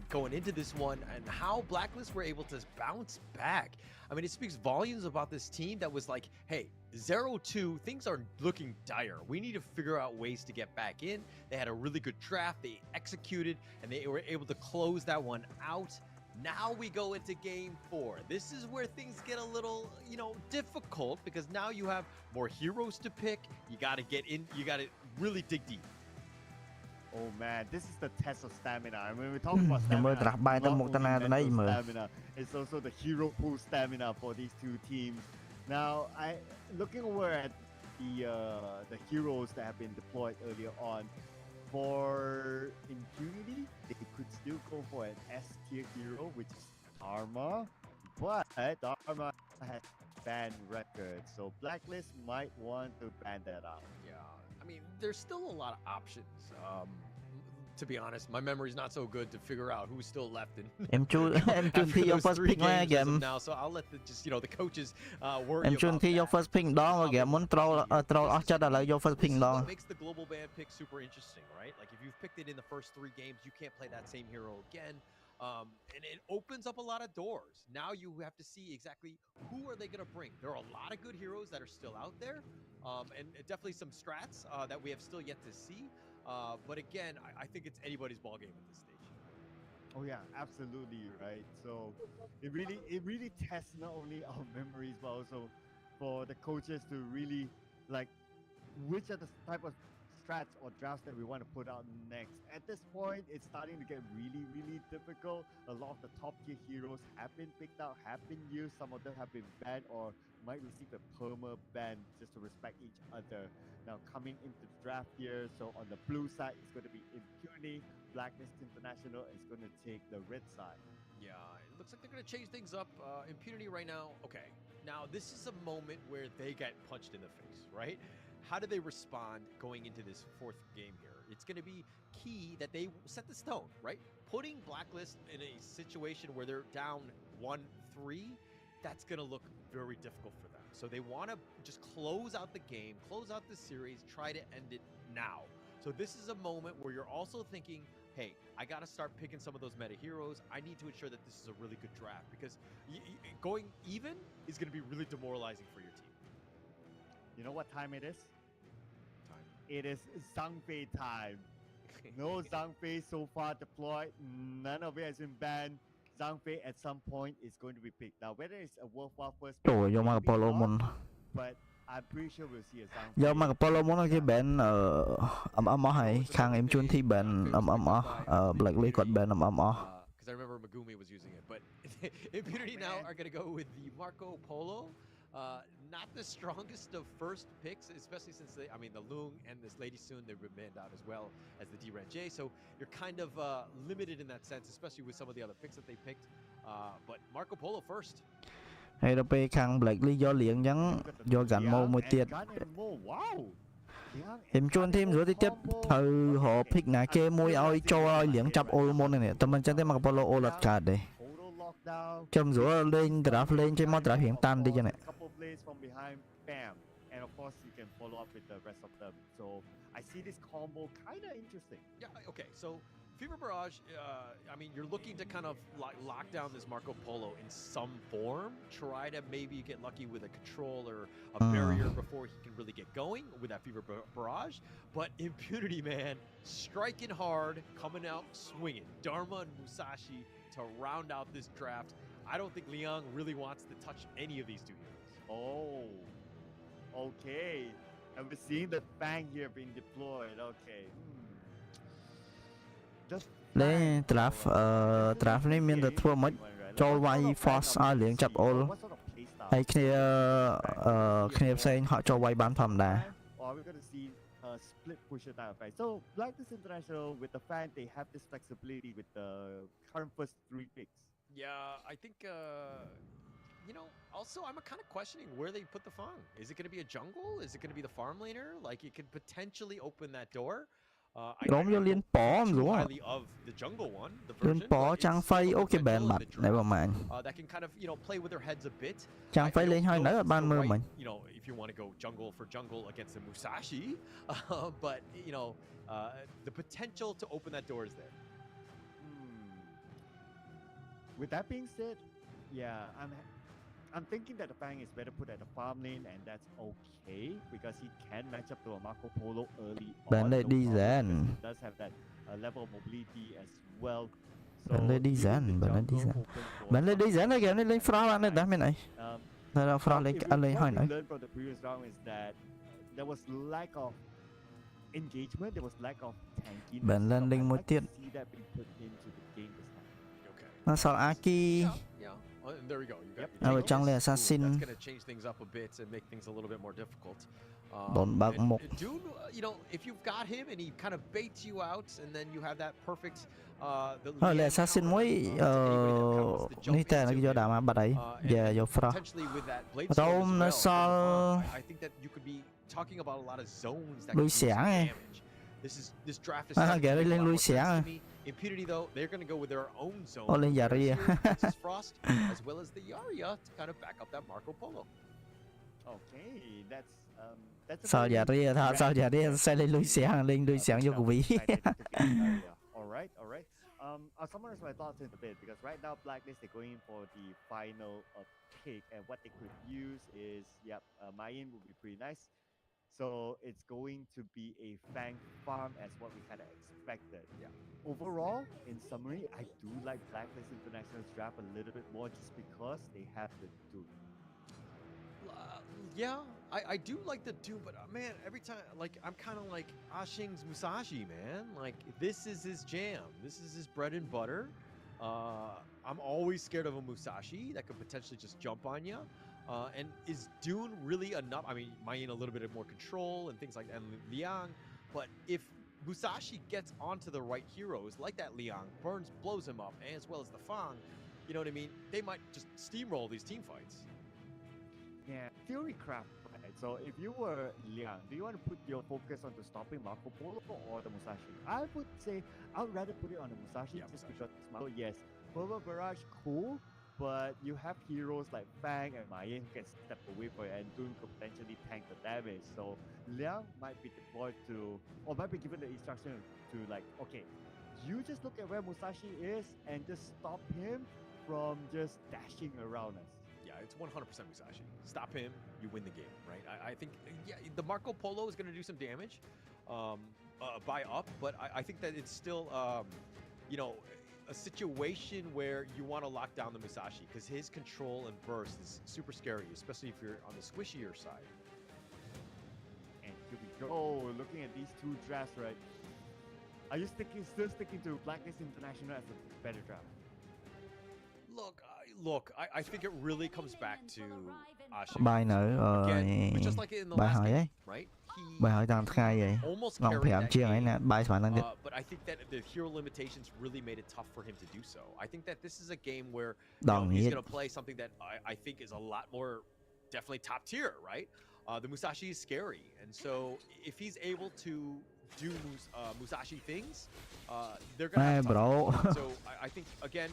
S2: going into this one and how Blacklist were able to bounce back. I mean, it speaks volumes about this team that was like, hey, 0-2, things are looking dire. We need to figure out ways to get back in. They had a really good draft. They executed, and they were able to close that one out. Now we go into game 4. This is where things get a little, difficult, because now you have more heroes to pick. You got to get in. You got to really dig deep.
S1: Oh man, this is the test of stamina. I mean, we talk about
S3: mới
S1: stamina,
S3: rạp bài
S1: not
S3: tới một
S1: only
S3: tên này
S1: mental
S3: mà.
S1: stamina, it's also the hero pool stamina for these two teams. Now, looking over at the heroes that have been deployed earlier on, for Impunity, they could still go for an S tier hero, which is Dharma, but Dharma has ban record, so Blacklist might want to ban that out.
S2: Yeah, I mean, there's still a lot of options. To be honest, my memory's not so good to figure out who's still left in.
S3: Em chun thi vô first pick là game.
S2: Now, so I'll let the coaches worry
S3: Em chun
S2: about
S3: thi vô
S2: that.
S3: first pick đó mà game muốn troll ác chất là vô first
S2: This
S3: pick
S2: is
S3: đó.
S2: what makes the global ban pick super interesting, right? Like if you've picked it in the first 3 games, you can't play that same hero again. And it opens up a lot of doors. Now you have to see exactly who are they going to bring. There are a lot of good heroes that are still out there, and definitely some strats that we have still yet to see. But again, I think it's anybody's ball game at this stage.
S1: Oh yeah, absolutely right. So it really tests not only our memories but also for the coaches to really like which are the type of strats or drafts that we want to put out next. At this point, it's starting to get really difficult. A lot of the top tier heroes have been picked out, have been used. Some of them have been banned or might receive a perma ban just to respect each other. Now coming into the draft here, so on the blue side, it's going to be Impunity. Blacklist International is going to take the red side.
S2: Yeah, it looks like they're going to change things up. Impunity right now. Okay, now this is a moment where they get punched in the face, right? How do they respond going into this 4th game here? It's going to be key that they set the stone, right? Putting Blacklist in a situation where they're down 1-3, that's going to look very difficult for them. So they want to just close out the game, close out the series, try to end it now. So this is a moment where you're also thinking, hey, I got to start picking some of those meta heroes. I need to ensure that this is a really good draft, because going even is going to be really demoralizing for your team.
S1: You know what time it is? It is Zhangfei time. No Zhangfei so far deployed. None of it has been banned. Zhangfei at some point is going to be picked. Now, whether it's a worthwhile first pick,
S3: Trời vô mà
S1: maybe
S3: Polo
S1: not,
S3: muốn.
S1: but I'm pretty sure we'll see a Zhangfei.
S3: Vô mà Polo muốn cái bên ấm hay khang em chun thi bên Blacklist còn bên
S2: Because I remember Megumi was using it, but Impunity now are going to go with the Marco Polo. Not the strongest of first picks, especially since the Lung and this Lady Soon, they've been banned out as well as the D-Ren-J. So you're kind of limited in that sense, especially with some of the other picks that they picked. But Marco Polo first.
S3: Hay đâu pe khang Blacklist do liền vắng do gắn mô một tiệt. Em chun thêm rồi thì tiếp thử họ pick nãy kia môi oi cho oi liền chập ô môn này nè. Tụi mình chân tới Marco Polo ô lật cả đấy. Châm rửa lên draft lên trên món draft hiện tan đi cho này.
S1: And of course, you can follow up with the rest of them. So I see this combo kind of interesting.
S2: Yeah. Okay. So Fever Barrage. You're looking to kind of lock down this Marco Polo in some form. Try to maybe get lucky with a control or a barrier before he can really get going with that Fever Barrage. But Impunity, man, striking hard, coming out swinging. Dharma and Musashi to round out this draft. I don't think Liang really wants to touch any of these two heroes.
S1: Oh, okay. And we're seeing the Fang here being deployed. Okay.
S3: Đấy draft này miền được thua mất cho vay force liền chập all hay kia xem họ cho vay bán phẩm đà.
S1: Split pusher type effect. So Blacklist International with the Fan, they have this flexibility with the current first 3 picks.
S2: Yeah, I think you know, also I'm kind of questioning where they put the Fang. Is it going to be a jungle? Is it going to be the farm laner? Like, it could potentially open that door. I
S3: Đốm vô
S2: don't
S3: liên
S2: think
S3: bỏ
S2: too
S3: đúng không?
S2: highly of the jungle one, the
S3: Liên
S2: version,
S3: bỏ
S2: but
S3: trang
S2: it's still
S3: phay
S2: a
S3: ok
S2: potential
S3: bạn
S2: in
S3: bạch.
S2: the
S3: Never
S2: draft,
S3: mind.
S2: that can kind of, you know, play with their heads a bit.
S3: Trang
S2: I
S3: phay
S2: don't
S3: lên hơi
S2: know
S3: nữa
S2: if
S3: là
S2: it's
S3: ban
S2: the
S3: mưa
S2: right,
S3: mình.
S2: you know, if you want to go jungle for jungle against the Musashi, but, you know, the potential to open that door is there.
S1: With that being said, yeah, I'm thinking that the Fang is better put at the farm lane, and that's okay because he can match up to a Marco Polo early
S3: Bạn
S1: on.
S3: lại
S1: No
S3: đi
S1: problem,
S3: dàn.
S1: because he does have that level of mobility as well. So
S3: Bạn lại đi
S1: even
S3: dàn,
S1: the
S3: bạn lại đi
S1: jungle
S3: dàn.
S1: open for
S3: Bạn lại đi dàn
S1: something
S3: là kìa, lên fra bạn lên đó bên này. Đây là fra lên anh lên
S1: what
S3: hỏi
S1: we
S3: nữa.
S1: learned from the previous round is that there was lack of engagement, there was lack of tankiness.
S3: Bạn lên
S1: So
S3: link
S1: I'd
S3: một
S1: like
S3: tiết.
S1: to see that being put into the game this time.
S2: Okay.
S3: Nó sao Aki.
S2: Yeah. Well, and there we go. You got
S3: Ở
S2: your
S3: trong
S2: Tangus.
S3: là assassin.
S2: That's going to change things up a bit and make things a little bit more difficult.
S3: Đồn bạc một.
S2: Dune, you know, if you've got him and he kind of baits you out, and then you have that perfect.
S3: Thôi là assassin mới ní tên là do đàm bà đấy. Giờ vô fra. Tôm nó sao.
S2: I think that you could be talking about a lot of zones that
S3: Lui
S2: can do some
S3: xẻng ấy.
S2: damage. This draft is
S3: Kìa đi lên lui xẻng.
S2: Impunity though, they're going to go with their own zone.
S3: Ô lên Yaria.
S2: Texas Frost as well as the Yaria to kind of back up that Marco Polo.
S1: Okay, that's a
S3: Sao
S1: very
S3: Yaria thôi, sao Yaria sẽ lên lui xẻng vô của vị.
S1: Alright. I'll summarize my thoughts in a bit because right now Blacklist they're going for the final pick, and what they could use is Mayan would be pretty nice. So it's going to be a Fang farm as what we kind of expected.
S2: Yeah.
S1: Overall, in summary, I do like Blacklist International's draft a little bit more just because they have the Duke.
S2: Yeah, I do like the Doom, but man, every time, like, I'm kind of like Ashing's Musashi, man. Like, this is his jam. This is his bread and butter. I'm always scared of a Musashi that could potentially just jump on you. And is Dune really enough? I mean, Mayan a little bit of more control and things like that, and Liang. But if Musashi gets onto the right heroes, like that Liang, blows him up, as well as the Fang, you know what I mean? They might just steamroll these team fights.
S1: Yeah, theory craft, right? So if you were Liang, do you want to put your focus onto stopping Marco Polo or the Musashi? I would say I would rather put it on the Musashi just because Marco, yes, Polo Barrage cool, but you have heroes like Fang and Mayan who can step away for it, and Dune could potentially tank the damage. So Liang might be deployed to, or might be given the instruction to like, okay, you just look at where Musashi is and just stop him from just dashing around us.
S2: Yeah, it's 100% Musashi. Stop him, you win the game, right? I think, yeah, the Marco Polo is going to do some damage by up, but I think that it's still, you know, a situation where you want to lock down the Musashi because his control and burst is super scary, especially if you're on the squishier side.
S1: And here we go, looking at these two drafts, right? Are you still sticking to Blacklist International as a better draft?
S2: Look, I think it really comes back to Ashing.
S3: Bài nữa
S2: Again, just like in the
S3: bài
S2: last
S3: hỏi
S2: game,
S3: ấy.
S2: right?
S3: Bài hỏi thằng khai vậy.
S2: Almost
S3: Ngọc
S2: carried
S3: phải
S2: that
S3: chia ấy
S2: game,
S3: nè, bài soạn năng
S2: but I think that the hero limitations really made it tough for him to do so. I think that this is a game where he's going to play something that I think is a lot more definitely top tier, right? The Musashi is scary, and so if he's able to do Musashi things, they're going to have a tough time. So I think, again,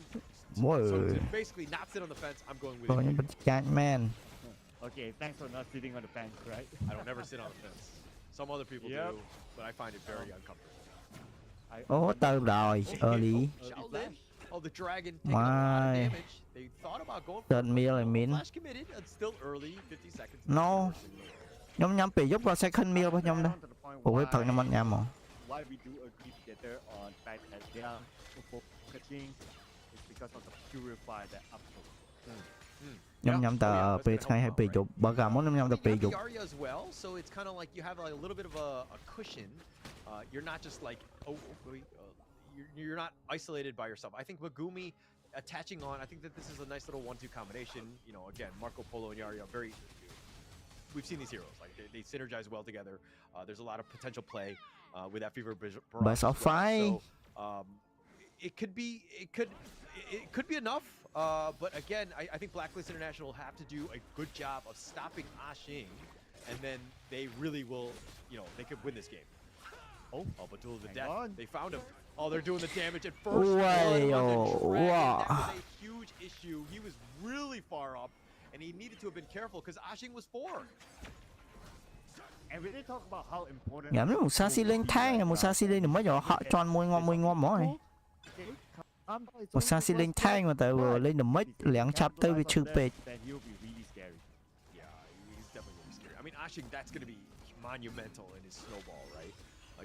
S2: so to basically not sit on the fence, I'm going with it.
S3: Man.
S1: Okay, thanks for not sitting on the fence, right?
S2: I don't never sit on the fence. Some other people do, but I find it very uncomfortable.
S3: Từ rồi, early.
S2: Shaolin. Oh, the dragon taking a
S3: Why?
S2: lot of damage. They thought about going for
S3: Tên meal min.
S2: Flash committed. It's still early, 50 seconds.
S3: No. Nhóm bị giúp vào second meal với nhóm đó. Ủa thật nhóm anh nhầm.
S1: Why we do agree together on fact that they are focusing is because of the purify that upload.
S3: Nhóm tờ bị ngay hay bị chụp bờ gà muốn nhóm tờ bị chụp.
S2: As well, so it's kind of like you have a little bit of a cushion. You're not just like you're not isolated by yourself. I think Megumi attaching on. I think that this is a nice little 1-2 combination. You know, again, Marco Polo and Yaria very. We've seen these heroes like they synergize well together. There's a lot of potential play with that Fever Barrage.
S3: So
S2: it could be enough. But again, I think Blacklist International have to do a good job of stopping Ashing, and then they really will, they could win this game. Oh, but Duel of the Death, they found him. Oh, they're doing the damage at first. That was a huge issue. He was really far up, and he needed to have been careful because Ashing was 4.
S1: And we didn't talk about how important.
S3: Dạ nó Musashi lên thang, Musashi lên mới nhỏ họ tròn môi ngon mỏi. Musashi lên thang mà tại vừa lên được mấy lẻng chập tới bị trừ pệt.
S2: Yeah, he's definitely gonna be scary. I mean, Ashing, that's gonna be monumental in his snowball, right?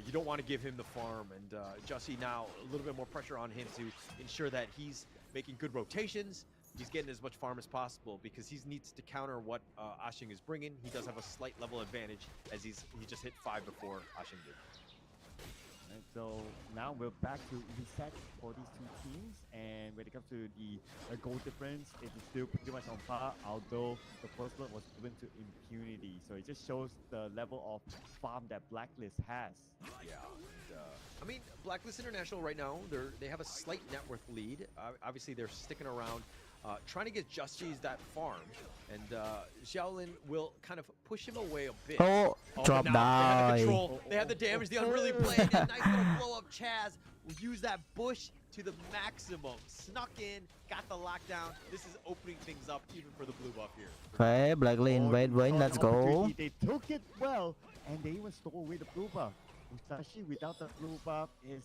S2: You don't want to give him the farm, and Jussie now a little bit more pressure on him to ensure that he's making good rotations. He's getting as much farm as possible because he needs to counter what Ashing is bringing. He does have a slight level advantage as he just hit 5 before Ashing did.
S1: And so now we're back to reset for these two teams, and when it comes to the goal difference, it is still pretty much on par, although the first blood was given to impunity. So it just shows the level of farm that Blacklist has.
S2: Yeah, and, I mean, Blacklist International right now, they have a slight net worth lead. Obviously, they're sticking around, trying to get Justy's that farm, and Xiaolin will kind of push him away a bit.
S3: Oh, drop die.
S2: They have the damage, the unreal play, and a nice little blow up. Chaz will use that bush to the maximum. Snuck in, got the lockdown. This is opening things up even for the blue buff here.
S3: Okay, Blacklist win, let's go.
S1: They took it well, and they even stole away the blue buff. Musashi without the blue buff is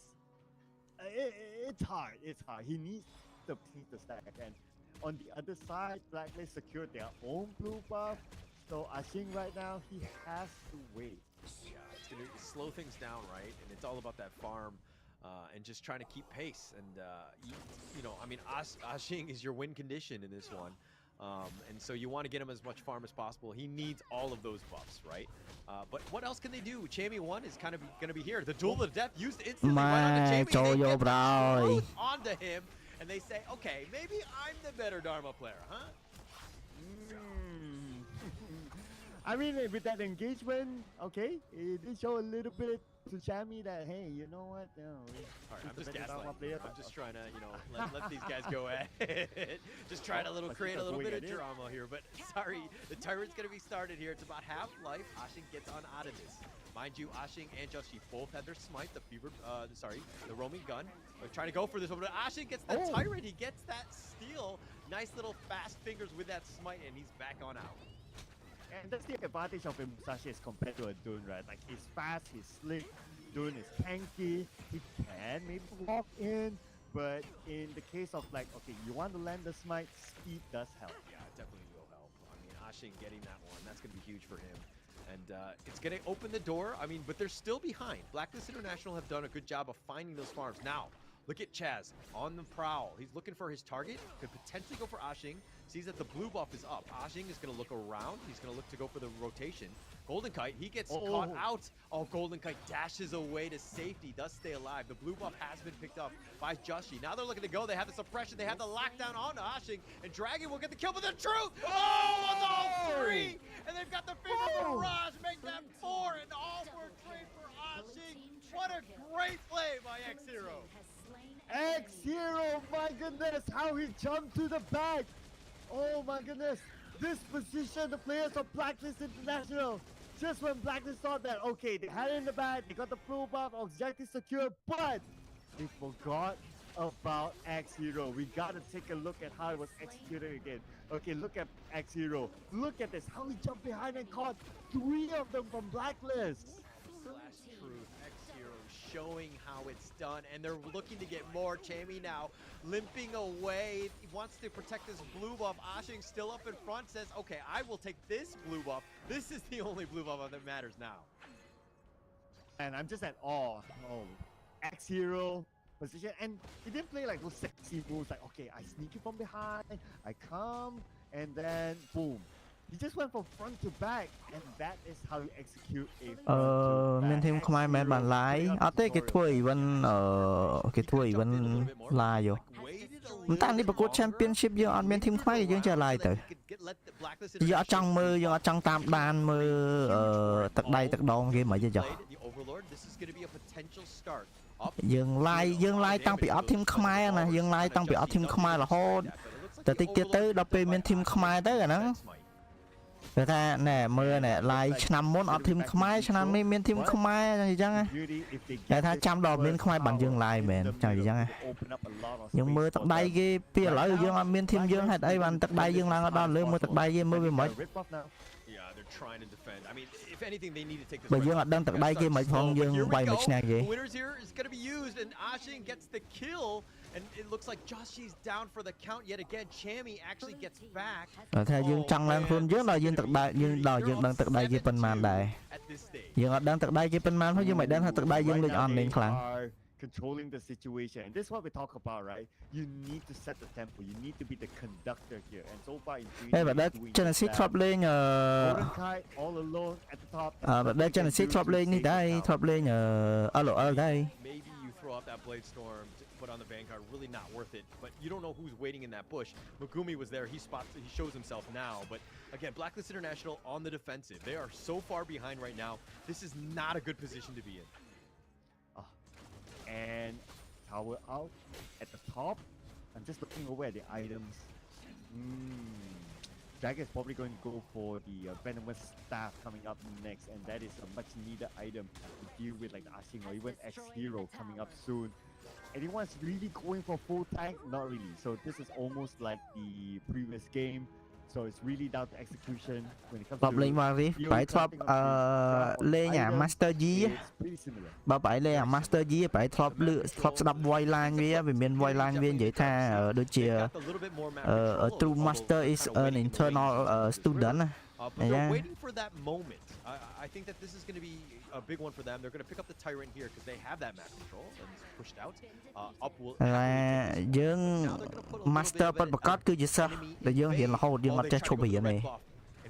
S1: it's hard. It's hard. He needs the team to stack, and on the other side, Blacklist secured their own blue buff. So I think right now he has to wait.
S2: Yeah, it's gonna slow things down, right? And it's all about that farm and just trying to keep pace. And I mean, Ashing is your win condition in this one. And so you want to get him as much farm as possible. He needs all of those buffs, right? But what else can they do? Chammy 1 is kind of going to be here. The Duel of the Death used instantly right onto Chammy. They get onto him, and they say, okay, maybe I'm the better Dharma player, huh?
S1: I mean, with that engagement, okay, it did show a little bit to Chammy that, hey, you know what? No,
S2: all right, I'm just gaslighting. I'm just trying to, let these guys go ahead. Just trying to create a little bit of drama here. But sorry, the tournament's going to be started here. It's about half-life. Ashing gets on out of this. Mind you, Ashing and Justy both had their smite, the roaming gun. They're trying to go for this one, but Ashing gets that tyrant. He gets that steal. Nice little fast fingers with that smite, and he's back on out.
S1: And that's the advantage of a Musashi as compared to a Dune, right? Like, he's fast, he's slick, Dune is tanky, he can maybe walk in, but in the case of like, okay, you want to land the smite, speed does help.
S2: Yeah, it definitely will help. I mean, Ashing getting that one, that's going to be huge for him. And it's going to open the door, I mean, but they're still behind. Blacklist International have done a good job of finding those farms. Now, look at Chaz on the prowl. He's looking for his target, could potentially go for Ashing. Sees that the blue buff is up. Ashing is going to look around. He's going to look to go for the rotation. GoldenKite, he gets caught out. Oh, GoldenKite dashes away to safety, does stay alive. The blue buff has been picked up by Justy. Now they're looking to go. They have the suppression. They have the lockdown on Ashing. And Dragon will get the kill, but the truth! Oh, it's all 3! And they've got the Fever Barrage, make that 4, and all for trade for Ashing. What a great play by X-Hero.
S1: X-Hero, my goodness, how he jumped to the back. Oh my goodness, this position, the players of Blacklist International, just when Blacklist thought that, okay, they had it in the bag, they got the full buff, objective secure, but they forgot about X-Hero. We gotta take a look at how it was executed again. Okay, look at X-Hero. Look at this, how he jumped behind and caught 3 of them from Blacklist.
S2: Showing how it's done, and they're looking to get more. Chammy now limping away. He wants to protect this blue buff. Ashing still up in front, says, okay, I will take this blue buff. This is the only blue buff that matters now.
S1: And I'm just at awe. Oh, X-Hero position, and he didn't play like those sexy moves like, okay, I sneak it from behind, I come, and then boom. He just went from front to back, and that is how you execute a front to back.
S3: មានធីមខ្មែរមិនបាន live អត់ទេគេធ្វើ event គេធ្វើ event live យោមិនតាំងនេះប្រកួត championship យើងអត់មានធីមខ្មែរយើងចេះ live ទៅយើងអត់ចង់មើលយើងអត់ចង់តាមដានមើលទឹកដៃទឹកដងគេមិនអីទេចុះយើង live តាំងពីអត់ធីមខ្មែរណាយើង live តាំងពីអត់ធីមខ្មែររហូត tới tí kia tới đọc về miền team khmai tới cả nó người ta nè mưa nè lại năm muốn ở team khmai năm nay miền team khmai gì chăng á người ta chăm đò miền khmai bằng dương lại mền chẳng gì chăng á nhưng mưa tật đây cái pia lỡ dương ở miền team dương hay đây bằng tật đây dương là ở đó lưỡi mưa tật đây cái mưa bị mất bây giờ đang tận đây kia mấy phong dương quay mấy snack gì rồi theo dương trăng lên phương trước là dương tận đây dương đòi dương đang tận đây kia bên màn đại dương đang tận đây kia bên màn thôi dương mày đang tận đây dương lên on lên kháng
S1: controlling the situation. And this is what we talk about, right? You need to set the tempo. You need to be the conductor here. And so far,
S3: đây và đây Genesis drop lên
S1: all alone at the top.
S3: và đây Genesis drop lên đi đây, drop lên ở đây.
S2: Maybe you throw up that blade storm to put on the Vanguard, really not worth it. But you don't know who's waiting in that bush. Megumi was there. He shows himself now. But again, Blacklist International on the defensive. They are so far behind right now. This is not a good position to be in.
S1: And tower out at the top. I'm just looking over at the items. Dragon is probably going to go for the venomous staff coming up next, and that is a much needed item to deal with like the Ashing or even X-Hero coming up soon. Anyone's really going for full tank? Not really. So this is almost like the previous game. So it's really down to execution when it comes to
S3: lên vào đi phải top lên nhà Master G bà phải lên nhà Master G phải top đập void line với vì miền void line viên vậy tha ở đôi chia ở true Master is an internal student yeah.
S2: I think that this is going to be a big one for them. They're going to pick up the Tyrant here because they have that map control and it's pushed out. Up will
S3: là dương Master bật bật code cứ gì sao để dương hiện là hold dương mặt cho chụp biển này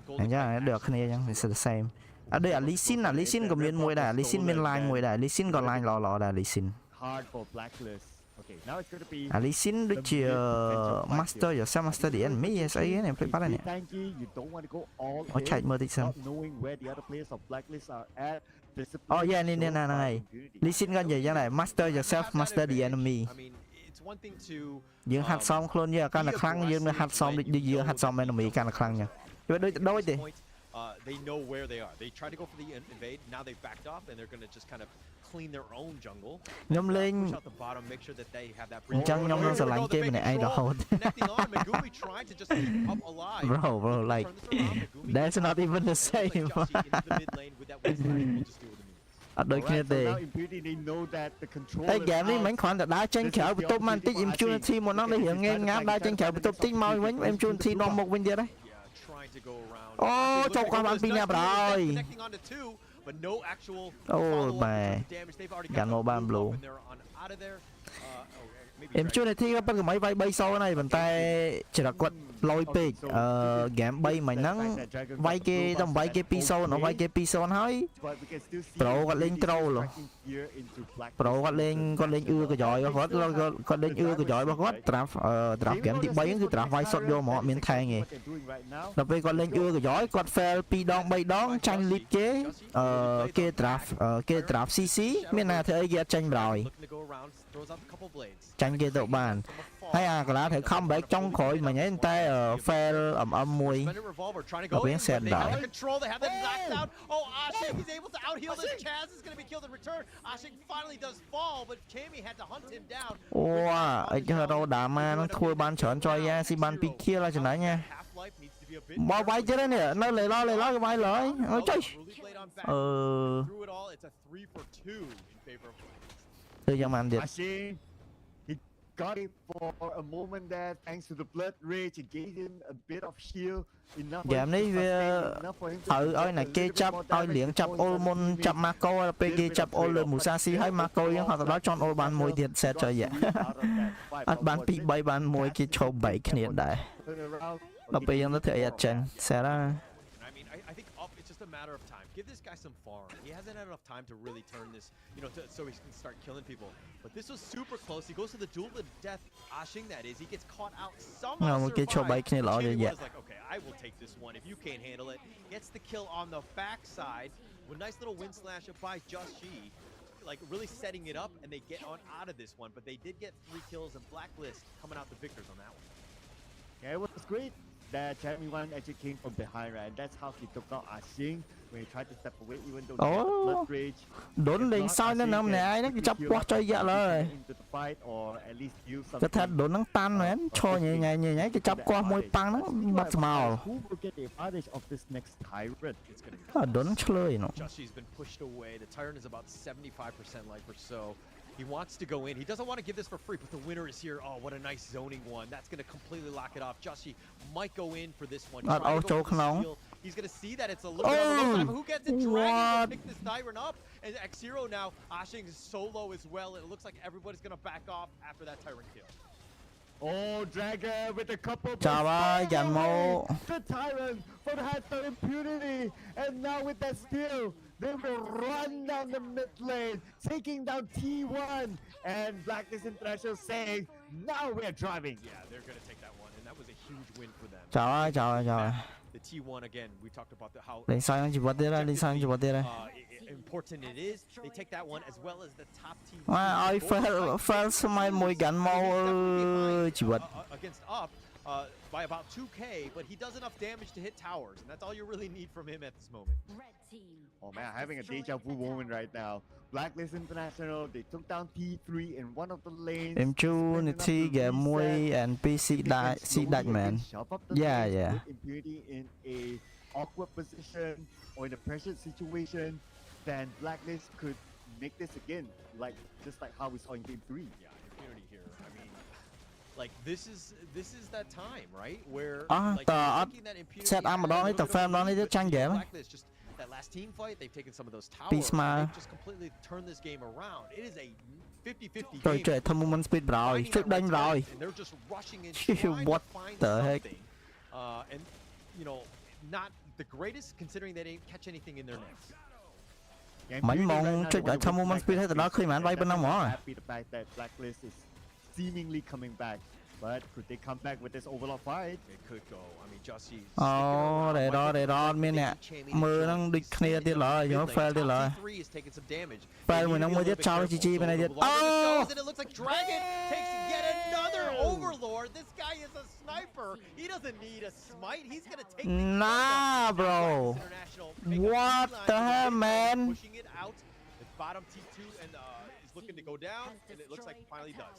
S3: nhá được cái này it's the same ở đây là Lee Sin còn miền môi đà Lee Sin miền line môi đà Lee Sin còn line lò đà Lee Sin Lee Sin đôi chia Master giờ sao Master điện mấy yes ấy này phải bắt này nó chạy mơ tích xem oh yeah nè này Lee Sin gần vậy này Master yourself Master the enemy dương hạt xong luôn nha cái là khăng dương hạt xong đi dương hạt xong enemy cái là khăng nha đôi thì
S2: they know where they are. They tried to go for the invade. Now they've backed off and they're going to just kind of clean their own jungle.
S3: Nhóm lên
S2: push out the bottom, make sure that they have that
S3: chân nhóm nó sẽ lạnh game này ai đó bro like that's not even the same ở đôi khi thì cái game này mấy khoản đã tranh khảo bị top man tích impunity một nó để hiện nghe ngáp đã tranh khảo bị top tích mau mấy impunity nó một bên kia đấy ô cho qua bạn pin nha rồi ô mẹ gắn một bàn blue em chưa này thi các bạn mấy bay bay sau này bàn tay chỉ là quật lôi pick game bay mày nắng vay cái đồng vay cái piso nó vay cái piso nói pro còn lên troll rồi pro còn lên ưa cái giỏi quá còn lên ưa cái giỏi quá trap game thì bay cứ trap vay shot vô mọi miền thay nghề đặc biệt còn lên ưa cái giỏi còn fail pi đón bay đón tranh liệt chế kia trap cc miền nào thì ấy tranh rồi tranh kia tụi bạn hay à có lá thể không phải trong khỏi mà nhảy tay ở fair ẩm mùi ở bên xe đảo wow ấy cho đâu đã mà nó thua ban chọn cho ya si ban pi kia là chừng đấy nha bao bay chứ đấy nè nó lấy lo cái bay lợi nó chơi từ giờ màn điệp
S1: got it for a moment there thanks to the blood rage. It gave him a bit of shield.
S3: Game này ơi này kia chấp ơi liếng chấp Olmon chấp Marco PG chấp Ol Musashi hay Marco nhưng họ đó chọn Ol ban môi thiệt sẽ chơi vậy ăn ban pi bay ban môi kia cho bảy cái này đấy nó bây giờ nó thể chân sẽ ra
S2: matter of time. Give this guy some farm. He hasn't had enough time to really turn this, so he can start killing people. But this was super close. He goes to the duel to death. Ashing, that is. He gets caught out. Somehow survives. Was like, okay, I will take this one if you can't handle it. Gets the kill on the backside with nice little wind slash up by Just She. Like really setting it up, and they get on out of this one. But they did get 3 kills, and Blacklist coming out the victors on that one.
S1: Yeah, it was great that Jeremy Wan actually came from behind, right? And that's how he took out Ashing when he tried to step away, even though he had the blood rage.
S3: Đốn
S1: If
S3: đến
S1: not,
S3: sau nó
S1: Ashing
S3: nằm
S1: can
S3: nè ai nó
S1: quickly
S3: chấp
S1: heal
S3: quá
S1: up
S3: chơi
S1: and
S3: dạ
S1: quickly
S3: rồi.
S1: come into the fight, or at least deal
S3: Cái thật
S1: something.
S3: đốn nó tan rồi anh cho nhẹ nhẹ cái chấp qua môi băng nó bật màu.
S1: Who will get the advantage of this next Tyrant?
S2: It's gonna be
S3: Đốn nó chơi nó.
S2: Jushi's been pushed away. The Tyrant is about 75% life or so. He wants to go in. He doesn't want to give this for free, but the winner is here. Oh, what a nice zoning one. That's going to completely lock it off. Jushi might go in for this one. Try to go for the steal. He's going to see that it's a little bit on the low side, but who gets it? Dragon will pick this Tyrant up. And X0 now, Ashing is solo as well. It looks like everybody's going to back off after that Tyrant kill.
S1: Oh, Dragon with a couple.
S3: Chào ơi, dàn mô.
S1: The Tyrant for the high third impunity, and now with that steal, they will run down the mid lane, taking down T1, and Blacklist International saying, now we're driving.
S2: Yeah, they're going to take that one, and that was a huge win for them.
S3: Chào ơi.
S2: The T1 again, we talked about how
S3: Lên sang nó chỉ bật đây, lên sang chỉ bật đây.
S2: important it is. They take that one as well as the top team.
S3: Ôi, fail smile mùi gắn màu ơi, chỉ bật.
S2: Against up by about 2k, but he does enough damage to hit towers, and that's all you really need from him at this moment.
S1: Oh man, having a deja vu moment right now. Blacklist International, they took down T3 in one of the lanes.
S3: Em chú nè thi ghé mùi and PC đại man. Yeah.
S1: Impunity in a awkward position or in a pressured situation, then Blacklist could make this again, just like how we saw in Game 3.
S2: Yeah, impunity here. I mean, like this is that time, right? Where like taking that impunity.
S3: Set up đó ấy tập fan đó ấy trang ghé.
S2: Just that last team fight, they've taken some of those towers. They've just completely turned this game around. It is a 50-50 game.
S3: Trời thâm moment speed rồi, trip đánh rồi.
S2: And they're just rushing in, trying to find something. And you know, not the greatest considering they didn't catch anything in their nets.
S3: Mảnh mong trip lại thâm moment speed hết từ đó khi mà anh bay bên năm mỏ.
S1: Happy the fact that Blacklist is seemingly coming back. But could they come back with this overlord fight?
S2: It could go. I mean, Jussie.
S3: để đóមានអ្នកមើលនឹងដូចគ្នាទៀតឡើយយក fail ទៀតឡើយ fail មួយនឹងមួយទៀតចោល GG bên nàyទៀត
S2: Oh! And it looks like Dragon takes yet another overlord. This guy is a sniper. He doesn't need a smite. He's going to take
S3: Nah, bro. What the hell, man?
S2: Pushing it out. The bottom T2 and is looking to go down, and it looks like it finally does.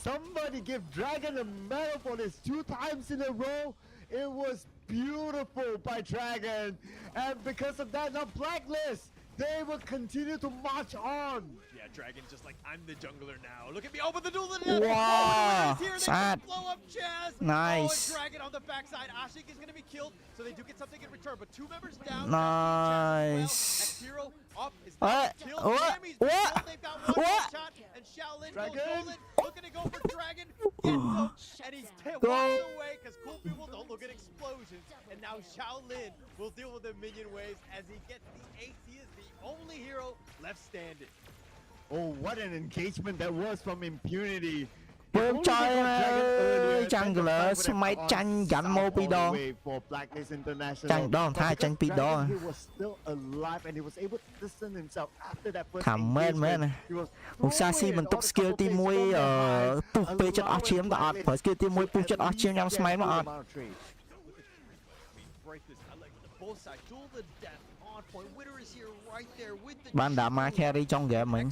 S1: Somebody give Dragon a medal for this 2 times in a row. It was beautiful by Dragon. And because of that, now Blacklist, they will continue to march on.
S2: Yeah, Dragon just like, I'm the jungler now. Look at me, open the duel to death.
S3: Wow,
S2: here, they
S3: sad.
S2: blow up Chaz.
S3: Nice.
S2: Oh, and Dragon on the backside. Ashik is going to be killed, so they do get something in return. But 2 members down.
S3: Nice.
S2: X0 up is not killed. Tammy's been killed. They've got one shot. And Shaolin goes golden. Looking to go for Dragon. And he walks away because cool people don't look at explosions. And now Shaolin will deal with the minion waves as he gets the ace. He is the only hero left standing.
S1: Oh, what an engagement that was from Impunity.
S3: Bơm chơi ơi, jungler smite tranh gắn mô pi đo. Tranh đo thay tranh pi đo. Thầm men men. Một Sashi mình túc skill team môi túc pe chất off chiếm đã phải skill team môi pu chất off chiếm nhằm smite mà. Ban đã mà carry trong game mình.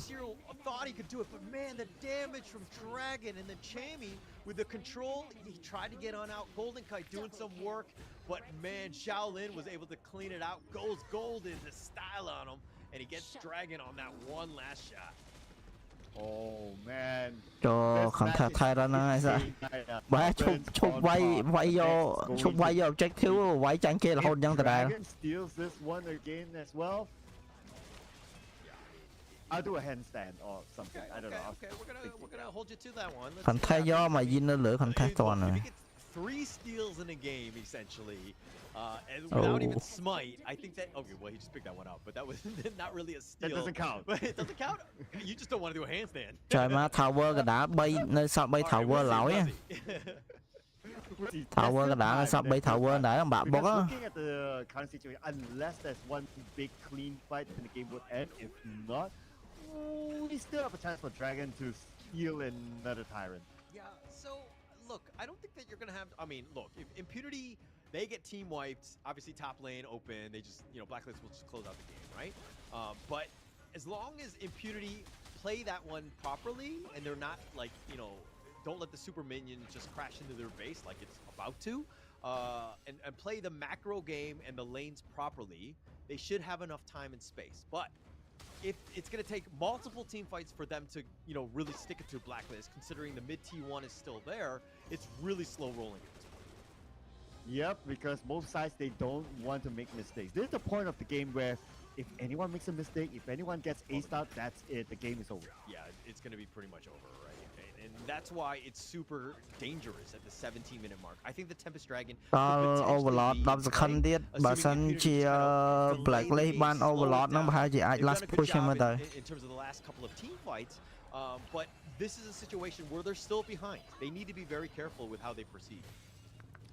S2: Thought he could do it, but man, the damage from Dragon and then Chammy with the control, he tried to get on out. Golden Kite doing some work, but man, Shaolin was able to clean it out. Goes golden, the style on him, and he gets Dragon on that one last shot.
S1: Oh man.
S3: Cho khẩn thật thay ra này sao? Bà chụp quay vô objective quay chẳng kia là hôn nhân từ đây.
S1: Steals this one again as well. I'll do a handstand or something. I don't know.
S2: Okay, we're gonna hold you to that one.
S3: Khẩn thay do mà Jin nó lửa khẩn thay toàn rồi.
S2: 3 steals in a game essentially, and without even smite. I think that well, he just picked that one up, but that was not really a steal.
S1: That doesn't count.
S2: But it doesn't count. You just don't want to do a handstand.
S3: Trời má tower cái đá bay nơi sao bay tower lỗi á. Tower cái đá nơi sao bay tower đá bạn bóc á.
S1: Looking at the current situation, unless there's one big clean fight, then the game would end. If not, we still have a chance for Dragon to steal another Tyrant.
S2: Yeah, so look, I don't think that you're gonna have. I mean, look, if Impunity they get team wiped, obviously top lane open, they just Blacklist will just close out the game, right? But as long as Impunity play that one properly and they're not like don't let the super minions just crash into their base like it's about to, and play the macro game and the lanes properly, they should have enough time and space. But if it's going to take multiple team fights for them to, really stick it to Blacklist, considering the mid T1 is still there, it's really slow rolling at this point.
S1: Yep, because both sides, they don't want to make mistakes. This is the point of the game where if anyone makes a mistake, if anyone gets aced out, that's it. The game is over.
S2: Yeah, it's going to be pretty much over, right? And that's why it's super dangerous at the 17-minute mark. I think the Tempest Dragon
S3: ដល់ overlord 10 second ទៀតបើសិនជា blacklist បាន overlord ហ្នឹងប្រហែលជាអាច last push ហ្នឹងមើលទៅ
S2: in terms of the last couple of team fights, but this is a situation where they're still behind. They need to be very careful with how they proceed.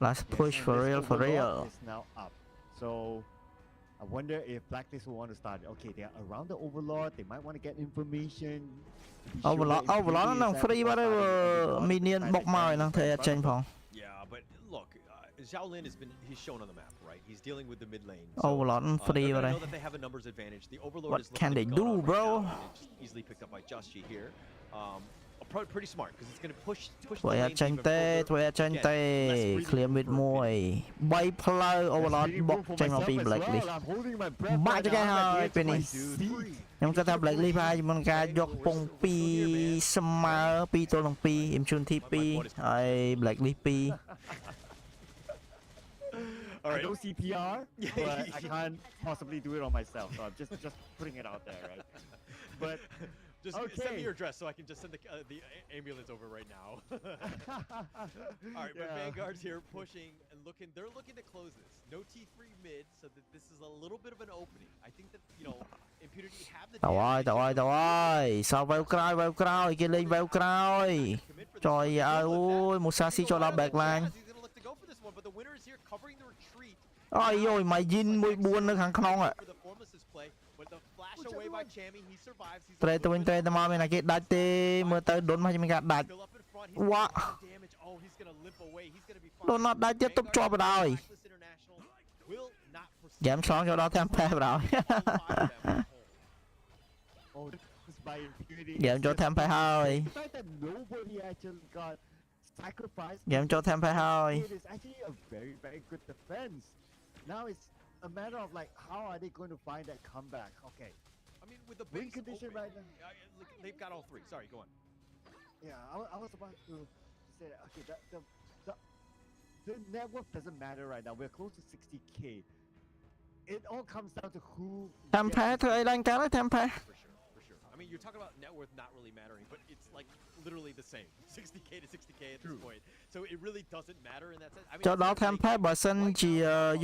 S3: last push for real for real
S1: is now up. So I wonder if Blacklist will want to start. Okay, they are around the overlord. They might want to get information.
S3: overlord ហ្នឹង free បាត់ហើយ minion បុកមកហ្នឹងធ្វើអត់ចេញផង
S2: Yeah, but look, Xiaolin he's shown on the map, right? He's dealing with the mid lane.
S3: overlord free បាត់ហើយ
S2: know that they have a numbers advantage. The overlord
S3: What
S2: is
S3: can they do, bro?
S2: It's easily picked up by Just here. Pretty smart because it's going to push
S3: ធ្វើ
S2: the
S3: អ
S2: lane
S3: ត់ចេញ
S2: even
S3: ទេ
S2: further.
S3: ធ្វើអត់ចេញទេ clear mid មួយ3ផ្លូវ overlord បុកចេញមកពី blacklist
S1: I'm holding my breath.
S3: បាក់ចង្កេះហើយពេលនេះ ខ្ញុំគិតថា blacklist ហើយមិនការយកពង2ស្មើ2ទល់នឹង2 impunity 2ហើយ blacklist 2
S2: All
S1: I
S2: right.
S1: know CPR, but I can't possibly do it on myself. So I'm just putting it out there, right? But
S2: Just send me your address so I can just send the ambulance over right now. All right, but Vanguard's here pushing and looking. They're looking to close this. No T3 mid, so that this is a little bit of an opening. I think that Impunity have the
S3: ទៅហើយទៅហើយទៅហើយសល់ wave ក្រោយ wave ក្រោយគេលេង wave ក្រោយចយឲ្យអូយ Musashi ចូលដល់ backline
S2: He's going to look to go for this one, but the winner is here covering the retreat.
S3: អើយយមកយិនមួយ4នៅខាងក្នុងហ่ะ
S2: For the formless play, but the flash away by Chammy, he survives. He's
S3: ត្រេទៅវិញត្រេទៅមកមានតែគេដាច់ទេមើលទៅដុនមកមានការដាច់
S2: still up in front. He's
S3: What?
S2: damage. Oh, he's going to limp away. He's going to be fine.
S3: ដុនអត់ដាច់ទៀតទប់ជាប់បណ្ដោយ
S2: Blacklist International will not proceed.
S3: ហ្គេមឆ្លងចូលដល់ទាំងប៉ែបណ្ដោយ
S1: oh, this is by Impunity.
S3: ហ្គេមចូលទាំងប៉ែហើយ
S1: The fact that nobody actually got sacrificed.
S3: ហ្គេមចូលទាំងប៉ែហើយ
S1: It is actually a very, very good defense. Now it's a matter of like, how are they going to find that comeback? Okay.
S2: I mean, with the
S1: Win
S2: base
S1: condition
S2: open,
S1: right now.
S2: they've got all three. Sorry, go on.
S1: Yeah, I was about to say that. Okay, the net worth doesn't matter right now. We're close to 60K. It all comes down to who.
S3: តាមផែធ្វើអីឡើងកើតហើយតាមផែ
S2: For sure. I mean, you're talking about net worth not really mattering, but it's like literally the same. 60K to 60K at this point. So it really doesn't matter in that sense. I mean,
S3: ចូលដល់តាមផែបើសិនជា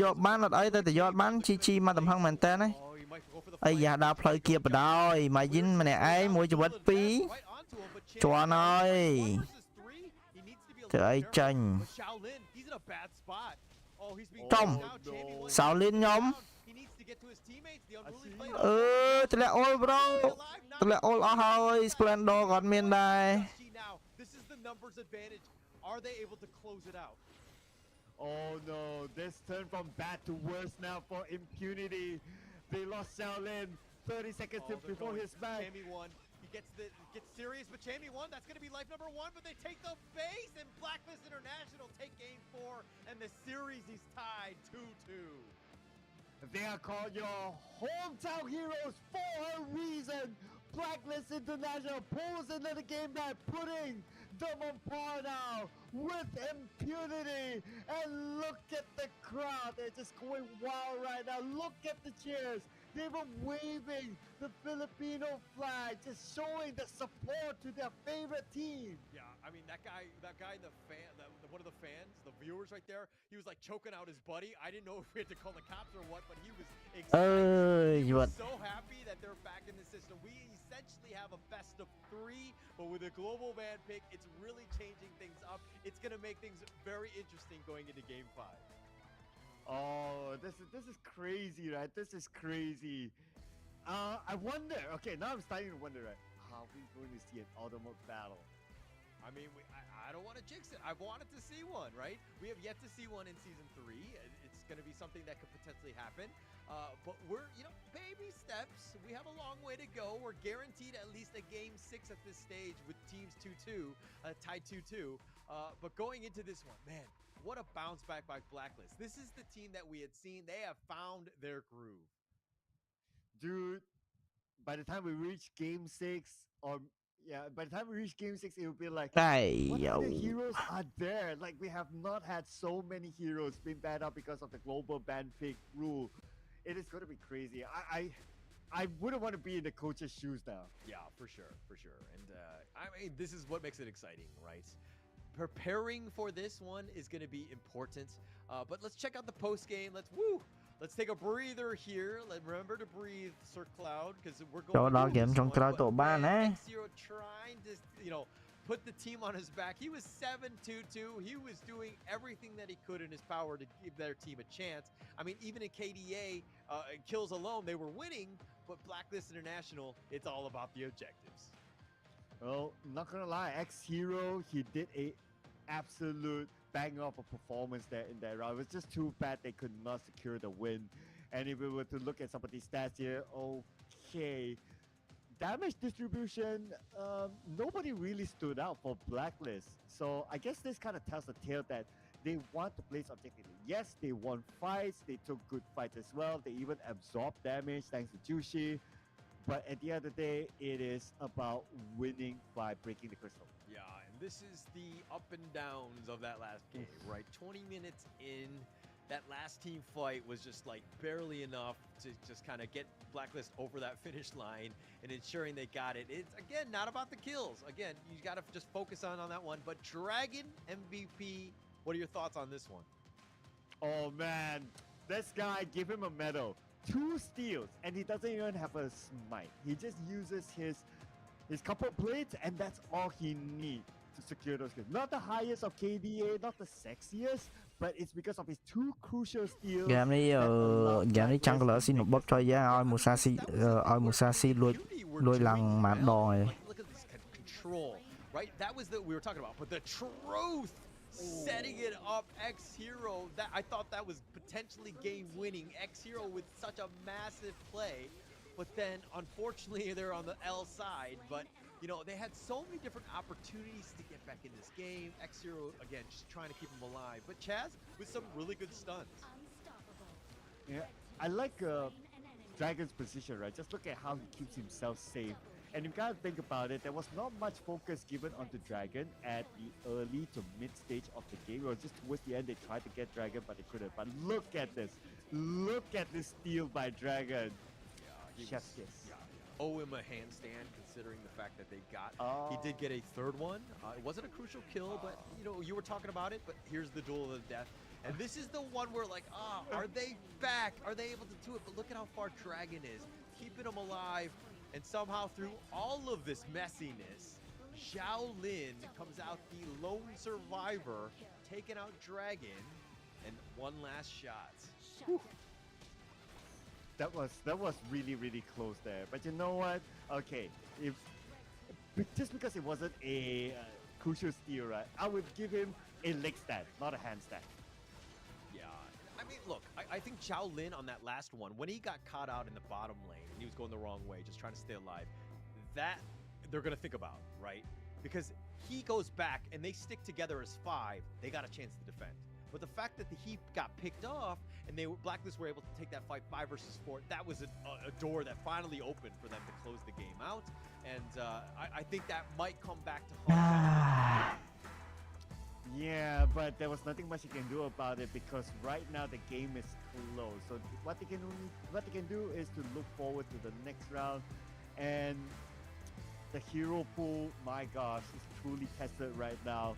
S3: យកបានអត់អីតែយកបានជីមកតំហឹងមែនតើណា
S2: Oh, you might go for the
S3: អីយ៉ាដើរផ្លូវគៀបបណ្ដោយមកយិនម្នាក់ឯងមួយជីវិត2
S2: right onto him, but
S3: ជន់ហើយ
S2: versus 3, he needs to be a
S3: ធ្វើអី
S2: little
S3: ចាញ់
S2: careful. But Xiaolin, he's in a bad spot. Oh, he's being
S3: ចំ
S2: chased down. Chammy wants
S3: សោលីនខ្ញុំ
S2: He needs to get to his teammates. The unruly play.
S3: អឺទម្លាក់អុលប្រូទម្លាក់អុលអស់ហើយ Splendor ក៏អត់មានដែរ
S2: Now, this is the numbers advantage. Are they able to close it out?
S1: Oh no, this turned from bad to worse now for Impunity. They lost Xiaolin 30 seconds
S2: Oh, they're
S1: before
S2: going.
S1: his match.
S2: Chammy won. He gets serious, but Chammy won. That's going to be life number 1, but they take the base, and Blacklist International take game 4, and the series is tied 2-2.
S1: They are called your hometown heroes for a reason. Blacklist International pulls into the game by putting them on par now with Impunity. And look at the crowd. They're just going wild right now. Look at the cheers. They were waving the Filipino flag, just showing the support to their favorite team.
S2: Yeah, I mean, that guy in the fan, one of the fans, the viewers right there, he was like choking out his buddy. I didn't know if we had to call the cops or what, but he was excited. He was so happy that they're back in the system. We essentially have a best of 3, but with a global van pick, it's really changing things up. It's going to make things very interesting going into game 5.
S1: Oh, this is crazy, right? This is crazy. I wonder. Okay, now I'm starting to wonder, right? How are we going to see an ultimate battle?
S2: I mean, I don't want to jinx it. I've wanted to see one, right? We have yet to see one in Season 3. It's going to be something that could potentially happen. But we're, baby steps. We have a long way to go. We're guaranteed at least a Game 6 at this stage with teams 2-2, tied 2-2. But going into this one, man, what a bounce back by Blacklist. This is the team that we had seen. They have found their groove.
S1: Dude, by the time we reach Game 6, by the time we reach Game 6, it will be like, what other heroes are there? Like, we have not had so many heroes being banned out because of the global ban pick rule. It is going to be crazy. I wouldn't want to be in the coach's shoes now.
S2: Yeah, for sure. And I mean, this is what makes it exciting, right? Preparing for this one is going to be important. But let's check out the post game. Let's take a breather here. Remember to breathe, Sir Cloud, because we're going
S3: đó
S2: to
S3: game trong tổ 3 nè.
S2: X0 trying to, put the team on his back. He was 7-2-2. He was doing everything that he could in his power to give their team a chance. I mean, even in KDA kills alone, they were winning. But Blacklist International, it's all about the objectives.
S1: Well, not gonna lie, X-Hero, he did a absolute bang up a performance there in that round. It was just too bad they could not secure the win. And if we were to look at some of these stats here, okay. Damage distribution, nobody really stood out for Blacklist. So I guess this kind of tells the tale that they want to place objectively. Yes, they won fights, they took good fights as well. They even absorbed damage thanks to Jushi. But at the end of the day, it is about winning by breaking the crystal.
S2: Yeah, and this is the up and downs of that last game, right? 20 minutes in, that last team fight was just like barely enough to just kind of get Blacklist over that finish line and ensuring they got it. It's, again, not about the kills. Again, you got to just focus on that one. But Dragon MVP, what are your thoughts on this one?
S1: Oh, man. This guy, give him a medal. 2 steals, and he doesn't even have a smite. He just uses his couple plates, and that's all he needs to secure those kills. Not the highest of KDA, not the sexiest, but it's because of his 2 crucial steals.
S3: Game này Jungler xin một bốc cho giá oi Musashi lôi lăng mạn đò này.
S2: Look at this control, right? That was we were talking about, but the truth. Setting it up, X-Hero, I thought that was potentially game-winning. X-Hero with such a massive play, but then unfortunately they're on the L side. But they had so many different opportunities to get back in this game. X-Hero again just trying to keep them alive. But Chaz with some really good stunts.
S1: Yeah, I like Dragon's position, right? Just look at how he keeps himself safe. And you gotta think about it, there was not much focus given onto Dragon at the early to mid stage of the game. It was just towards the end they tried to get Dragon, but they couldn't. But look at this. Look at this steal by Dragon.
S2: Yeah,
S1: Chef's kiss.
S2: Yeah. Owe him a handstand considering the fact that they got.
S1: Oh.
S2: He did get a 3rd one. It wasn't a crucial kill, but you were talking about it. But here's the duel of the death. And this is the one where like, are they back? Are they able to do it? But look at how far Dragon is. Keeping him alive. And somehow through all of this messiness, Zhao Lin comes out the lone survivor, taking out Dragon, and one last shot.
S1: Whew. That was really, really close there. But you know what? Okay, just because it wasn't a crucial steal, right? I would give him a leg stat, not a hand stat.
S2: Yeah, I mean, look, I think Zhao Lin on that last one, when he got caught out in the bottom lane, and he was going the wrong way, just trying to stay alive, that they're going to think about, right? Because he goes back, and they stick together as 5, they got a chance to defend. But the fact that he got picked off, and Blacklist were able to take that fight 5 versus 4, that was a door that finally opened for them to close the game out. And I think that might come back to haunt them.
S1: Yeah, but there was nothing much you can do about it because right now the game is closed. So what they can do is to look forward to the next round, and the hero pool, my gosh, is truly tested right now.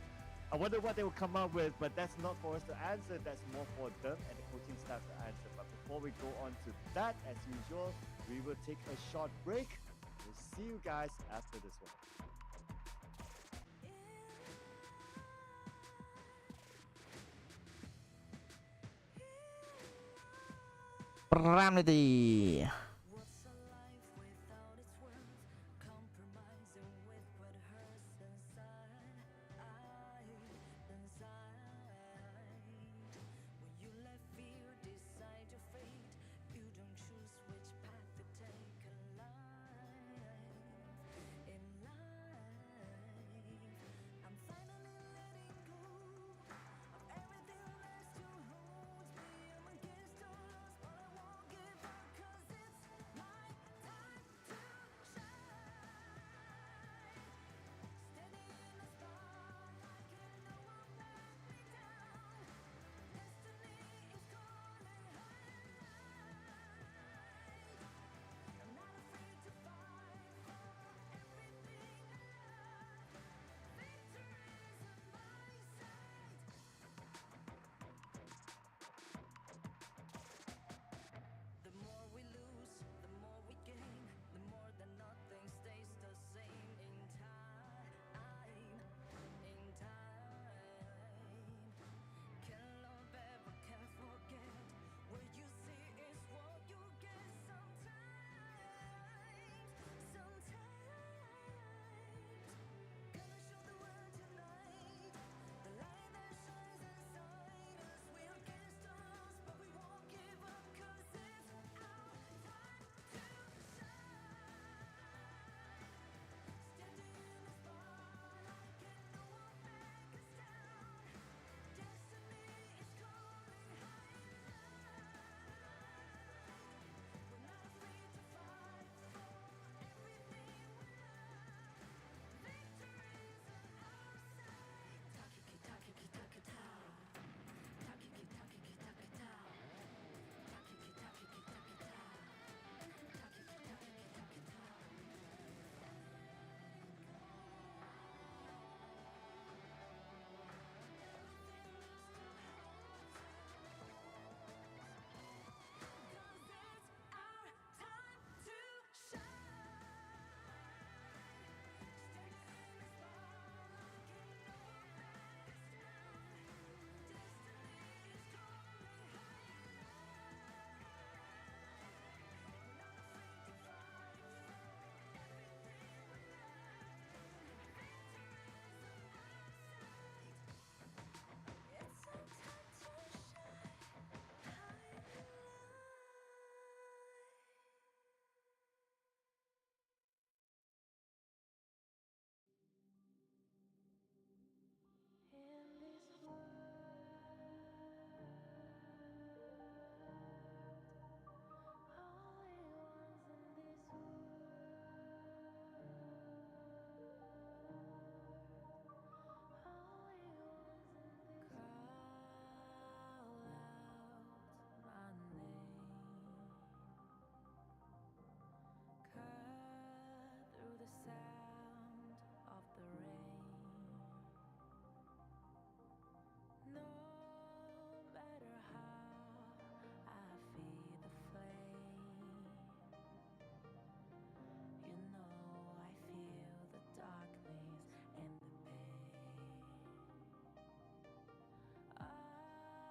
S1: I wonder what they will come up with, but that's not for us to answer. That's more for them and the coaching staff to answer. But before we go on to that, as usual, we will take a short break. We'll see you guys after this one.
S3: Ramnity.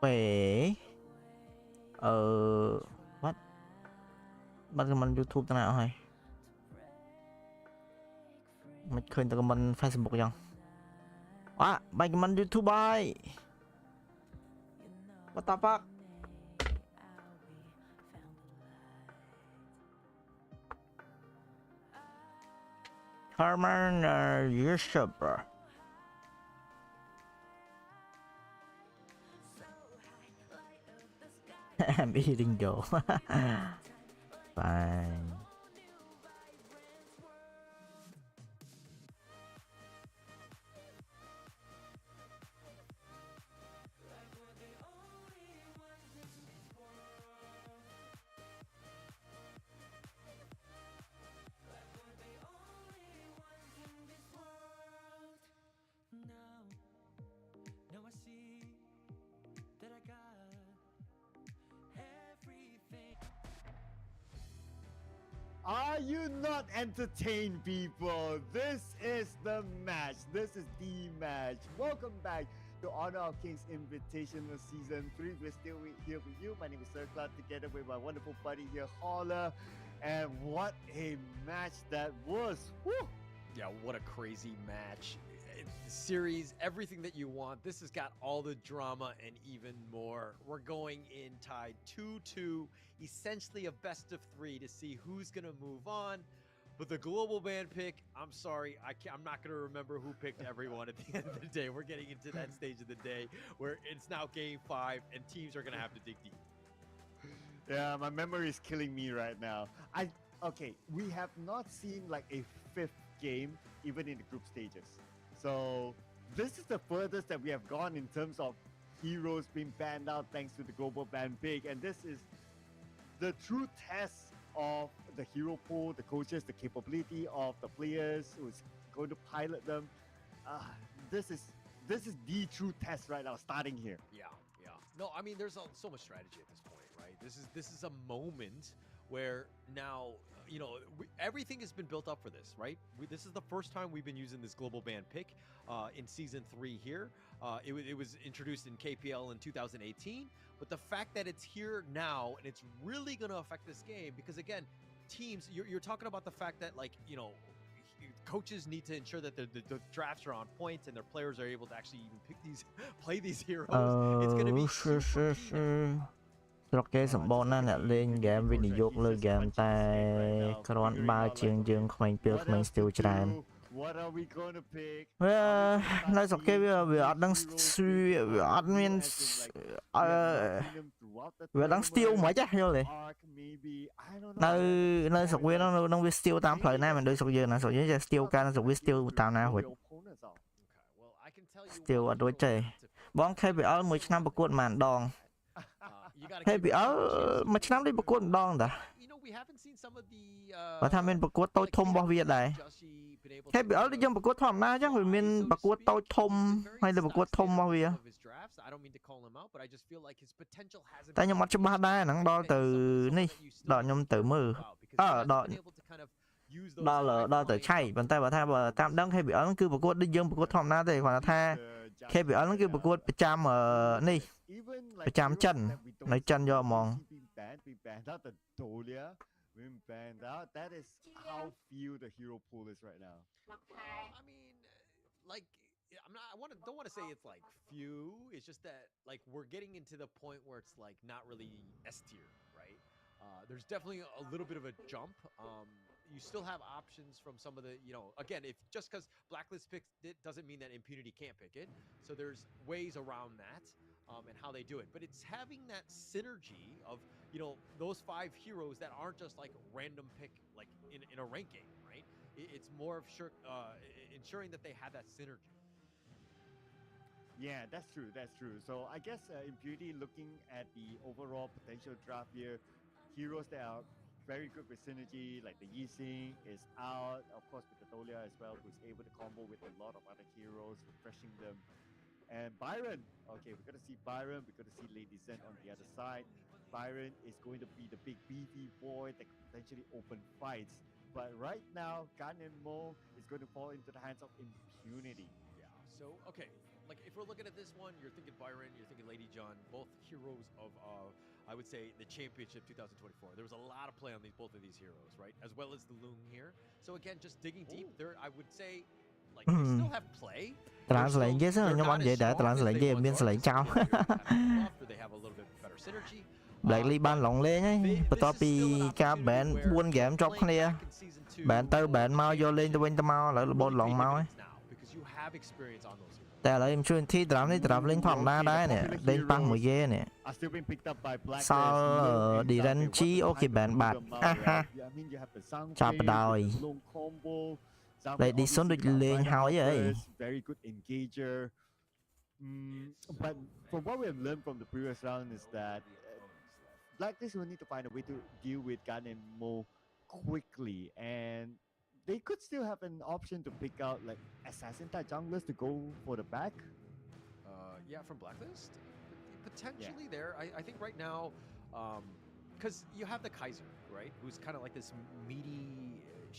S3: Wait. What? Bắt comment YouTube thế nào hay? Mình khơi từ comment Facebook chẳng? À, bắt comment YouTube bay. What the fuck? Carmen, YouTuber. I'm eating dough. Fine.
S1: Are you not entertained, people? This is the match. This is the match. Welcome back to Honor of Kings Invitational Season 3. We're still here with you. My name is Sir Cloud, together with my wonderful buddy here, Holler. And what a match that was. Woo!
S2: Yeah, what a crazy match. Series, everything that you want. This has got all the drama and even more. We're going in tied 2-2, essentially a best of 3 to see who's going to move on. But the global ban pick, I'm sorry, I'm not going to remember who picked everyone at the end of the day. We're getting into that stage of the day where it's now game 5 and teams are going to have to dig deep.
S1: Yeah, my memory is killing me right now. Okay, we have not seen like a 5th game even in the group stages. So this is the furthest that we have gone in terms of heroes being banned out thanks to the global ban pick, and this is the true test of the hero pool, the coaches, the capability of the players who's going to pilot them. This is the true test right now, starting here.
S2: Yeah. No, I mean, there's so much strategy at this point, right? This is a moment where now, you know, everything has been built up for this, right? This is the first time we've been using this global ban pick in season 3 here. It was introduced in KPL in 2018, but the fact that it's here now and it's really going to affect this game, because again, teams, you're talking about the fact that, like, you know, coaches need to ensure that the drafts are on point and their players are able to actually even pick these, play these heroes. It's going to be super key now.
S3: ស្រុកគេសម្បូរណាស់អ្នកលេងហ្គេមវិនិយោគលើហ្គេមតែគ្រាន់បើជាងយើងក្មេងពេលក្មេងស្ទីលច្រើន
S1: What are we going to pick?
S3: នៅស្រុកគេវាអត់ដឹងវាអត់មានវាដឹងស្ទីលមិនខ្មិចយល់ទេនៅស្រុកវានឹងវាស្ទីលតាមផ្លូវណាមិនដូចស្រុកយើងណាស្រុកយើងចេះស្ទីលការស្រុកវាស្ទីលតាមណារួចស្ទីលអត់រួចទេបង KPL មួយឆ្នាំប្រកួតប៉ុន្មានដង KPL មួយឆ្នាំនេះប្រកួតម្ដងតាបើថាមានប្រកួតតូចធំរបស់វាដែរ KPL ដូចយើងប្រកួតធម្មតាអញ្ចឹងវាមានប្រកួតតូចធំហើយលើប្រកួតធំរបស់វាតែខ្ញុំអត់ច្បាស់ដែរហ្នឹងដល់ទៅនេះដល់ខ្ញុំទៅមើលដល់ទៅឆៃប៉ុន្តែបើថាបើតាមដឹង KPL គឺប្រកួតដូចយើងប្រកួតធម្មតាទេគាត់ថា KPL ហ្នឹងគឺប្រកួតប្រចាំនេះប្រចាំចិននៅចិនយកហ្មង
S1: banned out. That is how few the hero pool is right now.
S2: I mean, like, don't want to say it's like few. It's just that, like, we're getting into the point where it's like not really S tier, right? There's definitely a little bit of a jump. You still have options from some of the, you know, again, if just because Blacklist picks it doesn't mean that Impunity can't pick it. So there's ways around that. And how they do it, but it's having that synergy of, you know, those 5 heroes that aren't just like random pick like in a ranking, right? It's more of ensuring that they have that synergy.
S1: Yeah, that's true. So I guess Impunity, looking at the overall potential draft here, heroes that are very good with synergy, like the Yixing is out, of course with the Dolia as well, who's able to combo with a lot of other heroes, refreshing them. And Byron, okay, we're going to see Byron, we're going to see Lady Zen on the other side. Byron is going to be the big beefy boy that could potentially open fights. But right now, Gan and Mo is going to fall into the hands of Impunity.
S2: Yeah, so, okay, like if we're looking at this one, you're thinking Byron, you're thinking Lady John, both heroes of I would say the championship 2024. There was a lot of play on both of these heroes, right? As well as the Loon here. So again, just digging deep, there I would say like they still have play.
S3: Translate chứ sao nó bắn vậy để translate gì biên slate chào. Blackley ban lỏng lên ấy, bắt đầuពីការ ban 4 game ជាប់គ្នា ban ទៅ ban មកយកលេងទៅវិញទៅមកឥឡូវរបូតឡងមកấy តែឥឡូវខ្ញុំជួយទីត្រាំនេះត្រាំលេងធម្មតាដែរនេះលេងប៉ះមួយគេនេះសល់ Direnchi អូគេ ban បាត់ចាប់បដ ாய் Lady Sun ដូចលេងហើយអី
S1: very good engager. But from what we have learned from the previous round is that Blacklist will need to find a way to deal with Gan and Mo quickly, and they could still have an option to pick out like assassin type junglers to go for the back.
S2: Yeah, from Blacklist, potentially there. I think right now, because you have the Kaiser, right, who's kind of like this meaty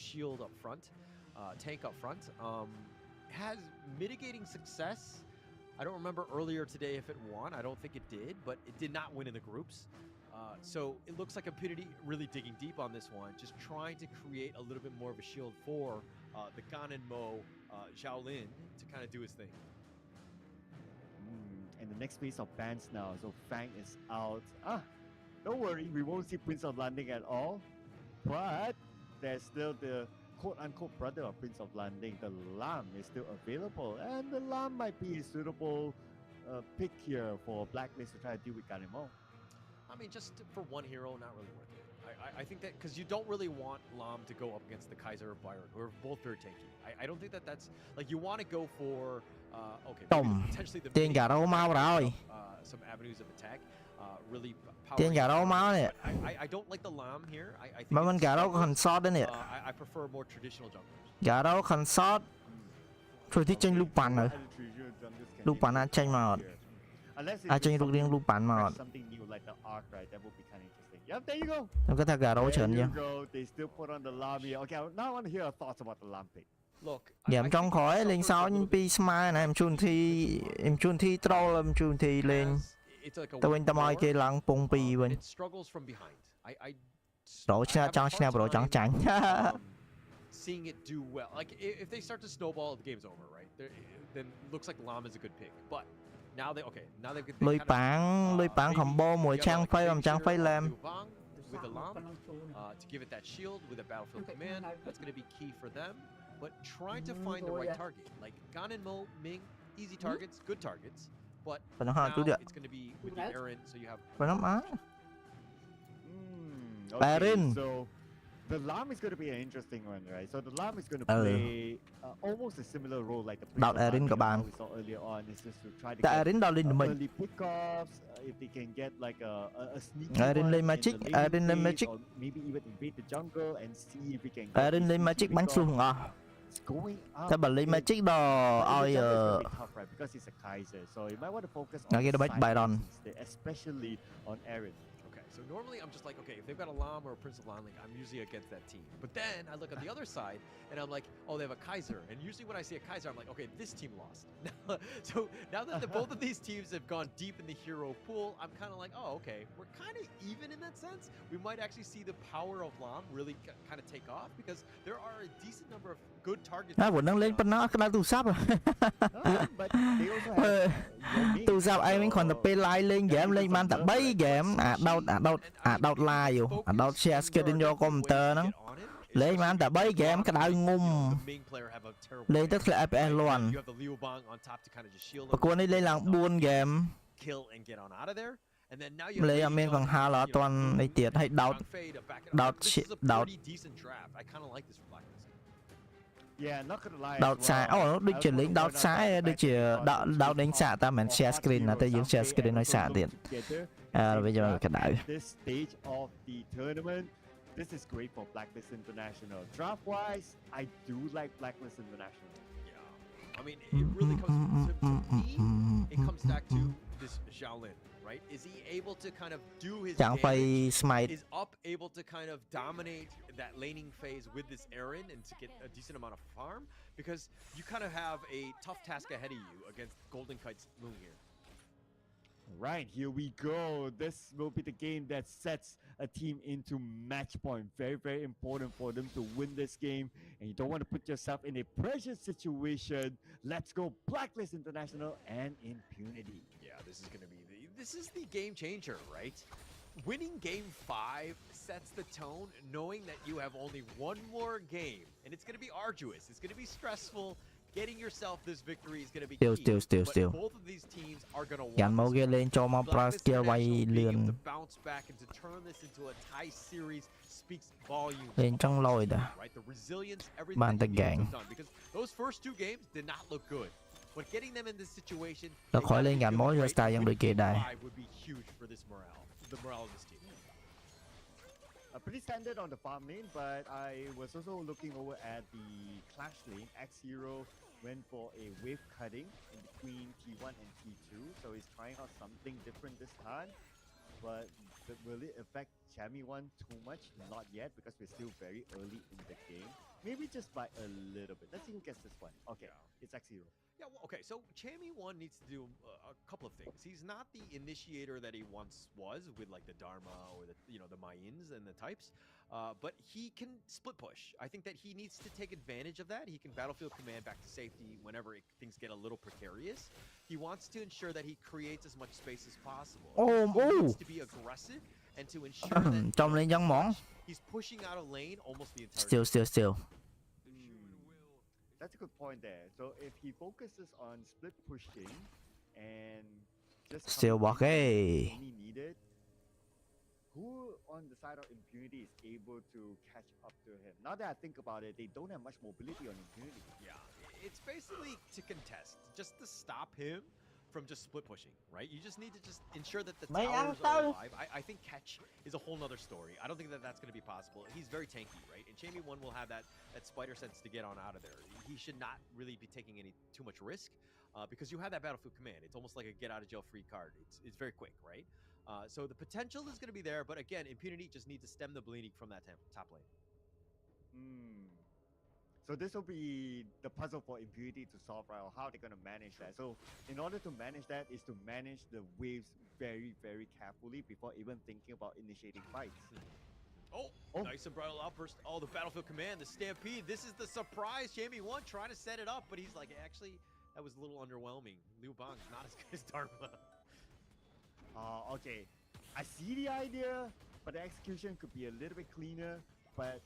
S2: shield up front, tank up front, has mitigating success. I don't remember earlier today if it won. I don't think it did, but it did not win in the groups. So it looks like Impunity really digging deep on this one, just trying to create a little bit more of a shield for the Gan and Mo Xiaolin to kind of do his thing.
S1: And the next phase of bans now, so Fang is out. Don't worry, we won't see Prince of Landing at all, but there's still the quote-unquote brother of Prince of Landing, the Lam is still available, and the Lam might be a suitable pick here for Blacklist to try to deal with Gan and Mo.
S2: I mean, just for one hero, not really worth it. I think that because you don't really want Lam to go up against the Kaiser or Byron, who are both very tanky. I don't think that that's like you want to go for okay, potentially the
S3: tiền gà đâu mau rồi
S2: some avenues of attack, really
S3: tiền gà đâu mau nè
S2: I don't like the Lam here. I think
S3: mà mình gà đâu có hình shot đấy nè
S2: I prefer more traditional junglers.
S3: gà đâu hình shot thôi thì tranh lúc bàn rồi lúc bàn ăn tranh mà tranh lúc riêng lúc bàn mà
S1: Yep, there you go.
S3: Em có thể gà đâu chấn nha.
S1: They still put on the Lam here. Okay, now I want to hear your thoughts about the Lam pick.
S2: Look,
S3: Giảm trong khói lên sau những pi smile này em chun thi troll em chun thi lên. Tao bên tao mọi cái lăng pung pi bên. Đổ cha trong snap đổ trắng trắng.
S2: Seeing it do well, like if they start to snowball, the game's over, right? Then looks like Lam is a good pick, but. Now they
S3: lùi bán combo mùi trang phây làm trang phây làm
S2: with the Lam to give it that shield with a battlefield command. That's going to be key for them. But trying to find the right target, like Gan and Mo, Ming, easy targets, good targets. But now it's going to be with the Aaron, so you have.
S3: Aaron.
S1: So the Lam is going to be an interesting one, right? So the Lam is going to play almost a similar role like the
S3: Aaron của bạn.
S1: we saw earlier on. It's just to try to
S3: get
S1: early pickoffs. If they can get like a sneaky
S3: Aaron lên magic, Aaron lên magic.
S1: Or maybe even invade the jungle and see if we can.
S3: Aaron lên magic bắn xuống à?ถ้าบัลลี่ magic ดอเอา
S1: because he's a Kaiser, so you might want to focus on especially on Aaron.
S2: So normally I'm just like, okay, if they've got a Lam or a Prince of Landing, I'm usually against that team. But then I look at the other side and I'm like, oh, they have a Kaiser. And usually when I see a Kaiser, I'm like, okay, this team lost. So now that both of these teams have gone deep in the hero pool, I'm kind of like, oh, okay, we're kind of even in that sense. We might actually see the power of Lam really kind of take off because there are a decent number of good targets.
S3: Vẫn đang lên bên nó cái tụ sắp rồi. Tụ sắp ai mình còn tập play lên game lên man tập bay game đau live vô đau share screen vô computer nó lên man tập bay game cái đau ngum lên tất cả FPS luôn và cô ấy lên làm buôn game lấy ở bên còn hai là toàn này tiệt hay đau đau xa nó được chuyển lính đau xa được chuyển đau đánh xạ ta mình share screen là tôi dùng share screen nói xạ tiền bây giờ cái đại
S1: This is great for Blacklist International. Draft-wise, I do like Blacklist International.
S2: Yeah, I mean, it really comes to me. It comes back to this Xiaolin, right? right? Is he able to kind of do his
S3: Chẳng phải
S2: damage?
S3: smite.
S2: Is Up able to kind of dominate that laning phase with this Aaron and to get a decent amount of farm? Because you kind of have a tough task ahead of you against GoldenKite's Moon here.
S1: Right, here we go. This will be the game that sets a team into match point. Very, very important for them to win this game. And you don't want to put yourself in a pressure situation. Let's go Blacklist International and Impunity.
S2: Yeah, this is going to be this is the game changer, right? Winning game 5 sets the tone, knowing that you have only one more game. And it's going to be arduous. It's going to be stressful. Getting yourself this victory is going to be key.
S3: Still.
S2: But both of these teams are going to want
S3: Dành máu
S2: this
S3: kia
S2: one.
S3: lên cho mau pro
S2: Blacklist
S3: skill quay
S2: International being able
S3: lươn
S2: to bounce back and to turn this into a tie series speaks volumes.
S3: lên trong lồi đã.
S2: Right, the resilience, everything
S3: Bàn
S2: that
S3: tay
S2: you guys
S3: gạn.
S2: have done, because those first 2 games did not look good. But getting them in this situation,
S3: Nó
S2: they
S3: khỏi
S2: gotta
S3: lên
S2: be
S3: gắn
S2: feeling
S3: mối cho
S2: great.
S3: style dân đội kia
S2: Winning
S3: đài.
S2: 5 would be huge for this morale, the morale of this team.
S1: Pretty standard on the farm lane, but I was also looking over at the Clash lane. X0 went for a wave cutting in between T1 and T2, so he's trying out something different this time. But will it affect Chami 1 too much? Not yet, because we're still very early in the game. Maybe just by a little bit. Let's see who gets this one. Okay, it's X0.
S2: Yeah, well, okay, so Chami 1 needs to do a couple of things. He's not the initiator that he once was with like the Dharma or the the Mayins and the types, but he can split push. I think that he needs to take advantage of that. He can battlefield command back to safety whenever things get a little precarious. He wants to ensure that he creates as much space as possible. He needs to be aggressive and to ensure that
S3: Trong lên dân món.
S2: he's pushing out a lane almost the entire
S3: Still.
S1: That's a good point there. So if he focuses on split pushing and just
S3: Still
S1: coming in
S3: okay.
S1: when he needed, who on the side of Impunity is able to catch up to him? Now that I think about it, they don't have much mobility on Impunity.
S2: Yeah, it's basically to contest, just to stop him from just split pushing, right? You just need to just ensure that the
S3: Mấy
S2: towers
S3: anh
S2: are
S3: Tư.
S2: alive. I think catch is a whole nother story. I don't think that that's going to be possible. He's very tanky, right? And Chami 1 will have that spider sense to get on out of there. He should not really be taking too much risk because you have that battlefield command. It's almost like a get out of jail free card. It's very quick, right? So the potential is going to be there, but again, Impunity just needs to stem the bleeding from that top lane.
S1: So this will be the puzzle for Impunity to solve, right? Or how they're going to manage that. So in order to manage that is to manage the waves very, very carefully before even thinking about initiating fights.
S2: Oh, nice Umbrella outburst. Oh, the battlefield command, the stampede. This is the surprise. Chami 1 trying to set it up, but he's like, actually, that was a little underwhelming. Liu Bang's not as good as Dharma.
S1: Okay. I see the idea, but the execution could be a little bit cleaner. But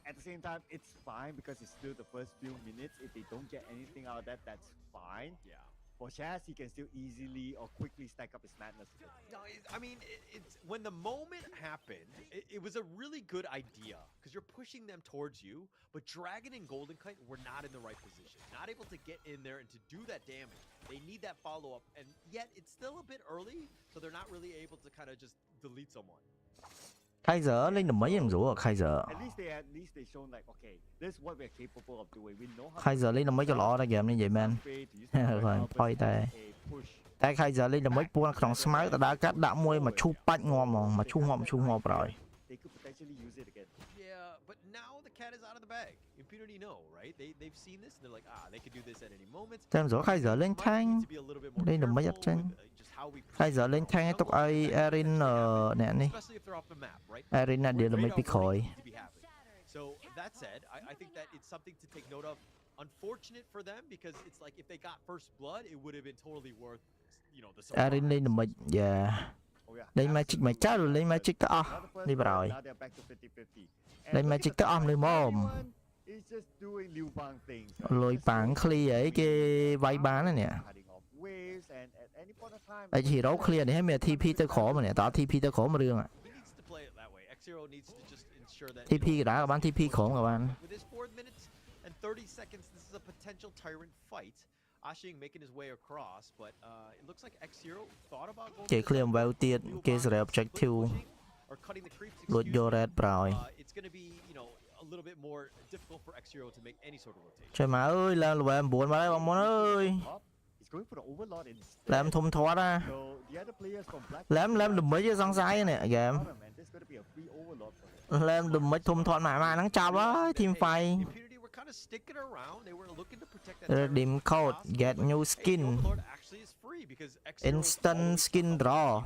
S1: at the same time, it's fine because it's still the first few minutes. If they don't get anything out of that, that's fine.
S2: Yeah.
S1: For Shaz, he can still easily or quickly stack up his madness.
S2: No, I mean, it's when the moment happened, it was a really good idea because you're pushing them towards you, but Dragon and GoldenKite were not in the right position, not able to get in there and to do that damage. They need that follow-up, and yet it's still a bit early, so they're not really able to kind of just delete someone.
S3: Khai giờ lên được mấy em rủ à? Khai giờ.
S1: At least they shown like, okay, this is what we're capable of doing. We know how.
S3: Khai giờ lên được mấy cho lọ ra game như vậy man. Rồi, phôi tay. Tại khai giờ lên được mấy buôn trong smite đã cắt đã môi mà chu bách ngon mà chu ngọt rồi.
S1: They could potentially use it again.
S2: Yeah, but now the cat is out of the bag. Impunity know, right? They've seen this and they're like, they could do this at any moment.
S3: Xem rõ khai giờ lên thang. Lên được mấy giật trên. Khai giờ lên thang tốc ai Erin nè đi. Erin là điều là mấy bị khỏi.
S2: So that said, I think that it's something to take note of. Unfortunate for them because it's like if they got first blood, it would have been totally worth, the surprise.
S3: Erin lên được mấy, lên magic mày chắc rồi lên magic tới đi vào rồi. Lên magic tới đi mồm. Lôi bảng clear ấy cái vay bán này nè. Ai chỉ đấu clear này hay mẹ TP tới khổ mà nè, tao TP tới khổ mà đường ạ. TP đã các bạn TP khổ các bạn. Chỉ clear vào tiền cái sẽ objective lột vô red rồi. Trời má ơi, là em buồn mà đây bọn món ơi.
S1: He's going for the overlord instead.
S3: Làm thum thoát á.
S1: So the other players from Black.
S3: Làm đùm mấy chứ sang sai nè game.
S1: And there's going to be a free overlord for him.
S3: Làm đùm mấy thum thoát mãi mà nó chào đó team fight.
S2: Impunity were kind of sticking around. They were looking to protect that
S3: Redeem code, get new skin.
S2: Overlord actually is free because
S3: Instant skin draw.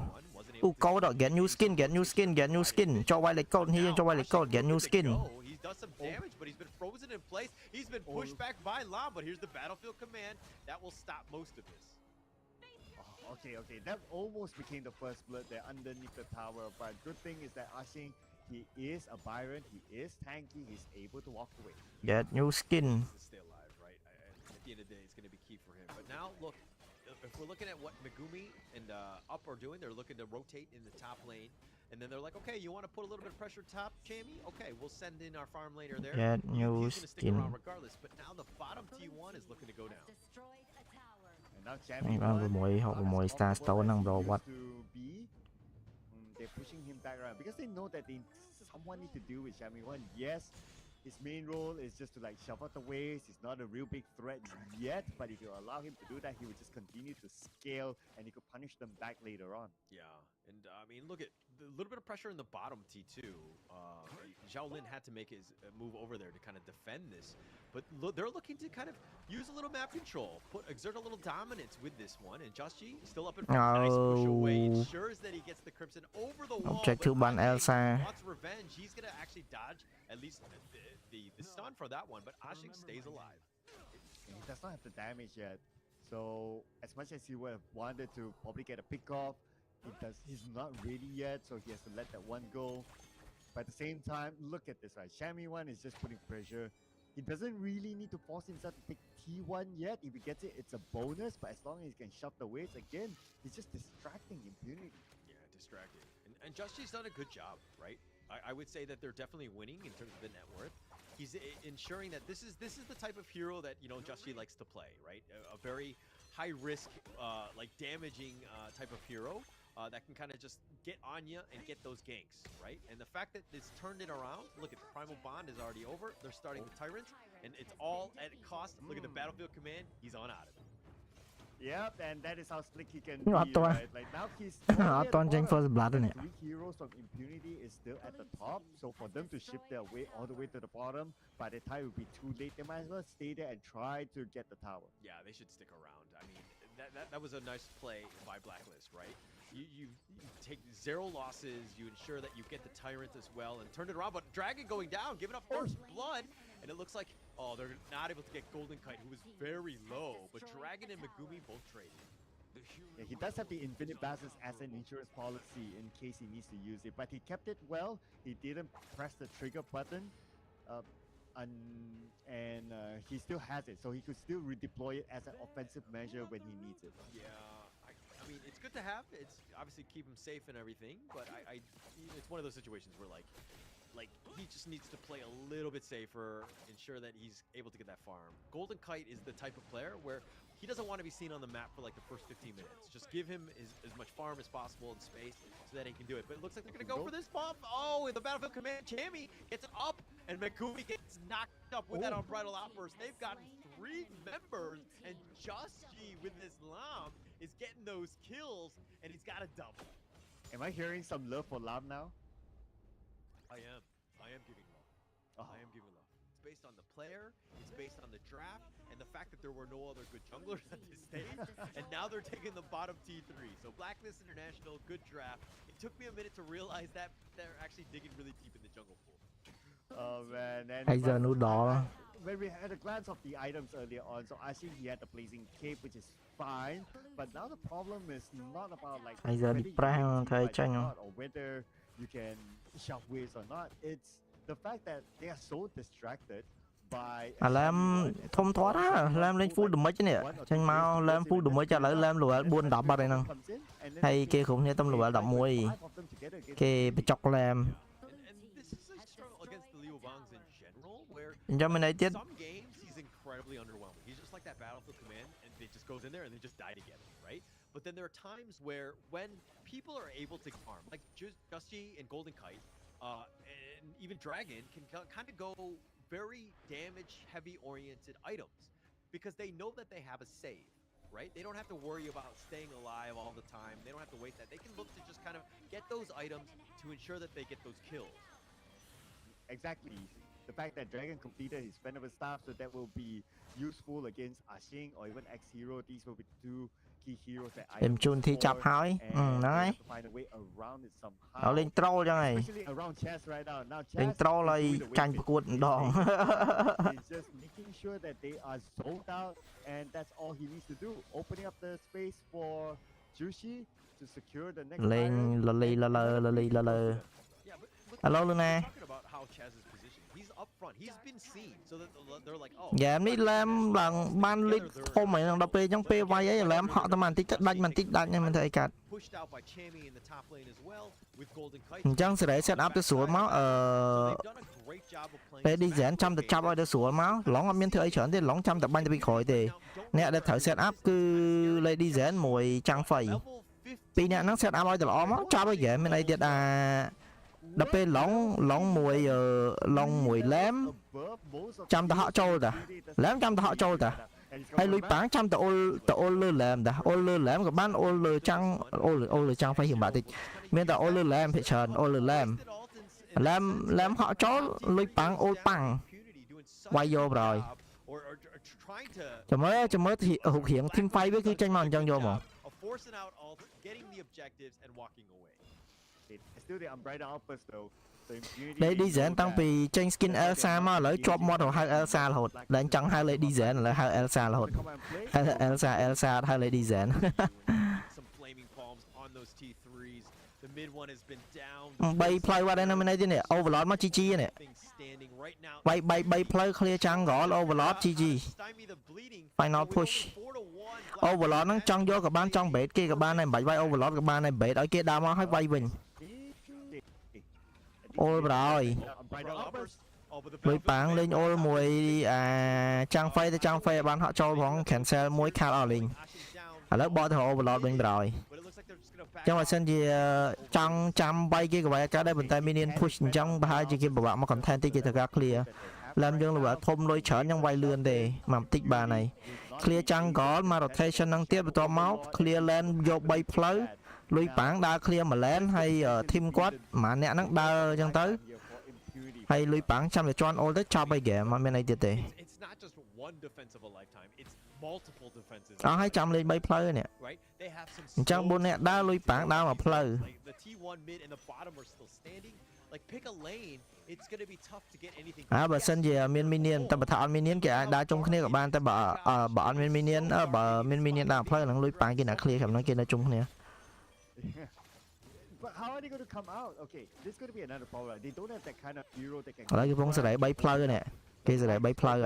S3: Code đó, get new skin, get new skin, get new skin. Cho white code here, cho white code, get new skin.
S2: He's done some damage, but he's been frozen in place. He's been pushed back by Lam, but here's the battlefield command that will stop most of this.
S1: Okay. That almost became the first blood there underneath the tower. But good thing is that Ashing, he is a Byron, he is tanky, he's able to walk away.
S3: Get new skin.
S2: To stay alive, right? At the end of the day, it's going to be key for him. But now, look, if we're looking at what Megumi and Up are doing, they're looking to rotate in the top lane. And then they're like, okay, you want to put a little bit of pressure top, Chammy? Okay, we'll send in our farm laner there.
S3: Get new
S2: He's going to stick
S3: skin.
S2: around regardless. But now the bottom T1 is looking to go down.
S5: Destroyed a tower.
S1: And now
S3: Anh
S1: Champion
S3: vừa mới học mới start store năng đồ what.
S1: They're pushing him back around because they know that someone need to deal with Champion 1. Yes, his main role is just to like shove out the waves. He's not a real big threat yet, but if you allow him to do that, he will just continue to scale and he could punish them back later on.
S2: Yeah, and I mean, look at a little bit of pressure in the bottom T2. Xiaolin had to make his move over there to kind of defend this, but they're looking to kind of use a little map control, exert a little dominance with this one. And Justy still up in front, nice push away, ensures that he gets the Crimson over the wall.
S3: Objective ban Elsa.
S2: Wants revenge. He's gonna actually dodge at least the stun for that one, but Ashik stays alive.
S1: And he does not have the damage yet. So as much as he would have wanted to probably get a pick off, he's not ready yet, so he has to let that one go. But at the same time, look at this, right? Shammy 1 is just putting pressure. He doesn't really need to force himself to take T1 yet. If he gets it, it's a bonus, but as long as he can shove the waves again, he's just distracting Impunity.
S2: Yeah, distracting. And Justy's done a good job, right? I would say that they're definitely winning in terms of the net worth. He's ensuring that this is the type of hero that, you know, Justy likes to play, right? A very high risk, like damaging type of hero that can kind of just get on you and get those ganks, right? And the fact that it's turned it around, look at the Primal Bond is already over. They're starting the Tyrant, and it's all at cost. Look at the Battlefield Command. He's on out of it.
S1: Yep, and that is how slick he can be,
S3: Right?
S1: Like now he's
S3: Trên first blood nè.
S1: 3 heroes from Impunity is still at the top, so for them to shift their way all the way to the bottom, by the time it will be too late. They might as well stay there and try to get the tower.
S2: Yeah, they should stick around. I mean, that was a nice play by Blacklist, right? You take 0 losses, you ensure that you get the Tyrant as well, and turn it around. But Dragon going down, giving up first blood, and it looks like, oh, they're not able to get Golden Kite, who was very low. But Dragon and Megumi both traded.
S1: Yeah, he does have the infinite passes as an insurance policy in case he needs to use it, but he kept it well. He didn't press the trigger button, and he still has it, so he could still redeploy it as an offensive measure when he needs it.
S2: Yeah, I mean, it's good to have. It's obviously keep him safe and everything, but it's one of those situations where like he just needs to play a little bit safer, ensure that he's able to get that farm. Golden Kite is the type of player where he doesn't want to be seen on the map for like the first 15 minutes. Just give him as much farm as possible and space so that he can do it. But it looks like they're going to go for this bomb. Oh, and the Battlefield Command, Chammy gets it up, and Megumi gets knocked up with that Unbridled Outburst. They've gotten 3 members, and Justy with this Lam is getting those kills, and he's got a double.
S1: Am I hearing some love for Lam now?
S2: I am giving love. I am giving love. It's based on the player, it's based on the draft, and the fact that there were no other good junglers at this stage, and now they're taking the bottom T3. So Blacklist International, good draft. It took me a minute to realize that they're actually digging really deep in the jungle pool.
S1: Oh man, and
S3: Hay giờ nút đỏ.
S1: when we had a glance of the items earlier on, so I see he had the blazing cape, which is fine, but now the problem is not about like
S3: Hay giờ đi
S1: whether you
S3: pra
S1: can
S3: thấy
S1: team fight or
S3: tranh không?
S1: not, or whether you can shove waves or not. It's the fact that they are so distracted by
S3: Làm thông thoát á, làm lên full damage chứ nè. Tranh mau làm full damage cho lại làm lùa buôn đập vào đây nè. Hay kia cũng như tâm lùa đập mùi. Kia bị chọc làm. Dominated.
S2: Some games he's incredibly underwhelming. He's just like that Battlefield Command, and it just goes in there and they just die together, right? But then there are times where when people are able to farm, like Justy and Golden Kite, and even Dragon can kind of go very damage heavy oriented items because they know that they have a save, right? They don't have to worry about staying alive all the time. They don't have to wait that. They can look to just kind of get those items to ensure that they get those kills.
S1: Exactly. The fact that Dragon completed his Venomous Staff, so that will be useful against Ashing or even X Hero. These will be two key heroes that I
S3: Em chun thi chậpហើយ
S1: and they
S3: ហ្នឹងហើយ
S1: have to find a way around it
S3: ឲ្យ
S1: somehow.
S3: លេង troll ចឹងហើយ
S1: Especially around Chess right now. Now
S3: លេង
S1: Chess
S3: troll
S1: is
S3: ឲ្យ
S1: doing the
S3: ចាញ់
S1: win
S3: ប្រកួតម្ដង
S1: He's just making sure that they are sold out, and that's all he needs to do. Opening up the space for Jushi to secure the next
S3: លេង
S1: iron.
S3: លលីលលើលលីលលើ
S2: Yeah, but look,
S3: Hello,
S2: we're
S3: Luna.
S2: talking about how Chaz's position. He's up front. He's been seen, so that they're like, oh.
S3: ហ្គេមនេះឡែមឡើងបានលីកធំហើយដល់ពេលអញ្ចឹងពេលវាយអីឡែមហក់តែបន្តិចទៅដាច់បន្តិចដាច់ហ្នឹងមិនធ្វើអីកាត់
S2: Pushed out by Chammy in the top lane as well with Golden Kite.
S3: អញ្ចឹងសេរី set up ទៅស្រួលមក
S2: So they've done a great job of playing.
S3: ពេល design ចាំតែចាប់ឲ្យទៅស្រួលមកឡងអត់មានធ្វើអីច្រើនទេឡងចាំតែបាញ់ទៅពីក្រោយទេអ្នកដែលត្រូវ set up គឺ Lady Zen មួយចាំងហ្វៃ ពីរអ្នកហ្នឹង set up ឲ្យទៅល្អមកចាប់ឲ្យហ្គេមមានអីទៀតដល់ពេលឡងមួយឡែម
S1: Above most of
S3: ចាំតែហក់ចូលតាឡែមចាំតែហក់ចូលតា
S1: and he's
S3: ហើយ
S1: gonna
S3: លុយ
S1: run
S3: ប៉ាងចាំតែអ៊ុលលើឡែមតាអ៊ុលលើឡែមក៏បានអ៊ុលលើចាំងអ៊ុលលើចាំងហ្វៃខ្ញុំបាក់តិចមានតែអ៊ុលលើឡែមភាគច្រើនអ៊ុលលើឡែមឡែមហក់ចូលលុយប៉ាងអ៊ុលប៉ាំងវាយយកប្រហើយចាំមើលរូបរាង team fight វាគឺចេញមកអញ្ចឹងយកមក
S2: Forcing out all, getting the objectives and walking away.
S1: It's still the Umbrella outburst though. So Impunity
S3: Lady Zen
S1: know
S3: តាំង
S1: that
S3: ពីចេញ skin Elsa មកឥឡូវជាប់មាត់រហៅ Elsa រហូតឡើងចង់ហៅ Lady Zen ឥឡូវហៅ Elsa រហូត
S1: come and play.
S3: ហៅ Elsa ហៅ Lady Zen
S2: Some flaming palms on those T3s. The mid one has been down.
S3: 3ផ្លូវបាត់ហើយនៅនេះទៀតនេះ Overlord មក GG នេះ
S2: Things standing right now.
S3: 3ផ្លូវ clear jungle Overlord GG
S2: Stymie the bleeding.
S3: Final
S2: With
S3: push.
S2: over 4-1.
S3: Overlord ហ្នឹងចង់យកក៏បានចង់ bait គេក៏បានដែរមិនបាច់វាយ Overlord ក៏បានដែរ bait ឲ្យគេដើរមកឲ្យវាយវិញ អូលប្រហើយ
S1: Umbrella outburst.
S2: Oh, but the
S3: លុយប៉ាងលេងអូលមួយចាំងហ្វៃទៅចាំងហ្វៃឲ្យបានហក់ចូលផង cancel មួយខាត់អស់លេង
S2: Ashing's down.
S3: ឥឡូវបកទៅ Overlord វិញប្រហើយ
S2: But it looks like they're just gonna back
S3: ចឹងបើសិនជាចង់ចាំវាយគេក៏វាយឲ្យកើតដែរប៉ុន្តែ minion push អញ្ចឹងប្រហែលជាគេពិបាកមក content តិចគេត្រូវការ clear ឡែមយើងលវធំលុយច្រើនចឹងវាយលឿនទេមកបន្តិចបានហើយ clear jungle មក rotation ហ្នឹងទៀតបន្ទាប់មក clear lane យក3ផ្លូវលុយប៉ាងដើរ clear មួយ lane ហើយ team គាត់ប្រហែលអ្នកហ្នឹងដើរអញ្ចឹងទៅហើយលុយប៉ាងចាំតែជន់អូលទៅចប់ហើយ game អត់មានអីទៀតទេ
S2: It's not just one defense of a lifetime. It's multiple defenses.
S3: អស់ហើយចាំលេង3ផ្លូវនេះ
S2: Right? They have some
S3: អញ្ចឹង4អ្នកដើរលុយប៉ាងដើរមកផ្លូវ
S2: like the T1 mid and the bottom are still standing. Like pick a lane, it's going to be tough to get anything.
S3: បើសិនជាមាន minion តែបើថាអត់ minion គេអាចដើរជុំគ្នាក៏បានតែបើអត់មាន minion បើមាន minion ដើរផ្លូវហ្នឹងលុយប៉ាងគេណា clear ខាងហ្នឹងគេនៅជុំគ្នា
S1: But how are they going to come out? Okay, this is going to be another problem. They don't have that kind of hero that can.
S3: ឥឡូវគេកំពុងសេរី3ផ្លូវនេះគេសេរី3ផ្លូវ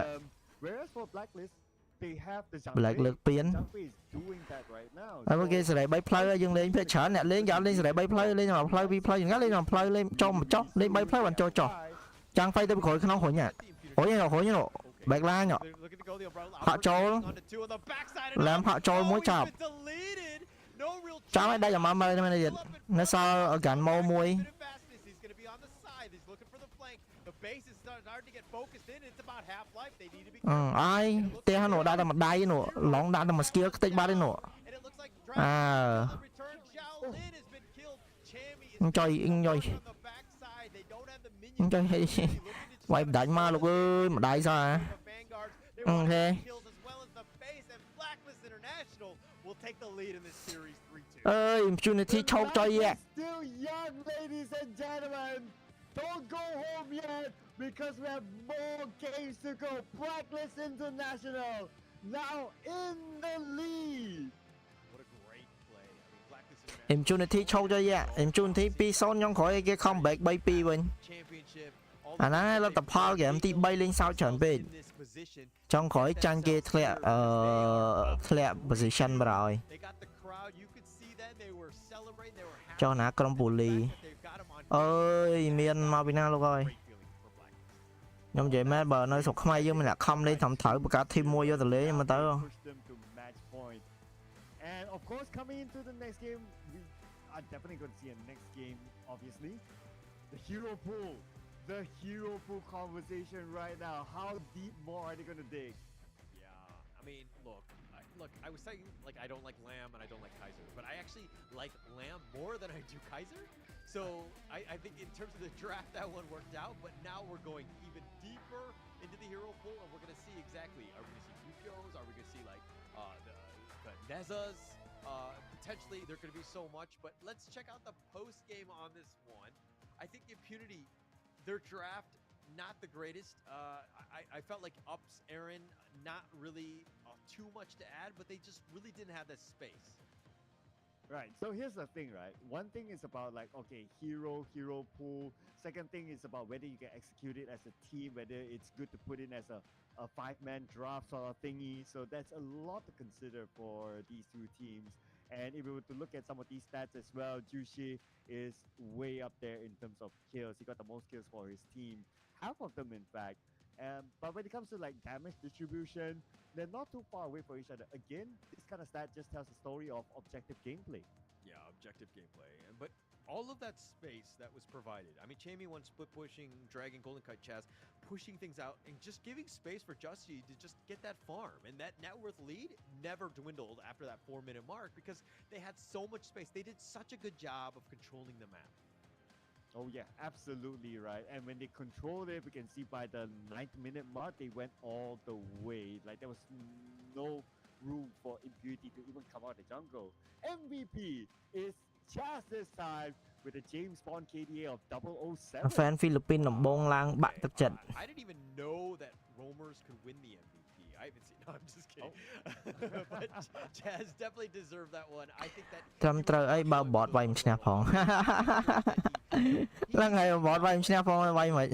S1: Whereas for Blacklist, they have the
S3: Black លើកពៀន
S1: Junpei is doing that right now.
S3: ហើយមកគេសេរី3ផ្លូវហើយយើងលេងភាគច្រើនអ្នកលេងយកលេងសេរី3ផ្លូវលេងមកផ្លូវ2ផ្លូវយ៉ាងណាលេងមកផ្លូវលេងចុះមកចុះលេង3ផ្លូវបានចុះចុះចាំងហ្វៃទៅក្រោយក្នុងរុញហ่ะរុញនោះ back line ហក់ចូលឡាមហក់ចូលមួយចប់ចាំឲ្យដៃចាំមកមើលនេះទៀតនៅសល់ gun ម៉ូមួយ អាយផ្ទះនោះដាក់តែម្ដាយនោះឡងដាក់តែមួយ skill ខ្ទេចបាត់ឯនោះចុយវាយបដាច់មកលោកអើយម្ដាយសោះអូខេ impunity ឆោកចុយ
S1: Still young, ladies and gentlemen. Don't go home yet because we have more games to go. Blacklist International now in the lead.
S2: What a great play. I mean, Blacklist International
S3: impunity ឆោកចុយ impunity 2-0 ញ៉ងក្រោយគេ comeback 3-2 វិញ
S2: championship.
S3: អាហ្នឹងលទ្ធផល game ទី3លេងសើចច្រើនពេក ចុងក្រោយចាញ់គេធ្លាក់ position បរហើយ ចុះណាក្រុមពូលីអើយមានមកពីណាលោកអើយខ្ញុំនិយាយមែនបើនៅស្រុកខ្មែរយើងមានអ្នកខំលេងត្រឹមត្រូវបង្កើត team មួយយកទៅលេងមើលទៅ
S1: And of course coming into the next game we are definitely going to see a next game obviously the hero pool conversation right now. How deep more are they going to dig?
S2: Yeah, I mean, look, look, I was saying like I don't like Lamb and I don't like Kaiser, but I actually like Lamb more than I do Kaiser. So I think in terms of the draft, that one worked out. But now we're going even deeper into the hero pool, and we're gonna see exactly. Are we gonna see Yukio's? Are we gonna see like the Nezas? Potentially, there could be so much. But let's check out the post game on this one. I think Impunity, their draft, not the greatest. I felt like Ups, Aaron, not really too much to add, but they just really didn't have that space.
S1: Right. So here's the thing, right? One thing is about like, okay, hero pool. Second thing is about whether you can execute it as a team, whether it's good to put in as a five-man draft sort of thingy. So that's a lot to consider for these two teams. And if we were to look at some of these stats as well, Jushi is way up there in terms of kills. He got the most kills for his team. Half of them, in fact. But when it comes to like damage distribution, they're not too far away from each other. Again, this kind of stat just tells a story of objective gameplay.
S2: Yeah, objective gameplay. But all of that space that was provided. I mean, Chamey won split pushing, Dragon, Golden Kite, Chaz, pushing things out and just giving space for Justy to just get that farm. And that net worth lead never dwindled after that 4-minute mark because they had so much space. They did such a good job of controlling the map.
S1: Oh yeah, absolutely right. And when they controlled it, we can see by the 9th-minute mark, they went all the way. Like there was no room for Impunity to even come out of the jungle. MVP is Chaz this time with a James Bond KDA of 007.
S3: Fan Philippines ដំបងឡើងបាក់ទឹកចិត្ត
S2: I didn't even know that roamers could win the MVP. I haven't seen. No, I'm just kidding. But Chaz definitely deserved that one. I think that
S3: ត្រឹមត្រូវអីបើបតវាយមិនឈ្នះផង ឡើងហើយបតវាយមិនឈ្នះផងវាយមិន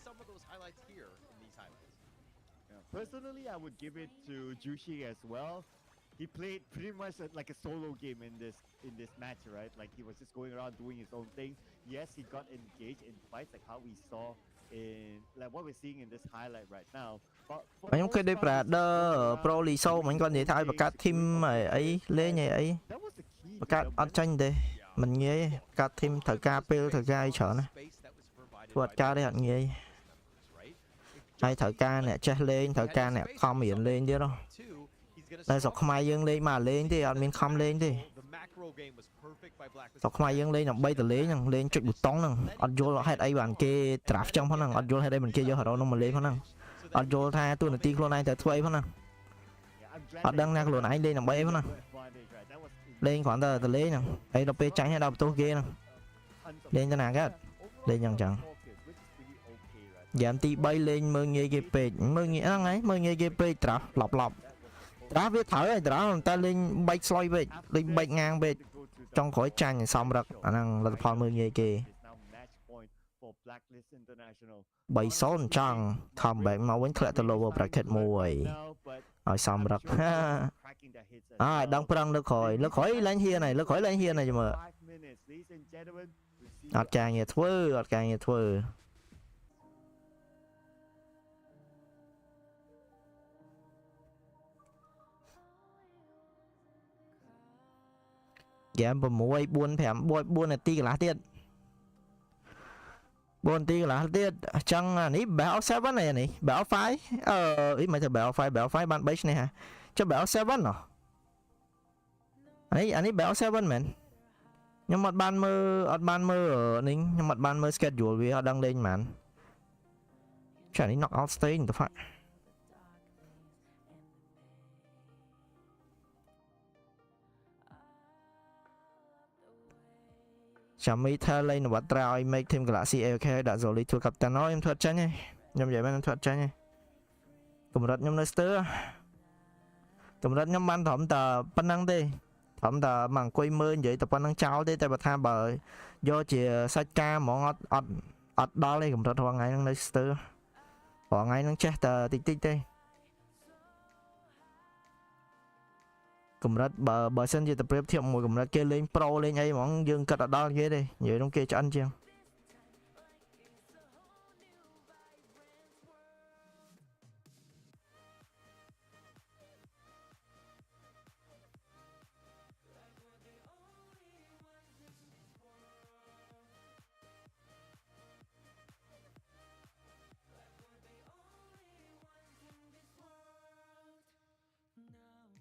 S2: some of those highlights here in these highlights.
S1: Yeah. Personally, I would give it to Jushi as well. He played pretty much like a solo game in this match, right? Like he was just going around doing his own thing. Yes, he got engaged in fights like how we saw in like what we're seeing in this highlight right now. But
S3: ខ្ញុំឃើញដូចប្រាដឺ Pro Liso មិញគាត់និយាយថាឲ្យបង្កើត team អីលេងអី
S1: that was the key.
S3: បង្កើតអត់ចាញ់ទេមិនងាយបង្កើត team ត្រូវការពេលត្រូវការអីច្រើនណាធ្វើអត់កើតទេអត់ងាយហើយត្រូវការអ្នកចេះលេងត្រូវការអ្នកខំរៀនលេងទៀតហ៎ តែស្រុកខ្មែរយើងលេងមកលេងទេអត់មានខំលេងទេស្រុកខ្មែរយើងលេងដើម្បីទៅលេងហ្នឹងលេងចុចប៊ូតុងហ្នឹងអត់យល់ហេតុអីបានគេ draft ចឹងផងហ្នឹងអត់យល់ហេតុអីបានគេយក hero ហ្នឹងមកលេងផងហ្នឹងអត់យល់ថាតួនាទីខ្លួនឯងត្រូវធ្វើអីផងហ្នឹងអត់ដឹងថាខ្លួនឯងលេងដើម្បីអីផងហ្នឹងលេងគ្រាន់តែទៅលេងហ្នឹងហើយដល់ពេលចាញ់ហើយដល់បន្ទោសគេហ្នឹងលេងទៅណាកើតលេងយ៉ាងចឹងយ៉ាងទី3លេងមើងងាយគេពេកមើងងាយហ្នឹងហើយមើងងាយគេពេក draft ឡប់ draft វាត្រូវហើយ draft តែលេងបែកស្លុយពេកលេងបែកងាងពេកចុងក្រោយចាញ់សំរឹកអាហ្នឹងលទ្ធផលមើងងាយគេ 3-0 ចង់ comeback មកវិញធ្លាក់ទៅ lower bracket មួយឲ្យសំរឹកហើយដឹងប្រឹងលើក្រោយឡើងហ៊ានហើយមើលអត់ការងារធ្វើ Game 6 4 4នាទីកន្លះទៀត4នាទីកន្លះទៀតអញ្ចឹងនេះ Battle 7 នេះ Battle 5 អីមិនទៅ Battle 5 បាន3ឈ្នះហ่ะចុះ Battle 7 ហ៎អានេះ Battle 7 មែនខ្ញុំអត់បានមើលនេះខ្ញុំអត់បានមើល schedule វាអត់ដឹងលេងប៉ុន្មានចុះនេះ knock out stage ទៅហ្វាក់ ចាំមីថាលេងនវត្រាឲ្យ make team Galaxy AOK ដាក់ Zoly ធ្វើ captain អើយខ្ញុំធ្វើអត់ចាញ់ទេខ្ញុំនិយាយមែនខ្ញុំធ្វើអត់ចាញ់ទេកម្រិតខ្ញុំនៅស្ទើកម្រិតខ្ញុំបានត្រឹមតែប៉ុណ្ណឹងទេត្រឹមតែមកអង្គុយមើលនិយាយតែប៉ុណ្ណឹងចោលទេតែបើថាបើយកជាសាច់ការហ្មងអត់ដល់ទេកម្រិតរាល់ថ្ងៃហ្នឹងនៅស្ទើរាល់ថ្ងៃហ្នឹងចេះតែតិចទេកម្រិតបើសិនជាទៅប្រៀបធៀបមួយកម្រិតគេលេង pro លេងអីហ្មងយើងគិតអត់ដល់គេទេនិយាយនោះគេឆ្អិនជាង
S6: Now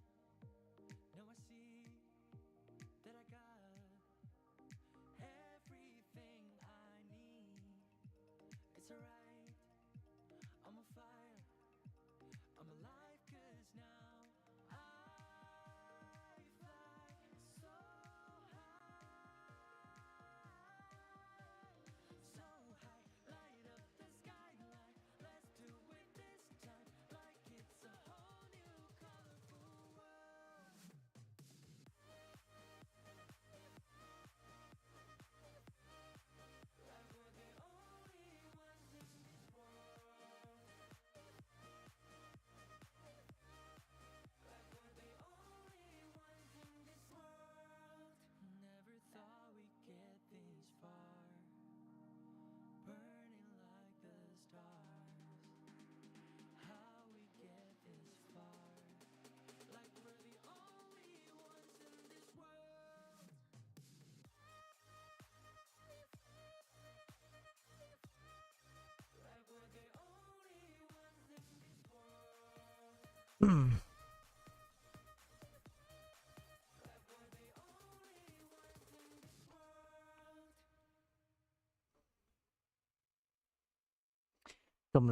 S3: កម្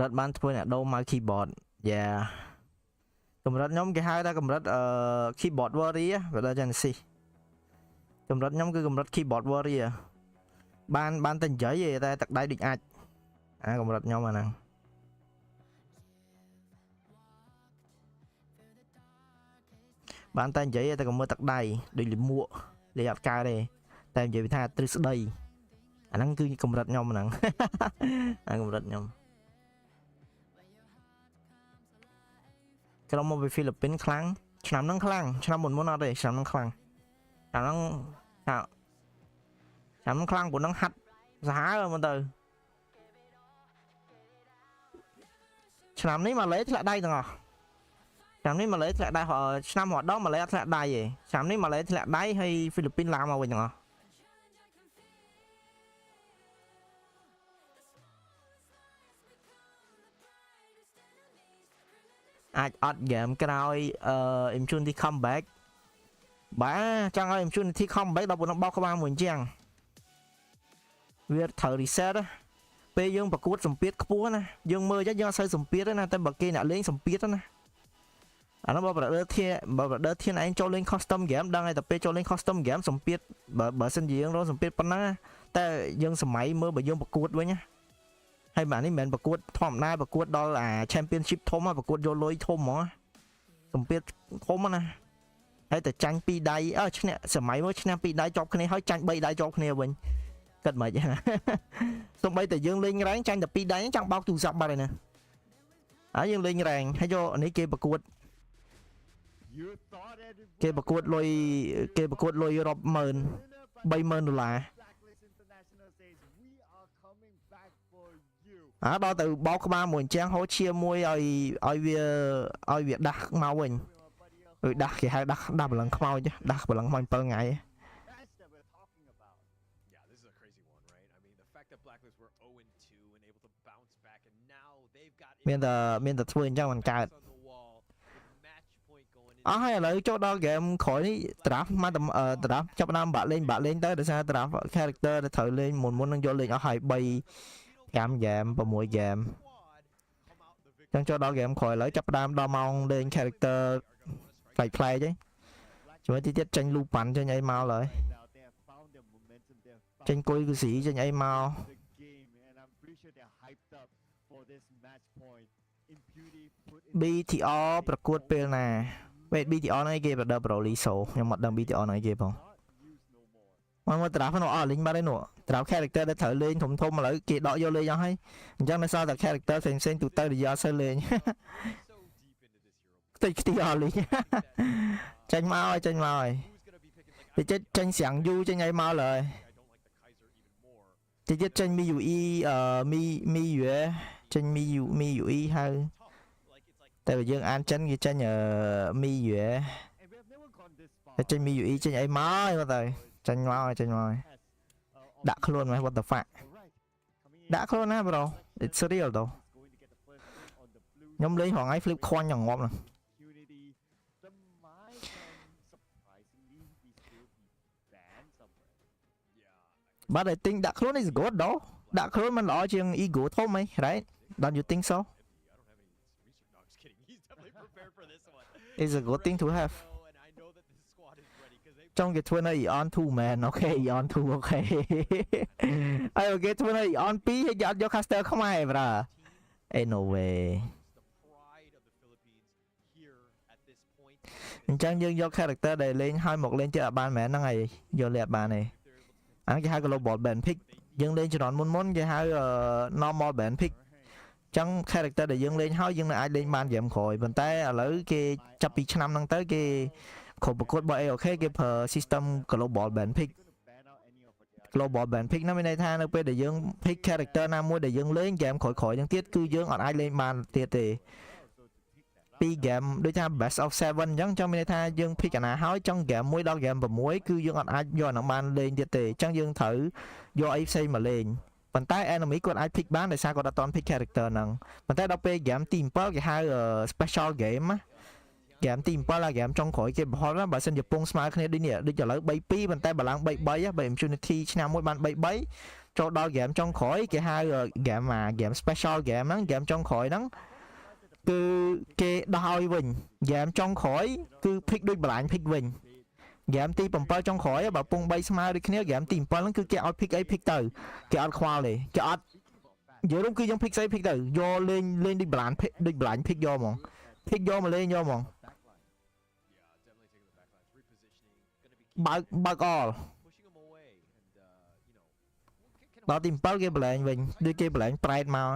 S3: រិតបានធ្វើអ្នកដូរមក keyboard យ៉ាកម្រិតខ្ញុំគេហៅថាកម្រិតkeyboard warrior បើដល់ចាន់ស៊ីកម្រិតខ្ញុំគឺកម្រិត keyboard warrior បានតែនិយាយតែទឹកដៃដូចអាចអាកម្រិតខ្ញុំអាហ្នឹងបានតែនិយាយតែក៏មើលទឹកដៃដូចលិមួកលេអត់កើតទេតែនិយាយថាទ្រឹស្ដីអាហ្នឹងគឺកម្រិតខ្ញុំហ្នឹងអាកម្រិតខ្ញុំក្រុមមកពីហ្វីលីពីនខ្លាំងឆ្នាំហ្នឹងខ្លាំងឆ្នាំមុនអត់ទេឆ្នាំហ្នឹងខ្លាំងឆ្នាំហ្នឹងខ្លាំងព្រោះហ្នឹងហាត់សាហាវមើលទៅឆ្នាំនេះម៉ាឡេធ្លាក់ដៃទាំងអស់ឆ្នាំនេះម៉ាឡេធ្លាក់ដៃឆ្នាំរហដងម៉ាឡេអត់ធ្លាក់ដៃទេឆ្នាំនេះម៉ាឡេធ្លាក់ដៃហើយហ្វីលីពីនឡើងមកវិញទាំងអស់អាចអត់ហ្គេមក្រោយImpunity comeback បាទចង់ឲ្យ Impunity comeback ដល់ប៉ុណ្ណឹងបោកក្បាលមួយអញ្ចឹងវាត្រូវ reset ពេលយើងប្រកួតសម្ពាធខ្ពស់ណាយើងមើលយើងអត់សូវសម្ពាធទេណាតែបើគេអ្នកលេងសម្ពាធណាអានោះបើ brother ធានឯងចូលលេង custom game ដឹងហើយតែពេលចូលលេង custom game សម្ពាធបើសិនជាយើងរកសម្ពាធប៉ុណ្ណាតែយើងសម័យមើលបើយើងប្រកួតវិញណាហើយបាទនេះមិនមែនប្រកួតធម្មតាប្រកួតដល់អា championship ធំហ្នឹងប្រកួតយកលុយធំហ្មងសម្ពាធធំណាហើយតែចាញ់2ដៃឈ្នះសម័យមួយឈ្នះ2ដៃជាប់គ្នាហើយចាញ់3ដៃជាប់គ្នាវិញគិតមិនអីណាសូម្បីតែយើងលេងរ៉ែងចាញ់តែ2ដៃចង់បោកទូរស័ព្ទបាត់ហើយណាហើយយើងលេងរ៉ែងហើយយកនេះគេប្រកួតលុយរាប់ម៉ឺន$30,000ដល់ទៅបោកក្បាលមួយអញ្ចឹងហូរឈាមមួយឲ្យវាដាស់មកវិញដាស់គេហៅដាស់បលឹងខ្មោចដាស់បលឹងខ្មោច7ថ្ងៃមានតែធ្វើអញ្ចឹងមិនកើតអស់ហើយឥឡូវចូលដល់ហ្គេមក្រោយនេះ draft មកdraft ចាប់ដើមបាក់លេងទៅដោយសារ draft character ដែលត្រូវលេងមុននឹងយកលេងអស់ហើយ3 5 game 6 game ចឹងចូលដល់ game ក្រោយឥឡូវចាប់ដើមដល់ម៉ោងលេង character ផ្លែកៗហើយជួយទៀតចេញលូប៉ាន់ចេញអីមកឡើយចេញគុយគូស៊ីចេញអីមក BTR ប្រកួតពេលណា BTR ហ្នឹងគេ Brother Broly Show ខ្ញុំអត់ដឹង BTR ហ្នឹងគេផងមក draft នោះអស់លេងបាត់ហើយនោះ draft character ដែលត្រូវលេងធំឥឡូវគេដកយកលេងអស់ហើយអញ្ចឹងនៅសល់តែ character ផ្សេងទូទៅដែលយកទៅលេងខ្ទេចអស់លេងចេញមកហើយទៅចេញស្រាំងយូចេញអីមកឡើយទៀតចេញ MIUE មីយូចេញ MIUE ហើយតែបើយើងអានចិនគេចេញមីយូតែចេញ MIUE ចេញអីមកទៅចេញមកដាក់ខ្លួនមក what the fuck ដាក់ខ្លួនណា bro it's real ទៅខ្ញុំលេងហងៃ flip coin យ៉ាងងាប់ណា But I think ដាក់ខ្លួន is good though ដាក់ខ្លួនមិនល្អជាង ego ធំហី right don't you think so it's a good thing to have ចង់គេធ្វើនៅ on 2 man អូខេ on 2 អូខេហើយគេធ្វើនៅ on 2ហើយគេអត់យក caster ខ្មែរប្រាno way អញ្ចឹងយើងយក character ដែលលេងឲ្យមកលេងទៀតអត់បានមែនហ្នឹងហើយយកលេងអត់បានទេអាគេហៅ global ban pick យើងលេងជំនាន់មុនគេហៅ normal ban pick ចឹង character ដែលយើងលេងហើយយើងនៅអាចលេងបានហ្គេមក្រោយប៉ុន្តែឥឡូវគេចាប់ពីឆ្នាំហ្នឹងទៅគេគ្រប់ប្រកួតរបស់ AOK គេប្រើ system global ban pick ណាមានន័យថានៅពេលដែលយើង pick character ណាមួយដែលយើងលេងហ្គេមក្រោយៗហ្នឹងទៀតគឺយើងអត់អាចលេងបានទៀតទេពីហ្គេមដូចថា best of 7អញ្ចឹងមានន័យថាយើង pick អាណាហើយចង់ហ្គេម1ដល់ហ្គេម6គឺយើងអត់អាចយកអាហ្នឹងបានលេងទៀតទេអញ្ចឹងយើងត្រូវយកអីផ្សេងមកលេងប៉ុន្តែ enemy គាត់អាច pick បានដោយសារគាត់អត់តន់ pick character ហ្នឹងប៉ុន្តែដល់ពេល game ទី7គេហៅ special game game ទី7là game ចុងក្រោយគេបរហត់បើសិនជាពងស្មើគ្នាដូចនេះដូចឥឡូវ 3-2 ប៉ុន្តែបាឡាំង 3-3 បើ Impunity ឆ្នាំមួយបាន 3-3 ចូលដល់ game ចុងក្រោយគេហៅ game special game ហ្នឹង game ចុងក្រោយហ្នឹងគឺគេដោះឲ្យវិញ game ចុងក្រោយគឺ pick ដូចបាឡាញ់ pick វិញ game ទី7ចុងក្រោយបើពង3ស្មើដូចគ្នា game ទី7ហ្នឹងគឺគេឲ្យ pick អី pick ទៅគេអត់ខ្វល់ទេគេអត់និយាយរួមគឺយើង pick ស្អី pick ទៅយកលេងដូចបាឡាញ់ pick ដូចបាឡាញ់ pick យកហ្មង pick យកមកលេងយកហ្មងបើកអល់ដល់ទី7គេបលែងវិញដូចគេបលែងប្រែតមក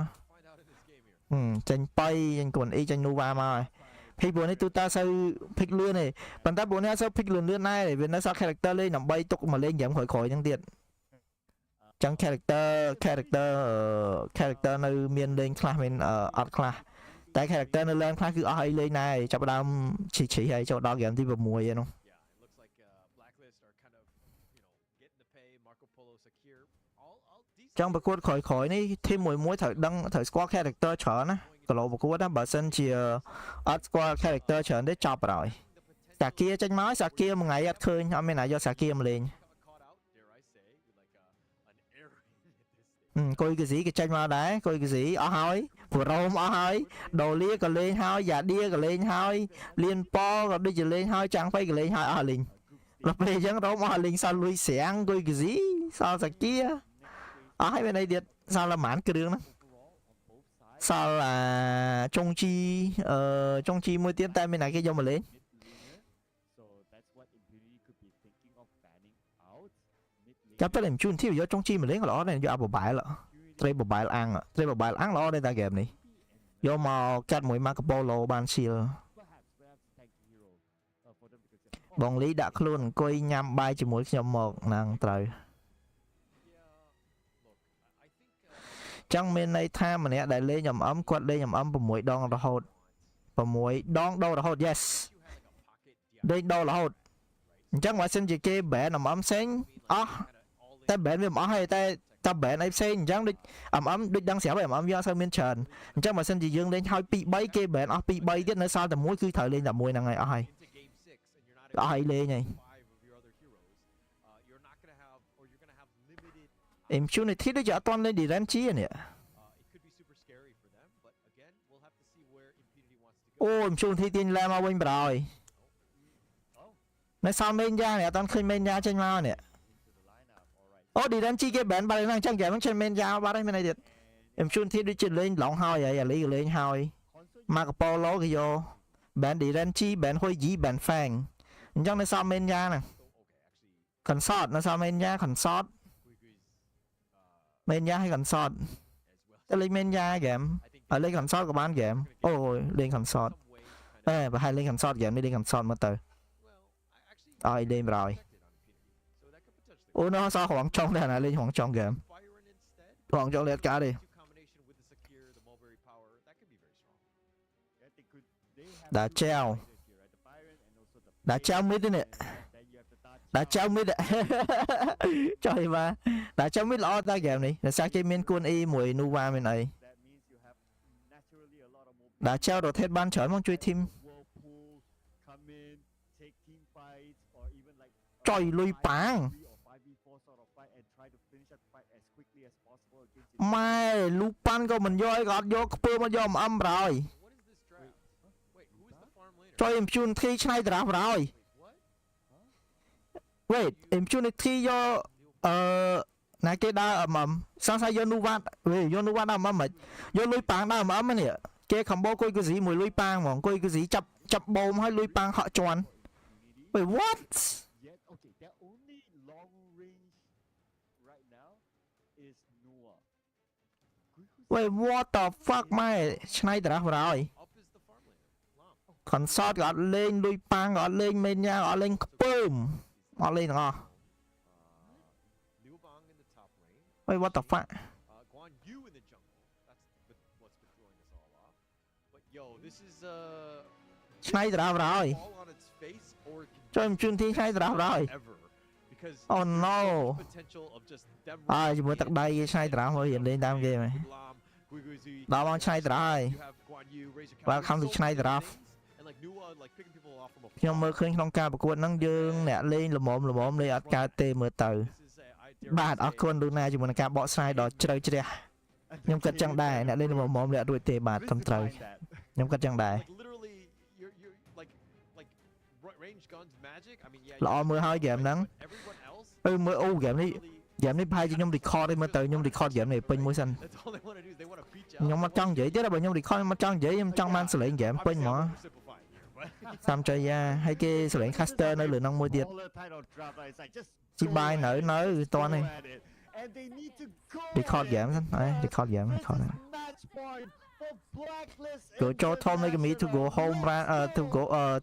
S3: ចេញបៃចេញគួនអ៊ីចេញនូវ៉ាមកភីពួកនេះទូតាសូវ pick លឿនទេប៉ុន្តែពួកនេះអត់សូវ pick លឿនដែរវានៅសល់ character លេងដើម្បីទុកមកលេងហ្គេមក្រោយៗហ្នឹងទៀតចឹង character នៅមានលេងខ្លះមានអត់ខ្លះតែ character នៅឡើងខ្លះគឺអស់អីលេងដែរចាប់ដើមឈីហើយចូលដល់ game ទី6ឯនោះចង់ប្រកួតក្រោយៗនេះ team មួយត្រូវដឹងត្រូវស្គាល់ character ច្រើនណាកន្លោប្រកួតណាបើសិនជាអត់ស្គាល់ character ច្រើនទេចប់ហើយសាគាចេញមកសាគាមួយថ្ងៃអត់ឃើញអត់មានណាយកសាគាមកលេងកុយកាស៊ីគេចេញមកដែរកុយកាស៊ីអស់ហើយព្រោមអស់ហើយដូលីក៏លេងហើយយ៉ាឌៀក៏លេងហើយលៀនប៉ក៏ដូចជាលេងហើយចាំងហ្វៃក៏លេងហើយអស់លេងដល់ពេលអញ្ចឹងរោមអស់លេងសល់លុយស្រាំងកុយកាស៊ីសល់សាគាអស់ហើយមានអីទៀតសល់តែប៉ុន្មានគ្រឿងហ្នឹងសល់ចុងជីមួយទៀតតែមានណាគេយកមកលេងចាប់តែជូនទីយកចុងជីមកលេងក៏ល្អដែរយកអាបបែលត្រីបបែលអាំងល្អដែរតាហ្គេមនេះយកមកកាត់មួយម៉ាកាប៉ូឡូបានឈៀលបងលីដាក់ខ្លួនអង្គុយញ៉ាំបាយជាមួយខ្ញុំមកហ្នឹងត្រូវចឹងមានន័យថាម្នាក់ដែលលេងគាត់លេង6ដងរហូត6ដងដូររហូត yes លេងដូររហូតអញ្ចឹងបើសិនជាគេបែនផ្សេងអស់តែបែនវាមិនអស់ទេតែបែនអីផ្សេងអញ្ចឹងដូចដូចដឹងស្រាប់ហើយយកអត់សូវមានច្រើនអញ្ចឹងបើសិនជាយើងលេងហើយ2 3គេបែនអស់2 3ទៀតនៅសល់តែមួយគឺត្រូវលេងតែមួយហ្នឹងហើយអស់ហើយលេងហើយImpunity ដូចជាអត់ទាន់លេង Direnchi នេះអូ Impunity ទាញឡាមកវិញប្រហើយនៅសល់មេញយ៉ានេះអត់ទាន់ឃើញមេញយ៉ាចេញមកនេះអូ Direnchi គេបែនបាត់ហ្នឹងអញ្ចឹងគេមិនចេញមេញយ៉ាបាត់ហើយមានអីទៀត Impunity ដូចជាលេងឡងហើយអាលីក៏លេងហើយម៉ាកាប៉ូឡូគេយកបែន Direnchi បែនហុយជីបែន Fang អញ្ចឹងនៅសល់មេញយ៉ាហ្នឹង Consort នៅសល់មេញយ៉ា Consortមេញយ៉ាឲ្យ Consort តែលេងមេញយ៉ាហ្គេមឲ្យលេង Consort ក៏បានហ្គេមអូលេង Consort បើឲ្យលេង Consort ហ្គេមនេះលេង Consort មកទៅឲ្យលេងប្រហើយអូនោះសល់រងចុងដែរណាលេងរងចុងហ្គេមរងចុងលេតកាទេដាក់ចៅមីតនេះដាក់ចៅមីតចុយមកដាក់ចៅមីតល្អតែហ្គេមនេះដោយសារគេមានគួនអ៊ីមួយនូវ៉ាមានអីដាក់ចៅ rotate បានច្រើនមកជួយ team ចុយលុយប៉ាងម៉ែលូប៉ាន់ក៏មិនយកអីក៏អត់យកខ្ពើមកយកប្រហើយចុយ Impunity ឆ្នៃតារាប្រហើយ wait Impunity យកណាគេដើរសង្ស័យយកនូវ៉ាយកនូវ៉ាដើរមិនយកលុយប៉ាងដើរនេះគេ combo គួយគូស៊ីមួយលុយប៉ាងហ្មងគួយគូស៊ីចាប់បូមឲ្យលុយប៉ាងហក់ជន់ wait what wait what the fuck ម៉ែឆ្នៃតារាប្រហើយ Consort ក៏អត់លេងលុយប៉ាងក៏អត់លេងមេញយ៉ាក៏អត់លេងខ្ពើមអត់លេងទាំងអស់ wait what the fuckឆ្នៃតារាប្រហើយចូល Impunity ឆ្នៃតារាប្រហើយ oh no ជាមួយទឹកដៃគេឆ្នៃតារាមករៀនលេងតាមគេហ៎ដល់មកឆ្នៃតារាហើយ welcome to ឆ្នៃតារា
S2: like Nua like picking people off from
S3: ខ្ញុំមើល
S2: afar.
S3: ឃើញក្នុងការប្រកួតហ្នឹងយើងអ្នកលេងល្មមលេងអត់កើតទេមើលទៅ
S2: This is I dare
S3: បាទអរ
S2: say
S3: គុណលូណាជាមួយនឹងការបកស្រាយដ៏ជ្រៅជ្រះខ្ញុំគិតចឹងដែរអ្នកលេងល្មមលាក់រួចទេបាទត្រឹមត្រូវ
S1: Redefine that.
S3: ខ្ញុំគិតចឹងដែរ
S2: like literally you're like range guns magic. I mean yeah.
S3: ល្អមើលហើយហ្គេមហ្នឹង
S2: But everyone else
S3: មើលអូហ្គេមនេះ
S2: literally
S3: ហ្គេមនេះប្រហែលជាខ្ញុំ record ឯមើលទៅខ្ញុំ record ហ្គេមនេះពេញមួយសិន
S2: that's all they want to do is they want to beat you.
S3: ខ្ញុំមកចង់និយាយទៀតបើខ្ញុំ record ខ្ញុំមកចង់និយាយខ្ញុំចង់បានសលេងហ្គេមពេញហ្មង
S2: simplifying here, but
S3: សាមចៃយ៉ាហើយគេសលេង caster នៅលើហ្នឹងមួយទៀត
S1: Smaller title drop, it's like just
S3: ស៊ីបាយនៅតន់នេះ
S1: go at it. And they need to go
S3: record
S1: at
S3: ហ្គេម
S1: it.
S3: សិនហើយ record ហ្គេម
S1: This
S3: record
S1: is match point for Blacklist
S3: go Joe told Megami to go home run
S1: Let's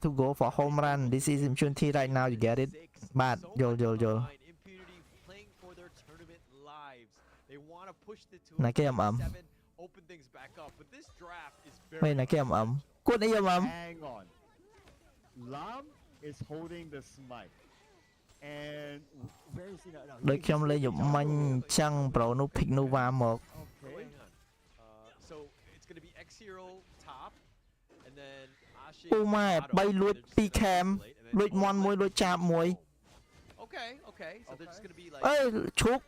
S3: to go for home run this is opportunity right now you get it បាទ យល់
S2: Impunity playing for their tournament lives. They want to push it to
S3: ណាគេអម
S2: open things back up, but this draft is
S3: ពេល
S2: very
S3: ណាគេអមគួតអីអម
S1: Hang on. Lam is holding the smite. And where is he now? No,
S3: ដូចខ្ញុំលេងយប់មិញចឹង bro នោះ pick Nova មក
S1: Okay.
S2: hang on. So it's going to be X0 top and then Ashe
S3: អូម៉ែ
S2: Auto,
S3: 3 លួច
S2: and they're just
S3: 2 cam
S2: gonna isolate, and then
S3: លួចមន់មួយលួចចាបមួយ
S2: Okay. So they're just going to be like
S3: អេឈូក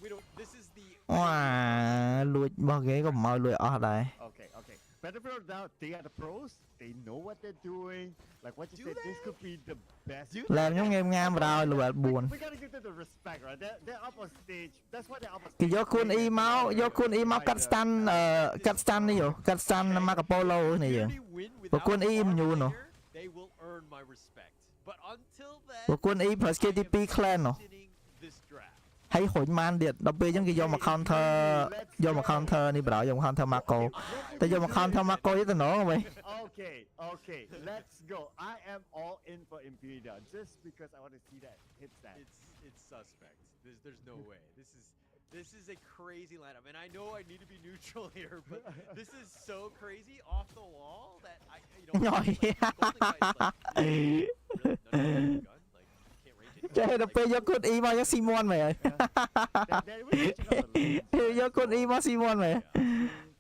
S2: we don't this is the
S3: វ៉ាលួចរបស់គេក៏មកលួចអស់ដែរ
S1: Okay. Battlefield now, they are the pros. They know what they're doing. Like what you
S2: Do
S1: said, this
S2: they?
S1: could be the best.
S3: ឡើងខ្ញុំងេមងាមបណ្ដោយ level 4
S1: We gotta give them the respect, right? They're up on stage. That's why they're up on
S3: គេ
S1: stage.
S3: យកគួនអ៊ីមកកាត់ stand កាត់ stand នេះកាត់ stand ម៉ាកាប៉ូឡូនេះយើង
S2: Impunity win
S3: But
S2: without
S3: kun
S2: a
S3: i
S2: far
S3: menu no.
S2: player, they will earn my respect. But until then,
S3: ព្រោះគួនអ៊ី plus KTP clan នោះ
S2: winning this draft.
S3: ហើយហុញបានទៀតដល់ពេលអញ្ចឹងគេយកមក counter យកមក counter នេះបណ្ដោយយកមក counter Marco តែយកមក counter Marco ទៀតទៅណងវិញ
S1: Okay. Let's go. I am all in for Impunity just because I want to see that hit stat.
S2: It's suspect. There's no way. This is a crazy lineup, and I know I need to be neutral here, but this is so crazy off the wall that I
S3: Nhồi.
S2: really none of gun. Like can't range it.
S3: ចេះដល់ពេលយកគួនអ៊ីមកយកស៊ីមន់មែន
S1: They were switching up the lanes.
S3: ហើយយកគួនអ៊ីមកស៊ីមន់មែន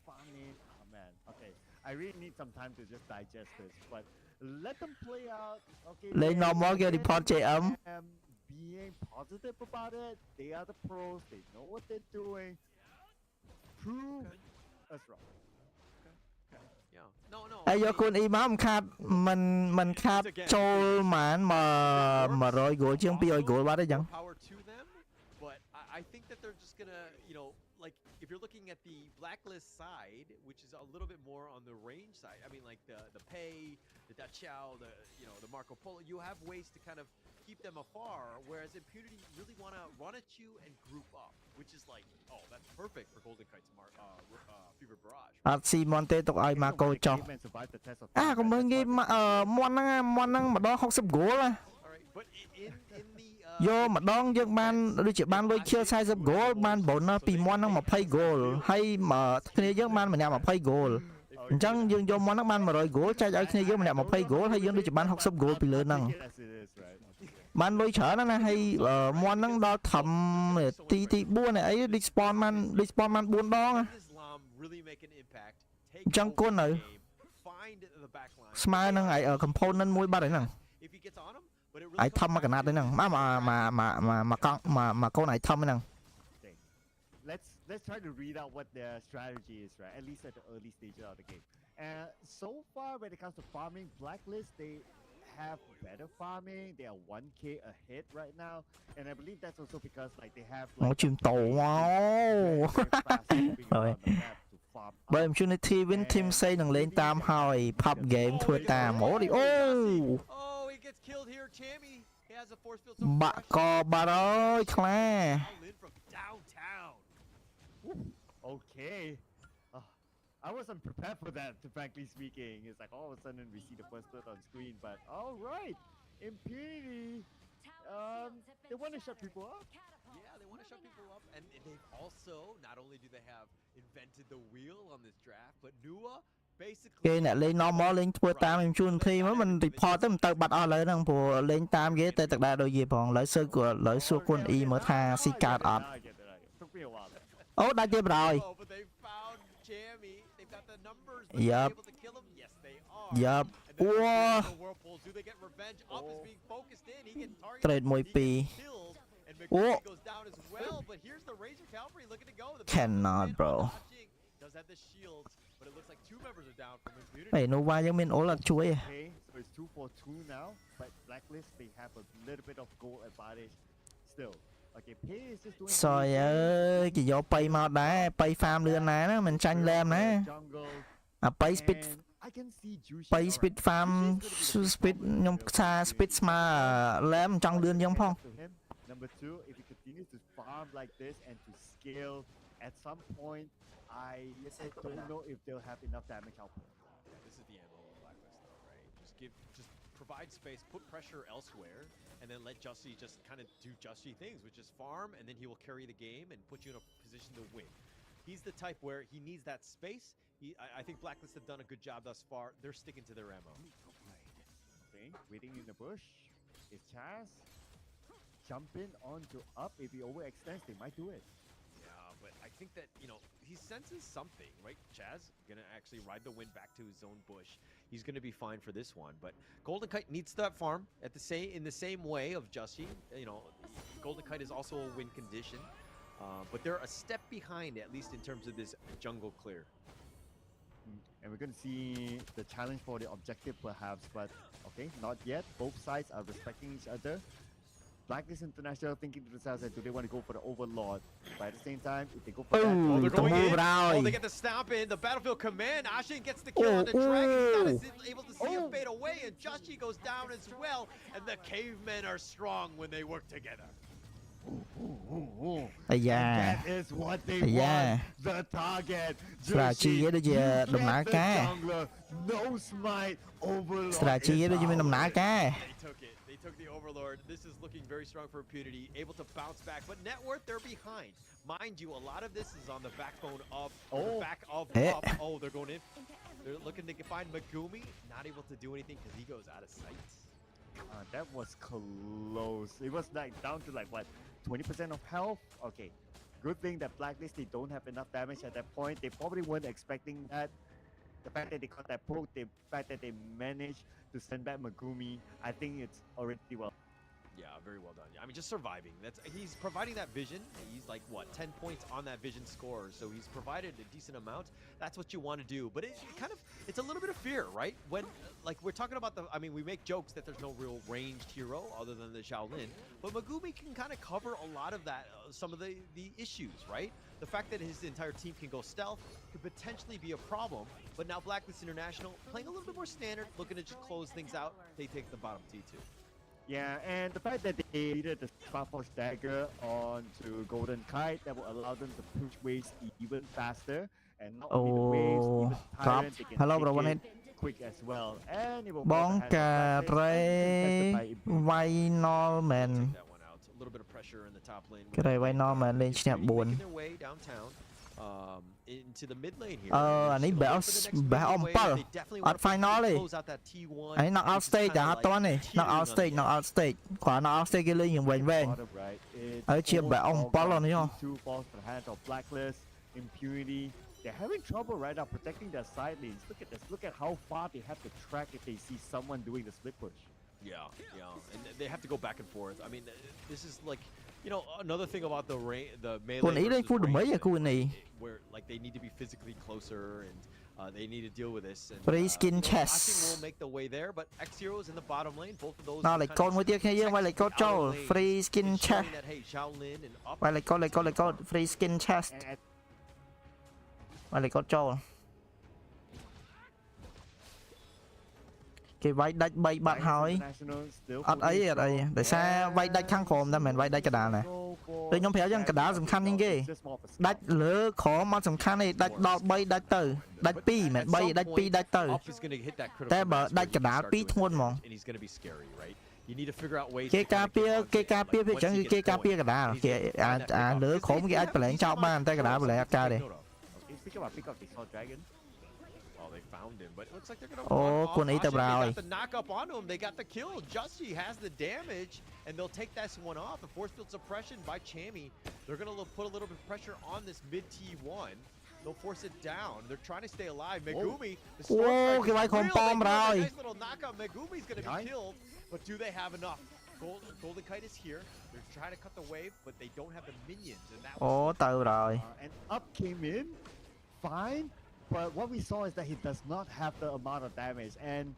S1: Farming. Oh man. Okay. I really need some time to just digest this, but let them play out. Okay.
S3: លេង normal គេ report JM
S1: am being positive about it. They are the pros. They know what they're doing. Prove us wrong.
S2: Yeah. No.
S3: ហើយយកគួនអ៊ីមកមិនខាតចូលហ្មង100 goal ជាង200 goal បាត់ទេចឹង
S2: Power to them, but I think that they're just gonna, like if you're looking at the Blacklist side, which is a little bit more on the range side. I mean, like the Pei, the Dachau, the Marco Polo. You have ways to kind of keep them afar, whereas Impunity really want to run at you and group up, which is like, oh, that's perfect for Golden Kite's Fever Barrage.
S3: អត់ស៊ីមន់ទេទុកឲ្យ Marco ចុះ
S1: Cavemen survived the test of
S3: កុំមើលគេមន់ហ្នឹងម្ដង60 goal ណា
S2: All right, but in the
S3: យកម្ដងយើងបានដូចជាបានលុយខៀល40 goal បាន bonus ពីមន់ហ្នឹង20 goal ហើយគ្នាយើងបានម្នាក់20 goal អញ្ចឹងយើងយកមន់ហ្នឹងបាន100 goal ចែកឲ្យគ្នាយើងម្នាក់20 goal ហើយយើងដូចជាបាន60 goal ពីលើហ្នឹង
S1: As it is, right?
S3: បានលុយច្រើនណាស់ហើយមន់ហ្នឹងដល់ធំទី4អី respawn បាន 4 ដង
S2: Islam really make an impact. Take
S3: Chẳng
S2: over
S3: quân
S2: the
S3: rồi.
S2: game, find the back line.
S3: ស្មើនឹង component មួយបាត់ហើយហ្នឹង
S2: If he gets on him, but it
S3: ឲ្យ
S2: really
S3: ធំមកកណាត់ទៅហ្នឹងមកកូនឲ្យធំហ្នឹង
S1: Let's try to read out what their strategy is, right? At least at the early stages of the game. And so far, when it comes to farming, Blacklist, they have better farming. They are 1k ahead right now, and I believe that's also because like they have
S3: មក
S1: like
S3: ជឿមតោ
S1: very, very fast moving around the map to farm
S3: បើ
S1: up.
S3: opportunity win team ផ្សេងនឹងលេងតាមហើយ pub game ធ្វើតាមអូ
S2: Oh, he gets killed here, Chammy. He has a force field.
S3: បាក់កបាត់អើយខ្លា
S2: All in from downtown.
S1: Okay. I wasn't prepared for that, frankly speaking. It's like all of a sudden we see the first blood on screen, but all right. Impunity. They want to shut people up.
S2: Yeah, they want to shut people up, and they've also not only do they have invented the wheel on this draft, but Nua
S3: គេ
S2: basically
S3: អ្នកលេង normal លេងធ្វើតាម opportunity មកមិន report ទៅមិនទៅបាត់អស់លើហ្នឹងព្រោះលេងតាមគេតែទឹកដែរដូចយីផងឥឡូវសើគាត់ឥឡូវសួរគុណអ៊ីមើលថាស៊ីកាតអត់
S1: I get it. Took me a while.
S3: អូដាច់ទេបណ្ដោយ
S2: Oh, but they found Jammy. They got the numbers, but
S3: Yup.
S2: able to kill him? Yes, they are.
S3: Yup.
S2: And then
S3: Wow.
S2: the whirlpools, do they get revenge? Up is being focused in. He gets targeted.
S3: Tradeមួយ
S2: He
S3: ពីរ
S2: gets killed, and
S3: Whoa.
S2: McCready goes down as well. But here's the Razor Cavalry looking to go. The
S3: Cannot, bro.
S2: Does have the shields, but it looks like 2 members are down from Impunity.
S3: ឯ Nova យើងមាន ult អត់ជួយ
S1: Okay, so it's 2 for 2 now, but Blacklist they have a little bit of goal advantage still. Okay, Pay is just doing
S3: សយអើយគេយកបៃមកដែរបៃ farm លឿនណាស់ណាមិនចាញ់ Lam ណា
S1: jungle
S3: អាបៃ speed
S1: and I can see Juicy
S3: បៃ speed farm speed ខ្ញុំខ្សា speed ស្មើ Lam ចង់លឿនយើងផង
S1: to him. Number 2, if he continues to farm like this and to scale at some point, I don't know if they'll have enough damage output.
S2: Yeah, this is the MO of Blacklist, though, right? Just provide space, put pressure elsewhere, and then let Justy just kind of do Justy things, which is farm, and then he will carry the game and put you in a position to win. He's the type where he needs that space. I think Blacklist have done a good job thus far. They're sticking to their MO.
S1: Okay, waiting in the bush. Is Chaz jumping onto up? If he overextends, they might do it.
S2: Yeah, but I think that, you know, he senses something, right? Chaz gonna actually ride the wind back to his own bush. He's gonna be fine for this one, but Golden Kite needs that farm at in the same way of Justy. You know, Golden Kite is also a win condition, but they're a step behind, at least in terms of this jungle clear.
S1: And we're going to see the challenge for the objective perhaps, but okay, not yet. Both sides are respecting each other. Blacklist International thinking to themselves that do they want to go for the Overlord, but at the same time, if they go for that,
S3: Ooh,
S2: they're
S3: the
S2: going
S3: move
S2: in.
S3: right.
S2: Oh, they get the stomp in. The Battlefield Command. Ashen gets the kill on the dragon. He's not able to see him fade away, and Justy goes down as well. And the cavemen are strong when they work together.
S3: Yeah.
S1: And that is what they
S3: Yeah.
S1: want. The target.
S3: ស្រាជីដូចជាដំណើរការ
S1: jungler, no smite, Overlord.
S3: ស្រាជីដូចជាមានដំណើរការ
S2: They took it. They took the Overlord. This is looking very strong for Impunity. Able to bounce back, but net worth, they're behind. Mind you, a lot of this is on the backbone of the back of up. Oh, they're going in. They're looking to find Megumi. Not able to do anything because he goes out of sight.
S1: That was close. It was like down to like what, 20% of health? Okay. Good thing that Blacklist, they don't have enough damage at that point. They probably weren't expecting that. The fact that they got that poke, the fact that they managed to send back Megumi, I think it's already well.
S2: Yeah, very well done. I mean, just surviving. He's providing that vision. He's like, what, 10 points on that vision score. So he's provided a decent amount. That's what you want to do. But it's a little bit of fear, right? When, like, we're talking about I mean, we make jokes that there's no real ranged hero other than the Shaolin. But Megumi can kind of cover a lot of that, some of the issues, right? The fact that his entire team can go stealth could potentially be a problem. But now Blacklist International playing a little bit more standard, looking to just close things out. They take the bottom T2.
S1: Yeah, and the fact that they needed the Starforce Dagger onto Golden Kite, that will allow them to push waves even faster. And not only the waves,
S3: Oh,
S1: even Tyrant, they can
S3: hello, bro,
S1: take
S3: one
S1: it quick as well. And it will
S3: បងការ៉េ Vinyl Man
S2: Take that one out. A little bit of pressure in the top lane.
S3: ការ៉េ Vinyl Man លេងឈ្នះ
S2: Making their way downtown, into the mid lane here.
S3: អានេះ Best អំ 7 អត់ final ទេ
S2: Close out that T1.
S3: អានេះ knock out stage តែអត់ទាន់ទេ knock out stage គ្រាន់ knock out stage គេលេងយ៉ាងវែង
S1: Bottom right, it's
S3: ហើយជា Best អំ
S1: all
S3: 7 នេះហ៎
S1: Two falls for the hands of Blacklist, Impunity. They're having trouble right now protecting their side lanes. Look at this. Look at how far they have to track if they see someone doing the split push.
S2: Yeah, and they have to go back and forth. I mean, this is like, you know, another thing about the melee
S3: ខ្លួននេះលេង full damage អាគូនេះ
S2: where like they need to be physically closer and they need to deal with this. And,
S3: Free skin chest.
S2: Ashing will make the way there, but X0 is in the bottom lane. Both of those.
S3: ដល់លេខកូនមួយទៀតគ្នាយើងវាយលេខកូនចូល free skin chest
S2: That, hey, Shaolin and up.
S3: វាយលេខកូន free skin chest
S1: And
S3: វាយលេខកូនចូលគេវាយដាច់3បាត់ហើយ
S1: International still
S3: អត់អីអត់អីដោយសារវាយដាច់ខាងក្រោមតែមិនមែនវាយដាច់កណ្ដាលណាដូចខ្ញុំប្រាប់យ៉ាងកណ្ដាលសំខាន់ជាងគេដាច់លើក្រោមអត់សំខាន់ទេដាច់ដល់3ដាច់ទៅដាច់2មិន3ដាច់2ដាច់ទៅ
S2: Up is going to hit that critical.
S3: តែបើដាច់កណ្ដាល2ធ្ងន់ហ្មង
S2: And he's going to be scary, right? You need to figure out ways
S3: គេការពារពេលអញ្ចឹងគឺគេការពារកណ្ដាលគេអាលើក្រោមគេអាចប្រឡែងចោលបានតែកណ្ដាលប្រឡែងអត់កើតទេ
S1: Pick up the Saw Dragon.
S2: Oh, they found him, but it looks like they're gonna.
S3: Oh,
S2: run off.
S3: kun ita
S2: Ashen,
S3: brao.
S2: They got the knock up onto him. They got the kill. Justy has the damage, and they'll take that one off. The force field suppression by Chammy. They're gonna put a little bit of pressure on this mid T1. they'll force it down. They're trying to stay alive. Megumi, the
S3: Whoa,
S2: Stormstrike
S3: cái
S2: is
S3: bay
S2: real.
S3: không
S2: They
S3: bom
S2: do have a
S3: rồi.
S2: nice little knockout. Megumi's going to be killed, but do they have enough? ZeolyKH is here. They're trying to cut the wave, but they don't have the minions, and that
S3: Ồ, từ rồi.
S1: And up came in, fine, but what we saw is that he does not have the amount of damage, and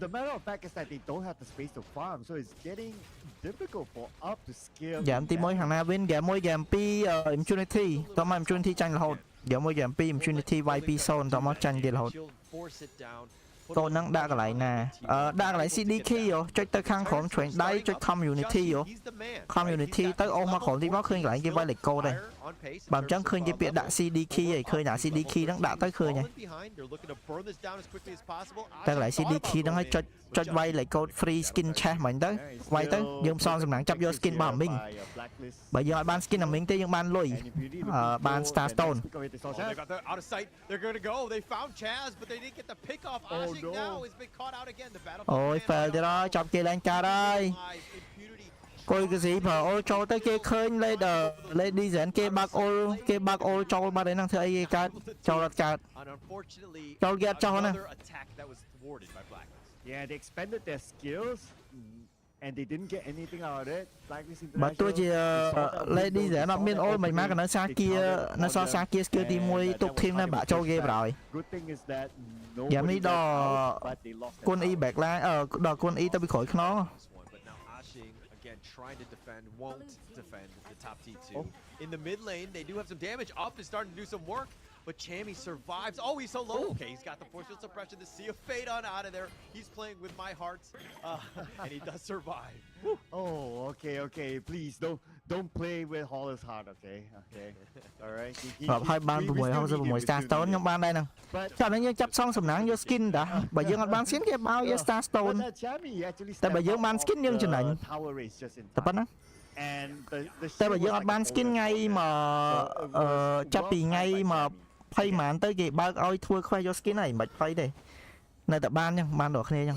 S1: the matter of fact is that they don't have the space to farm, so it's getting difficult for up to scale.
S3: Giảm tí mối thằng nào win game mối game pi impunity. Tao mà impunity tranh là hột. Game mối game pi impunity YP zone tao mà tranh kia là hột. Tôi nâng đa cái lại nè. Đa cái lại CD key rồi. Check tới khăn khổn chuyện đấy check community rồi. Community tới ôm mà khổn thì nó khơi lại cái vai lịch cô đây. Bàm chân khơi cái biệt đã CD key rồi khơi đã CD key nó đã tới khơi nhỉ. Tới lại CD key nó hay cho vai lại code free skin chat mình tới. Vai tới dương son dùng nặng chấp vô skin bảo mình. Bởi giờ ban skin là mình tới dương ban lùi. Ban Starstone. Ôi fail thì đó chọc kia lên ca đây. Coi cái gì mà ô cho tới kia khơi lên đi dẫn kia bác ô cho ba đấy năng thứ ấy cái cho lật card cho ghét cho nè.
S1: Yeah, they expended their skills, and they didn't get anything out of it.
S3: Mà tôi chỉ lên đi dẫn nó miên ô mày má cái nó xa kia skill team môi tục thêm nó bả cho game rồi. Giảm đi đò quân y bạc lá đò quân y tao bị khỏi nó.
S2: Trying to defend, won't defend the top T2. In the mid lane, they do have some damage. Up is starting to do some work, but Chammy survives. Oh, he's so low. Okay, he's got the force field suppression. The Sea of Fate on out of there. He's playing with my hearts, and he does survive.
S1: Oh, okay. Please don't play with Hollis heart, okay? All right.
S3: Hai ban tụi mày không sao tụi mày Starstone trong ban đây nè. Cho nó như chấp xong sầm nắng vô skin đã. Bởi dương ban skin cái bao vô Starstone. Tại bởi dương ban skin nhưng chừng này. Tập bắt nó. Tại bởi dương ban skin ngay mà chấp bị ngay mà phay màn tới kì bao ơi thua khoai vô skin này mệt phay đây. Này tập ban nha, ban được này nha.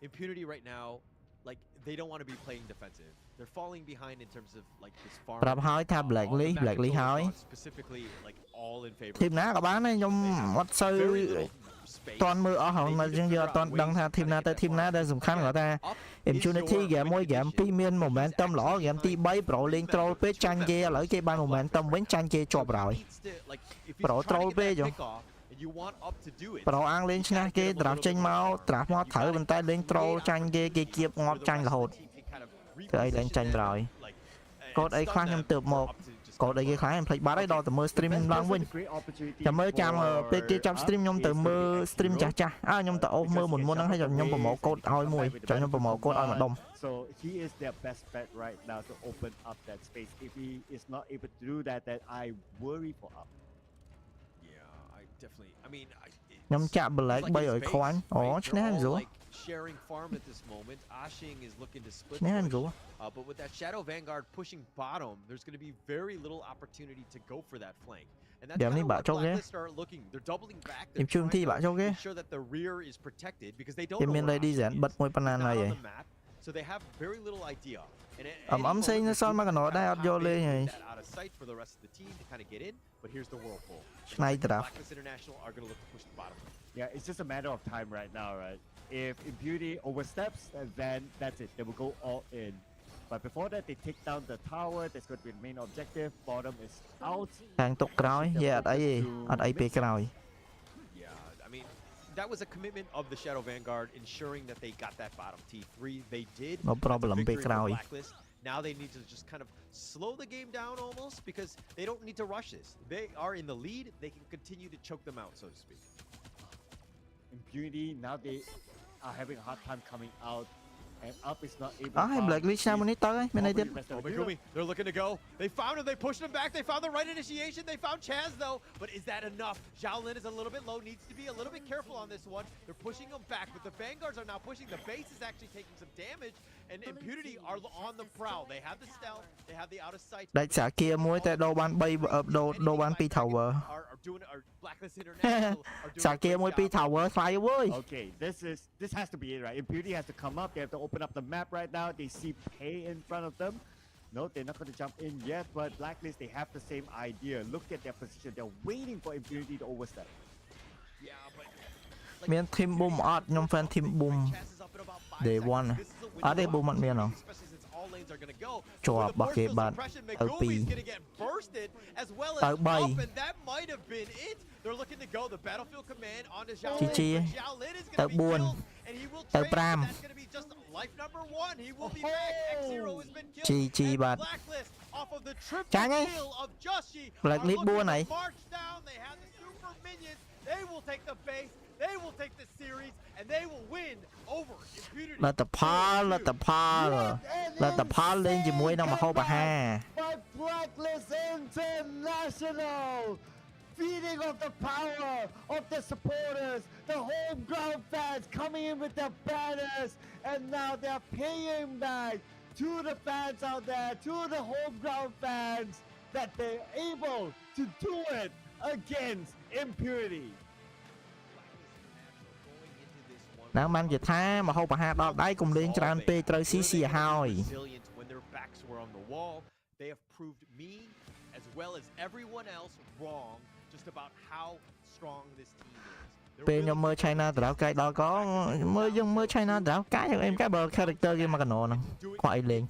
S2: Impunity right now, like they don't want to be playing defensive. They're falling behind in terms of like this farm.
S3: Rap hỏi tham Blackly hỏi.
S2: Specifically like all in favor.
S3: Team ná các bạn ấy nhung mất sư toàn mưa ở hậu mà riêng giờ toàn đăng tha team ná tới team ná đây dùng khăn của ta. Impunity game môi game premium momentum lõ game ti bay pro lên troll pe tranh kia lỡ cái ban momentum với tranh kia chọp rồi. Pro troll pe rồi. Pro ăn lên nha kia drop trên máu drop máu thở bên tay lên troll tranh kia kiếp ngọt tranh là hột. Từ ấy lên tranh rồi. Code ấy khoan em tược một. Code ấy cái khoan em play bát ấy đo từ mưa stream long win. Chả mơ chăm pe kia trong stream nhom từ mưa stream chả. Nhom từ ô mưa một môn năng hay cho nhom promote code oi mùi. Cho nhom promote code oi mà đông.
S1: So he is their best bet right now to open up that space. If he is not able to do that, then I worry for up.
S2: Definitely. I mean,
S3: nhom chạm Black bay ở khoan. Ồ, chứ này rủa.
S2: Sharing farm at this moment. Ashing is looking to split.
S3: Này rủa.
S2: But with that Shadow Vanguard pushing bottom, there's going to be very little opportunity to go for that flank. And that's kind of what Blacklist are looking. They're doubling back. They're trying to make sure that the rear is protected because they don't know
S3: where Ashing bật môi panan này vậy.
S2: So they have very little idea.
S3: Ấm xây nó sao mà cái nó đã vô lên này. Này trap.
S1: Yeah, it's just a matter of time right now, right? If Impunity oversteps, then that's it. They will go all in. But before that, they take down the tower. That's going to be the main objective. Bottom is out.
S3: Hàng tục cõi, yeah, ở đây bị cõi.
S2: Yeah, I mean, that was a commitment of the Shadow Vanguard, ensuring that they got that bottom T3. They did.
S3: No problem, bị cõi.
S2: Now they need to just kind of slow the game down almost because they don't need to rush this. They are in the lead. They can continue to choke them out, so to speak.
S1: Impunity, now they are having a hard time coming out. And up is not able to
S3: hay Blackly sao mà nít tới ấy, bên này tiếp.
S2: Megumi, they're looking to go. They found him, they pushed him back, they found the right initiation, they found Chaz though, but is that enough? Xiaolin is a little bit low, needs to be a little bit careful on this one. They're pushing him back, but the Vanguards are now pushing. The base is actually taking some damage, and Impunity are on the prowl. They have the stealth, they have the out of sight.
S3: Đại xã kia muối tại đồ ban bay đồ ban pi tower. Xã kia muối pi tower phải ơi.
S1: Okay, this has to be it, right? Impunity has to come up. They have to open up the map right now. They see Pay in front of them. No, they're not going to jump in yet, but Blacklist, they have the same idea. Look at their position. They're waiting for Impunity to overstep.
S2: Yeah, but
S3: មាន team boom អត់ខ្ញុំ fan team boom day 1 អត់ទេ boom អត់មានហ៎ ជាប់របស់គេបាត់ទៅ2 ទៅ3
S2: They're looking to go the battlefield command on the
S3: GG ទៅ 4 ទៅ 5
S2: That's going to be just life number 1. He will be back. X0 has been killed.
S3: GG បាត់
S2: Blacklist off of the triple
S3: ចាញ់ហើយ
S2: kill of Joshi.
S3: Blacklist 4 ហើយ
S2: March down. They have the super minions. They will take the base. They will take the series and they will win over Impunity.
S3: លទ្ធផលលេងជាមួយនឹងមហោបអាហារ
S1: By Blacklist International, feeding off the power of the supporters, the home ground fans coming in with their banners, and now they're paying back to the fans out there, to the home ground fans, that they're able to do it against Impunity.
S3: ណាស់បាននិយាយថាមហោបអាហារដល់ដៃកុំលេងច្រើនពេកត្រូវស៊ីសៀហើយ
S2: When their backs were on the wall, they have proved me as well as everyone else wrong just about how strong this team is.
S3: ពេលខ្ញុំមើល China ទៅដល់កាយដល់ក៏មើលយើងមើល China ទៅដល់កាយយើងអេមកាយបើ character គេមកកណោហ្នឹងខ្វះអីលេង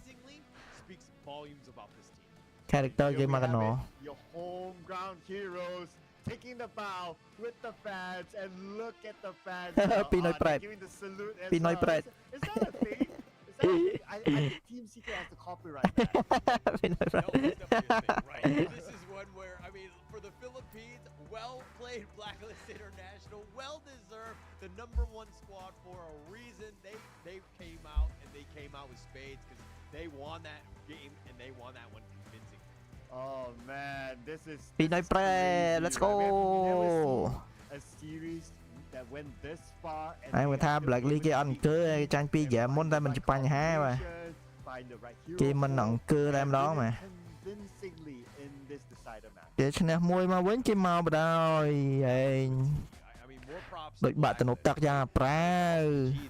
S2: Speaks volumes about this team.
S3: character គេមកកណោ
S1: Your home ground heroes taking the bow with the fans, and look at the fans.
S3: Pinoy pride.
S1: Giving the salute as
S3: Pinoy
S1: well.
S3: pride.
S1: Is that a thing? I think Team Secret has to copyright that.
S2: No, it's definitely a thing, right? This is one where, I mean, for the Philippines, well played, Blacklist International, well deserved, the #1 squad for a reason. They came out and they came out with spades because they won that game and they won that one convincingly.
S1: Oh man, this is
S3: Pinoy pride. Let's go.
S1: A series that went this far.
S3: ហើយមកថា Blacklist គេអត់អង្គើគេចាញ់ពីហ្គេមមុនតែមិនជាបញ្ហាបាទគេមិនអង្គើតែម្ដងបាទ
S1: convincingly in this decider match.
S3: គេឈ្នះមួយមកវិញគេមកបដ ாய் ឯង
S2: I mean, more props
S3: ដូចបាក់ទំនប់ទឹកយ៉ាងប្រាវ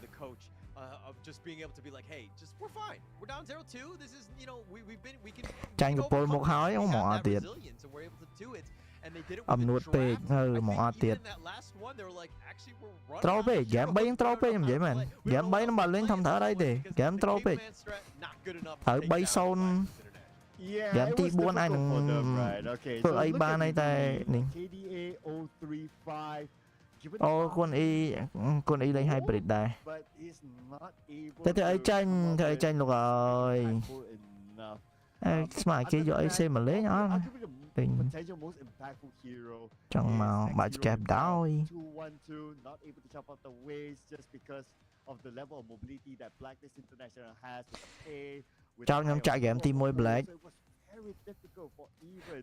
S2: the coach of just being able to be like, hey, just we're fine. We're down 0-2. This is, you know, we can
S3: ចាញ់កពលមកហើយមកអត់ទៀត
S2: so we're able to do it. And they did it
S3: អំនួតពេកហើយមកអត់ទៀត ត្រូលពេកហ្គេម3យើងត្រូលពេកខ្ញុំនិយាយមែនហ្គេម3នឹងបើលេងធម្មតាអីទេហ្គេមត្រូលពេកហើយ3-0 ហ្គេមទី4អាចនឹងធ្វើអីបានអីតែនេះ
S1: KDA 035
S3: អូគុណអ៊ីលេង hybrid ដែរ
S1: but he's not able
S3: តែធ្វើអីចាញ់លោកអើយស្មាគេយកអីសេមកលេងអត់
S1: potential most impactful hero
S3: ចង់មកបាច់កែបដោយ
S1: 212 not able to jump off the waves just because of the level of mobility that Blacklist International has with A
S3: ចង់ខ្ញុំចាក់ហ្គេមទី1 Black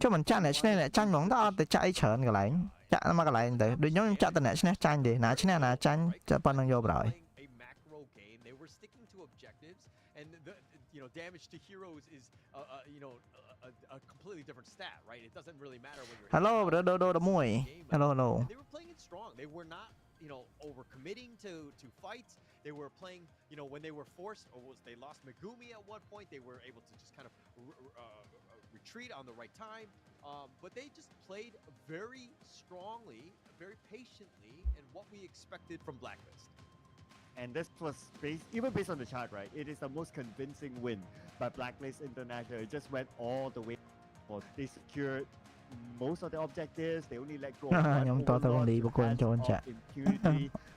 S3: ចុះមិនចាក់អ្នកឈ្នះអ្នកចាញ់ហ្មងតើអត់ទៅចាក់អីច្រើនកន្លែងចាក់មកកន្លែងទៅដូចខ្ញុំចាក់តែអ្នកឈ្នះចាញ់ទេណាឈ្នះណាចាញ់ចាក់ប៉ុណ្្នឹងយកប្រហើយ
S2: And the, you know, damage to heroes is you know, a completely different stat, right? It doesn't really matter when you're
S3: Hello, bro. Hello.
S2: They were playing it strong. They were not, you know, overcommitting to fights. They were playing, you know, when they were forced, or they lost Megumi at one point, they were able to just kind of retreat on the right time. But they just played very strongly, very patiently, and what we expected from Blacklist.
S1: And this plus even based on the chart, right? It is the most convincing win by Blacklist International. It just went all the way. They secured most of the objectives. They only let go of impunity.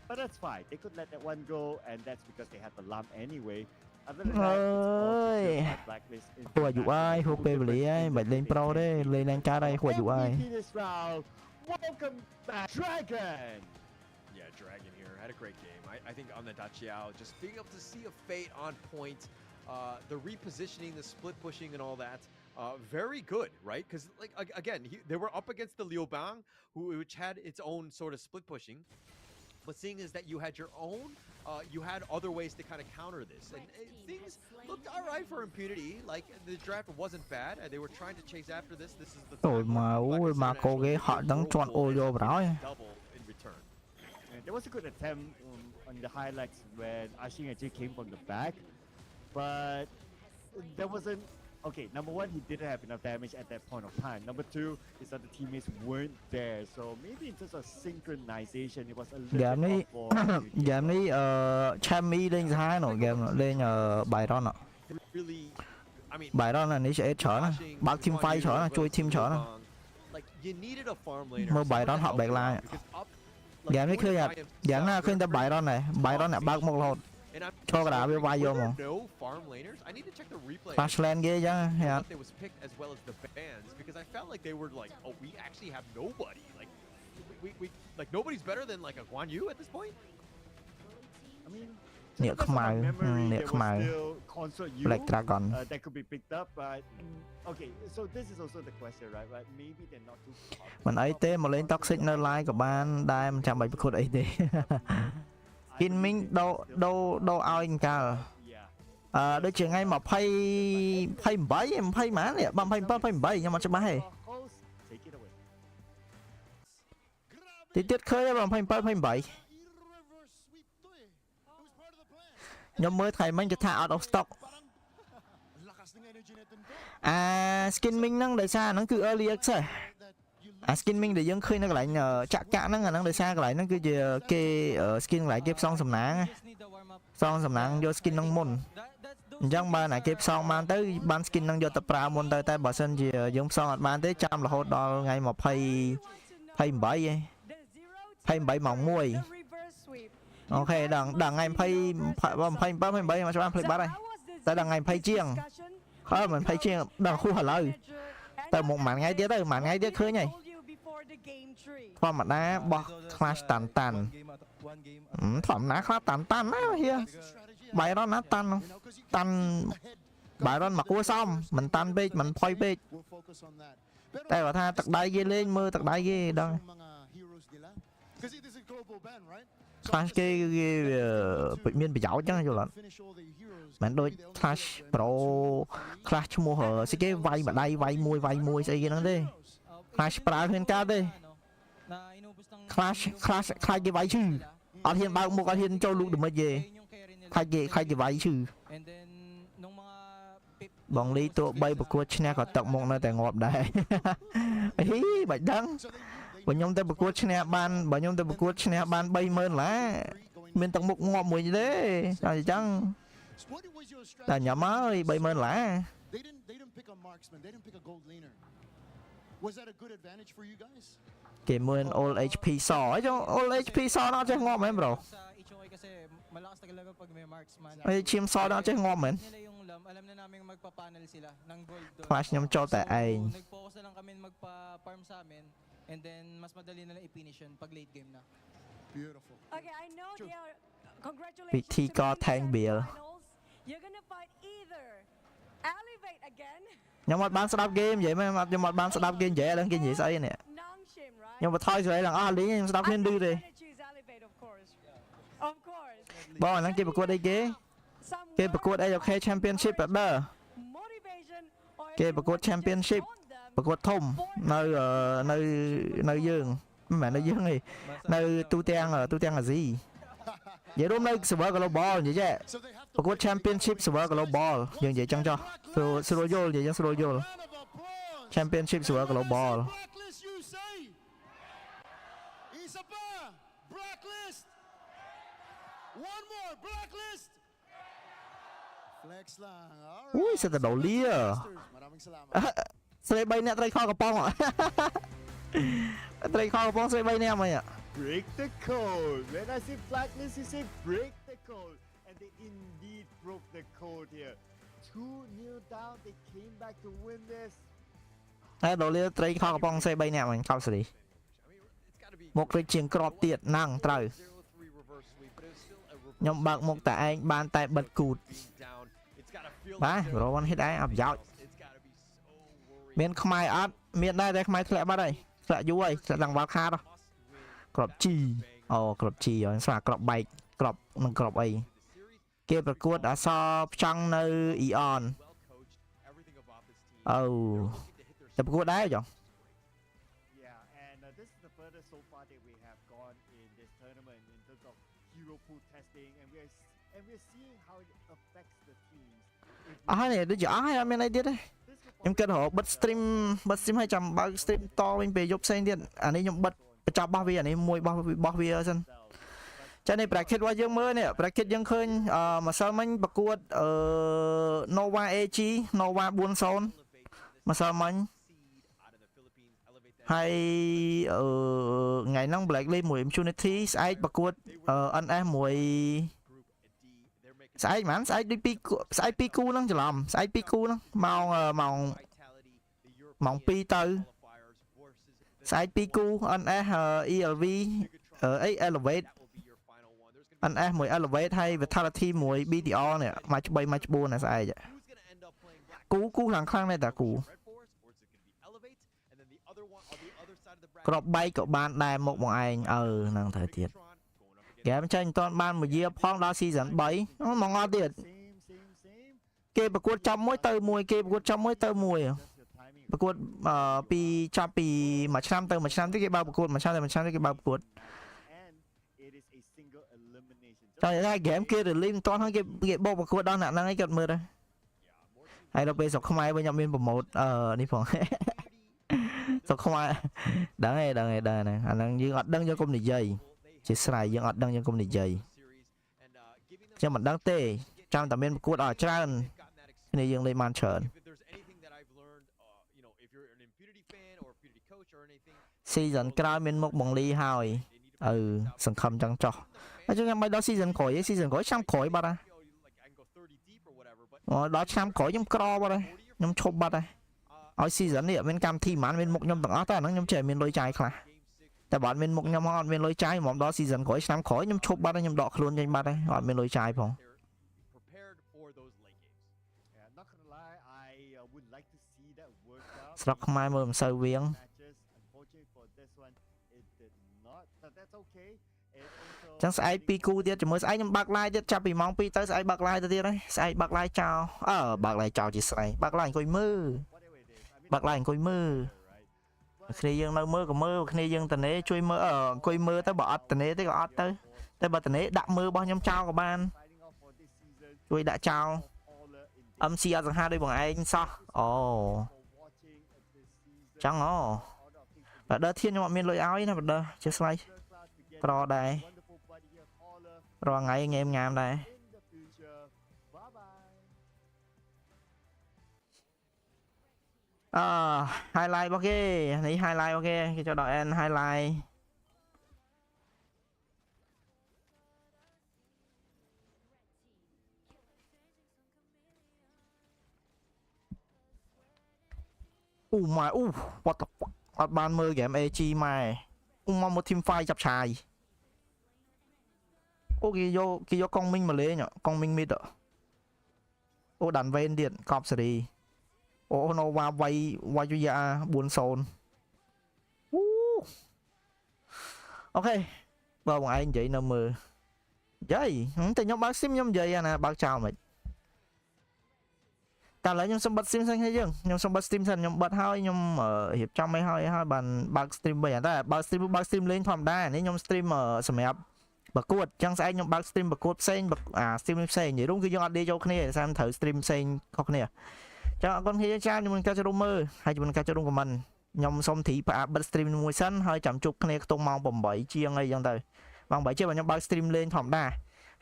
S1: But that's fine. They could let that one go, and that's because they had the lump anyway. Other than that, it's all secured by Blacklist International. Welcome back, Dragon!
S2: Yeah, Dragon here had a great game. I think on the Dachiao, just being able to see a Fate on point, the repositioning, the split pushing, and all that, very good, right? Because like again, they were up against the Liu Bang, which had its own sort of split pushing. But seeing is that you had your own, you had other ways to kind of counter this, and things looked all right for Impunity. Like the draft wasn't bad, and they were trying to chase after this. This is the double in return.
S1: There was a good attempt on the highlights when Ashing actually came from the back, but there wasn't okay, number one, he didn't have enough damage at that point of time. Number two is that the teammates weren't there. So maybe in terms of synchronization, it was a little
S3: game
S1: bit
S3: này
S1: off for ZeolyKH.
S3: game này Chammy lên hai nó game lên Byron ạ
S2: Really, I mean,
S3: Byron là ní sẽ chở nó bác team fight chở nó chui team chở nó
S2: like you needed a farm laner.
S3: Mà
S2: someone
S3: Byron
S2: to
S3: họ
S2: help
S3: back
S2: you out,
S3: line.
S2: because up, like,
S3: game này
S2: going
S3: khơi
S2: by
S3: nhạt game nào khơi ta Byron này Byron là bác một lột
S2: And I'm
S3: cho cái đá
S2: wondering,
S3: với vai vô
S2: were
S3: mà
S2: there no farm laners? I need to check the replay.
S3: Flashland ghê chứ
S2: What they was picked as well as the bans, because I felt like they were like, oh, we actually have nobody. Like, we like nobody's better than like a Guan Yu at this point.
S1: I mean,
S3: Nhựa
S1: to the best of my
S3: khmai,
S1: memory,
S3: nhựa
S1: there was
S3: khmai.
S1: still consort U
S3: Black Dragon
S1: that could be picked up, but okay. So this is also the question, right? But maybe they're not too.
S3: mình ấy thế mà lên toxic nơi like của bạn đai 170 ấy thế Kinh Minh đâu ao anh cả đôi chuyện ngay mà pay bảy em pay má nè bằng pay bảy nhưng mà cho má hay thì tiết khơi bằng pay bảy nhưng mới thầy mình cho thả out of stock skin Minh năng đời xa nó cứ early access skin Minh để dân khơi nó lại chặt cả nó đời xa lại nó cứ kê skin lại kép xong sầm nắng vô skin năng môn chẳng ba này kép xong mang tới ban skin năng vô tập ra môn tới tay bà sân gì dùng xong mang tới trăm là hốt đo ngày mà pay bảy mỏng muôi ok đằng ngày pay bảy mà cho anh play bắt đây tại đằng ngày pay chiêng mình pay chiêng đằng khu hở lời tại một màn ngay tiếp khơi nhỉ qua mặt đá bỏ clash tàn thoải mái clash tàn á here bài đó nó tan bài đó mặc qua xong mình tan bê mình phơi bê tại bảo tha tật đáy ghê lên mưa tật đáy ghê đâu clash cái bị miên bị giỏi chứ rồi lận bạn đôi clash pro clash mua hở sẽ cái vay mà đây vay môi xây cái nó đi clash pro hiện cao đi clash cái vay chứ ở hiện bao một ở hiện cho lúc được mới về khai cái vay chứ bọn lý tụ bay bậc cua chne có tận một nơi tại ngọt đây hí bạch đắng bọn nhông tới bậc cua chne ban bay mơn lá mình tận một ngọt mùi gì đấy sao chăng là nhỏ má ơi bay mơn lá cái mơn all HP sò ấy cho all HP sò nó chơi ngon em bro ay chim sò nó chơi ngon mình flash nhắm cho tại anh
S7: and then mas madali na lang i-finish yun pag late game na.
S5: Beautiful. Okay, I know they are. Congratulations.
S3: PT có thanh bìa
S5: You're gonna fight either elevate again.
S3: nhưng mà bạn stop game vậy mà nhưng mà bạn stop game dễ lên cái gì sao nè nhưng mà thôi rồi là lý em stop game đi đi bỏ nó kia bật đây kia bật đây ok championship ở đó kia bật championship bật thông nơi dương mẹ nơi dương này nơi tu tiên là gì vậy đúng nơi server global vậy chứ bật championship server global dừng vậy chẳng cho Sroyol vậy chứ Sroyol championship server global ui sao đầu lia sẽ bay nè trai kho cái pong ạ trai kho cái pong sẽ bay nè mày ạ
S1: Break the code. When I say blacklist, you say break the code, and they indeed broke the code here. 2-0 down, they came back to win this.
S3: đầu lia trai kho cái pong sẽ bay nè mình không xử lý một cái chiến crop tiệt năng trời nhóm bạc một tại anh ban tại bật cụt bye rồi one hit ai ập dạo miền khmai át miền đây đây khmai thẹn bắt đây thẹn du ơi thẹn đằng vào kha đâu crop chi crop chi rồi xóa crop bike crop nâng crop ấy kia bật cụt đã so trăng nơi ion tập cụt đá rồi
S1: and we're seeing how it affects the teams. If
S3: អស់ហើយនេះដូចជាអស់ហើយអត់មានអីទៀតទេ
S1: this could
S3: ខ្ញុំគិតរហូតបិទ stream ឲ្យចាំបើក stream តវិញពេលយប់ផ្សេងទៀតអានេះខ្ញុំបិទបញ្ចប់របស់វាអានេះមួយរបស់វាសិន ចានេះ bracket របស់យើងមើលនេះ bracket យើងឃើញម្សិលមិញប្រកួតNova AG Nova 40ម្សិលមិញហើយថ្ងៃហ្នឹង Black League មួយ Impunity ស្អែកប្រកួតNS មួយស្អែកហ្មងស្អែកដូច2ស្អែក2គូហ្នឹងច្រឡំស្អែក2គូហ្នឹងម៉ោង 2 ទៅស្អែក2គូ NS ELV Elevate NS មួយ Elevate ហើយ Vitality មួយ BTR នេះ match 3 match 4ណាស្អែកគូខ្លាំងដែរតាគូក្របបែកក៏បានដែរមកបងឯងហ្នឹងទៅទៀតហ្គេមចាញ់មិនទាន់បានមួយយាផងដល់ season 3មកអត់ទៀត
S1: same.
S3: គេប្រកួតចាំមួយទៅមួយគេប្រកួតចាំមួយទៅមួយ
S1: Just your timing.
S3: ប្រកួតពីចាប់ពីមួយឆ្នាំទៅមួយឆ្នាំទៀតគេបើប្រកួតមួយឆ្នាំទៅមួយឆ្នាំទៀតគេបើប្រកួត
S1: And it is a single elimination.
S3: តែហ្គេមគេ release មិនទាន់ហើយគេបោកប្រកួតដល់អ្នកហ្នឹងឯងគាត់មើលទៅហើយដល់ពេលស្រុកខ្មែរវិញអត់មានប្រម៉ូតនេះផង ស្រុកខ្មែរដឹងហើយហ្នឹងអាហ្នឹងយើងអត់ដឹងយើងកុំនិយាយជាស្រ័យយើងអត់ដឹងយើងកុំនិយាយខ្ញុំមិនដឹងទេចាំតែមានប្រកួតឲ្យច្រើនគ្នាយើងលេងបានច្រើន season ក្រោយមានមុខបងលីហើយសង្ឃឹមចឹងចោះហើយចឹងមិនដល់ season ក្រោយ season ក្រោយឆ្នាំក្រោយបាត់ហើយដល់ឆ្នាំក្រោយខ្ញុំក្របាត់ហើយខ្ញុំឈប់បាត់ហើយឲ្យ season នេះមានកម្មវិធីហ្មងមានមុខខ្ញុំទាំងអស់តែអាហ្នឹងខ្ញុំចេះមានលុយចាយខ្លះតែបើអត់មានមុខខ្ញុំអត់មានលុយចាយហ្មងដល់ season ក្រោយឆ្នាំក្រោយខ្ញុំឈប់បាត់ហើយខ្ញុំដកខ្លួនចេញបាត់ហើយអត់មានលុយចាយផង
S1: Yeah, not gonna lie, I would like to see that work out.
S3: ស្រុកខ្មែរមើលមិនសូវវៀង
S1: Matches, unfortunately for this one, it did not, but that's okay. It also
S3: ចឹងស្អែក2គូទៀតជាមួយស្អែកខ្ញុំបើក live ទៀតចាប់ពីម៉ោង 2 ទៅស្អែកបើក live ទៅទៀតហើយស្អែកបើក live ចោលបើក live ចោលជាស្រ័យបើក live អង្គុយមើល
S1: whatever it is. I mean,
S3: បើក live អង្គុយមើល
S1: right?
S3: គ្នាយើងនៅមើលក៏មើលគ្នាយើងតនេជួយមើលអង្គុយមើលទៅបើអត់តនេទេក៏អត់ទៅតែបើតនេដាក់មើលរបស់ខ្ញុំចោលក៏បាន
S1: Fighting off for this season.
S3: ជួយដាក់ចោល
S1: All in
S3: MC អត់សង្ហាដោយបងឯងសោះអូ
S1: for watching this season.
S3: ចឹងអូ
S1: Order of things
S3: បើដើរធានខ្ញុំអត់មានលុយឲ្យណាបើដើរជាស្វ័យ
S1: class to get
S3: ក្រដែរ
S1: wonderful buddy here, caller
S3: រាល់ថ្ងៃងេមងាមដែរ
S1: in the future. Bye bye.
S3: highlight របស់គេនេះ highlight របស់គេចូលដល់ end highlight ម៉ែwhat the fuck អត់បានមើល game AG ម៉ែមក team fight ចាប់ឆាយគេយកកងមីងមកលេងកងមីង mid ដាន់វេនទៀតកប់សេរីNova វាយយា 40 អូខេបើបងឯងនិយាយនៅមើលយាយតែខ្ញុំបើក stream ខ្ញុំនិយាយណាបើកចោលមិនតែឥឡូវខ្ញុំសុំបិទ stream សិនហើយយើងខ្ញុំសុំបិទ stream សិនខ្ញុំបិទហើយខ្ញុំរៀបចំឲ្យហើយបានបើក stream វិញតែបើក stream លេងធម្មតានេះខ្ញុំ stream សម្រាប់ប្រកួតចឹងស្អែកខ្ញុំបើក stream ប្រកួតផ្សេងstream ផ្សេងនិយាយរួមគឺយើងអត់ដេកចូលគ្នាតែខ្ញុំត្រូវ stream ផ្សេងខុសគ្នាចឹងអរគុណគ្នាច្រើនជាមួយនឹងការចូលរួមមើលហើយជាមួយនឹងការចូលរួម comment ខ្ញុំសូមធីផ្អាកបិទ stream មួយសិនហើយចាំជួបគ្នាខ្ទង់ម៉ោង 8 ជាងអីចឹងទៅម៉ោង 8 ជាងខ្ញុំបើក stream លេងធម្មតា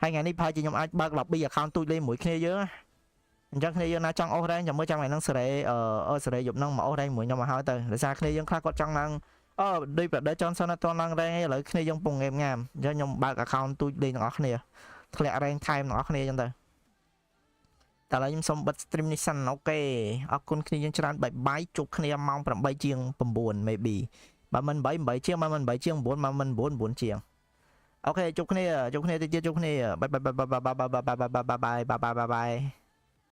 S3: ហើយថ្ងៃនេះប្រហែលជាខ្ញុំអាចបើក lobby account ទូចលេងមួយគ្នាយើងអញ្ចឹងគ្នាយើងណាចង់អូសរ៉េងចាំមើលចាំថ្ងៃហ្នឹងសេរីសេរីយប់ហ្នឹងមកអូសរ៉េងមួយខ្ញុំមកហើយទៅដោយសារគ្នាយើងខ្លះគាត់ចង់ឡើងដូចប្រដេចនសិនអត់តឡើងរ៉េងឥឡូវគ្នាយើងពងងេមងាមអញ្ចឹងខ្ញុំបើក account ទូចលេងទាំងអស់គ្នាធ្លាក់រ៉េងថែមទាំងអស់គ្នាអញ្ចឹងទៅតែឥឡូវខ្ញុំសូមបិទ stream នេះសិនអូខេអរគុណគ្នាយើងច្រើនបាយជួបគ្នាម៉ោង 8 ជាង 9 maybe បើមិន 8 ជាងបើមិន 8 ជាង 9 បើមិន 9 ជាងអូខេជួបគ្នាតិចទៀតជួបគ្នាបាយ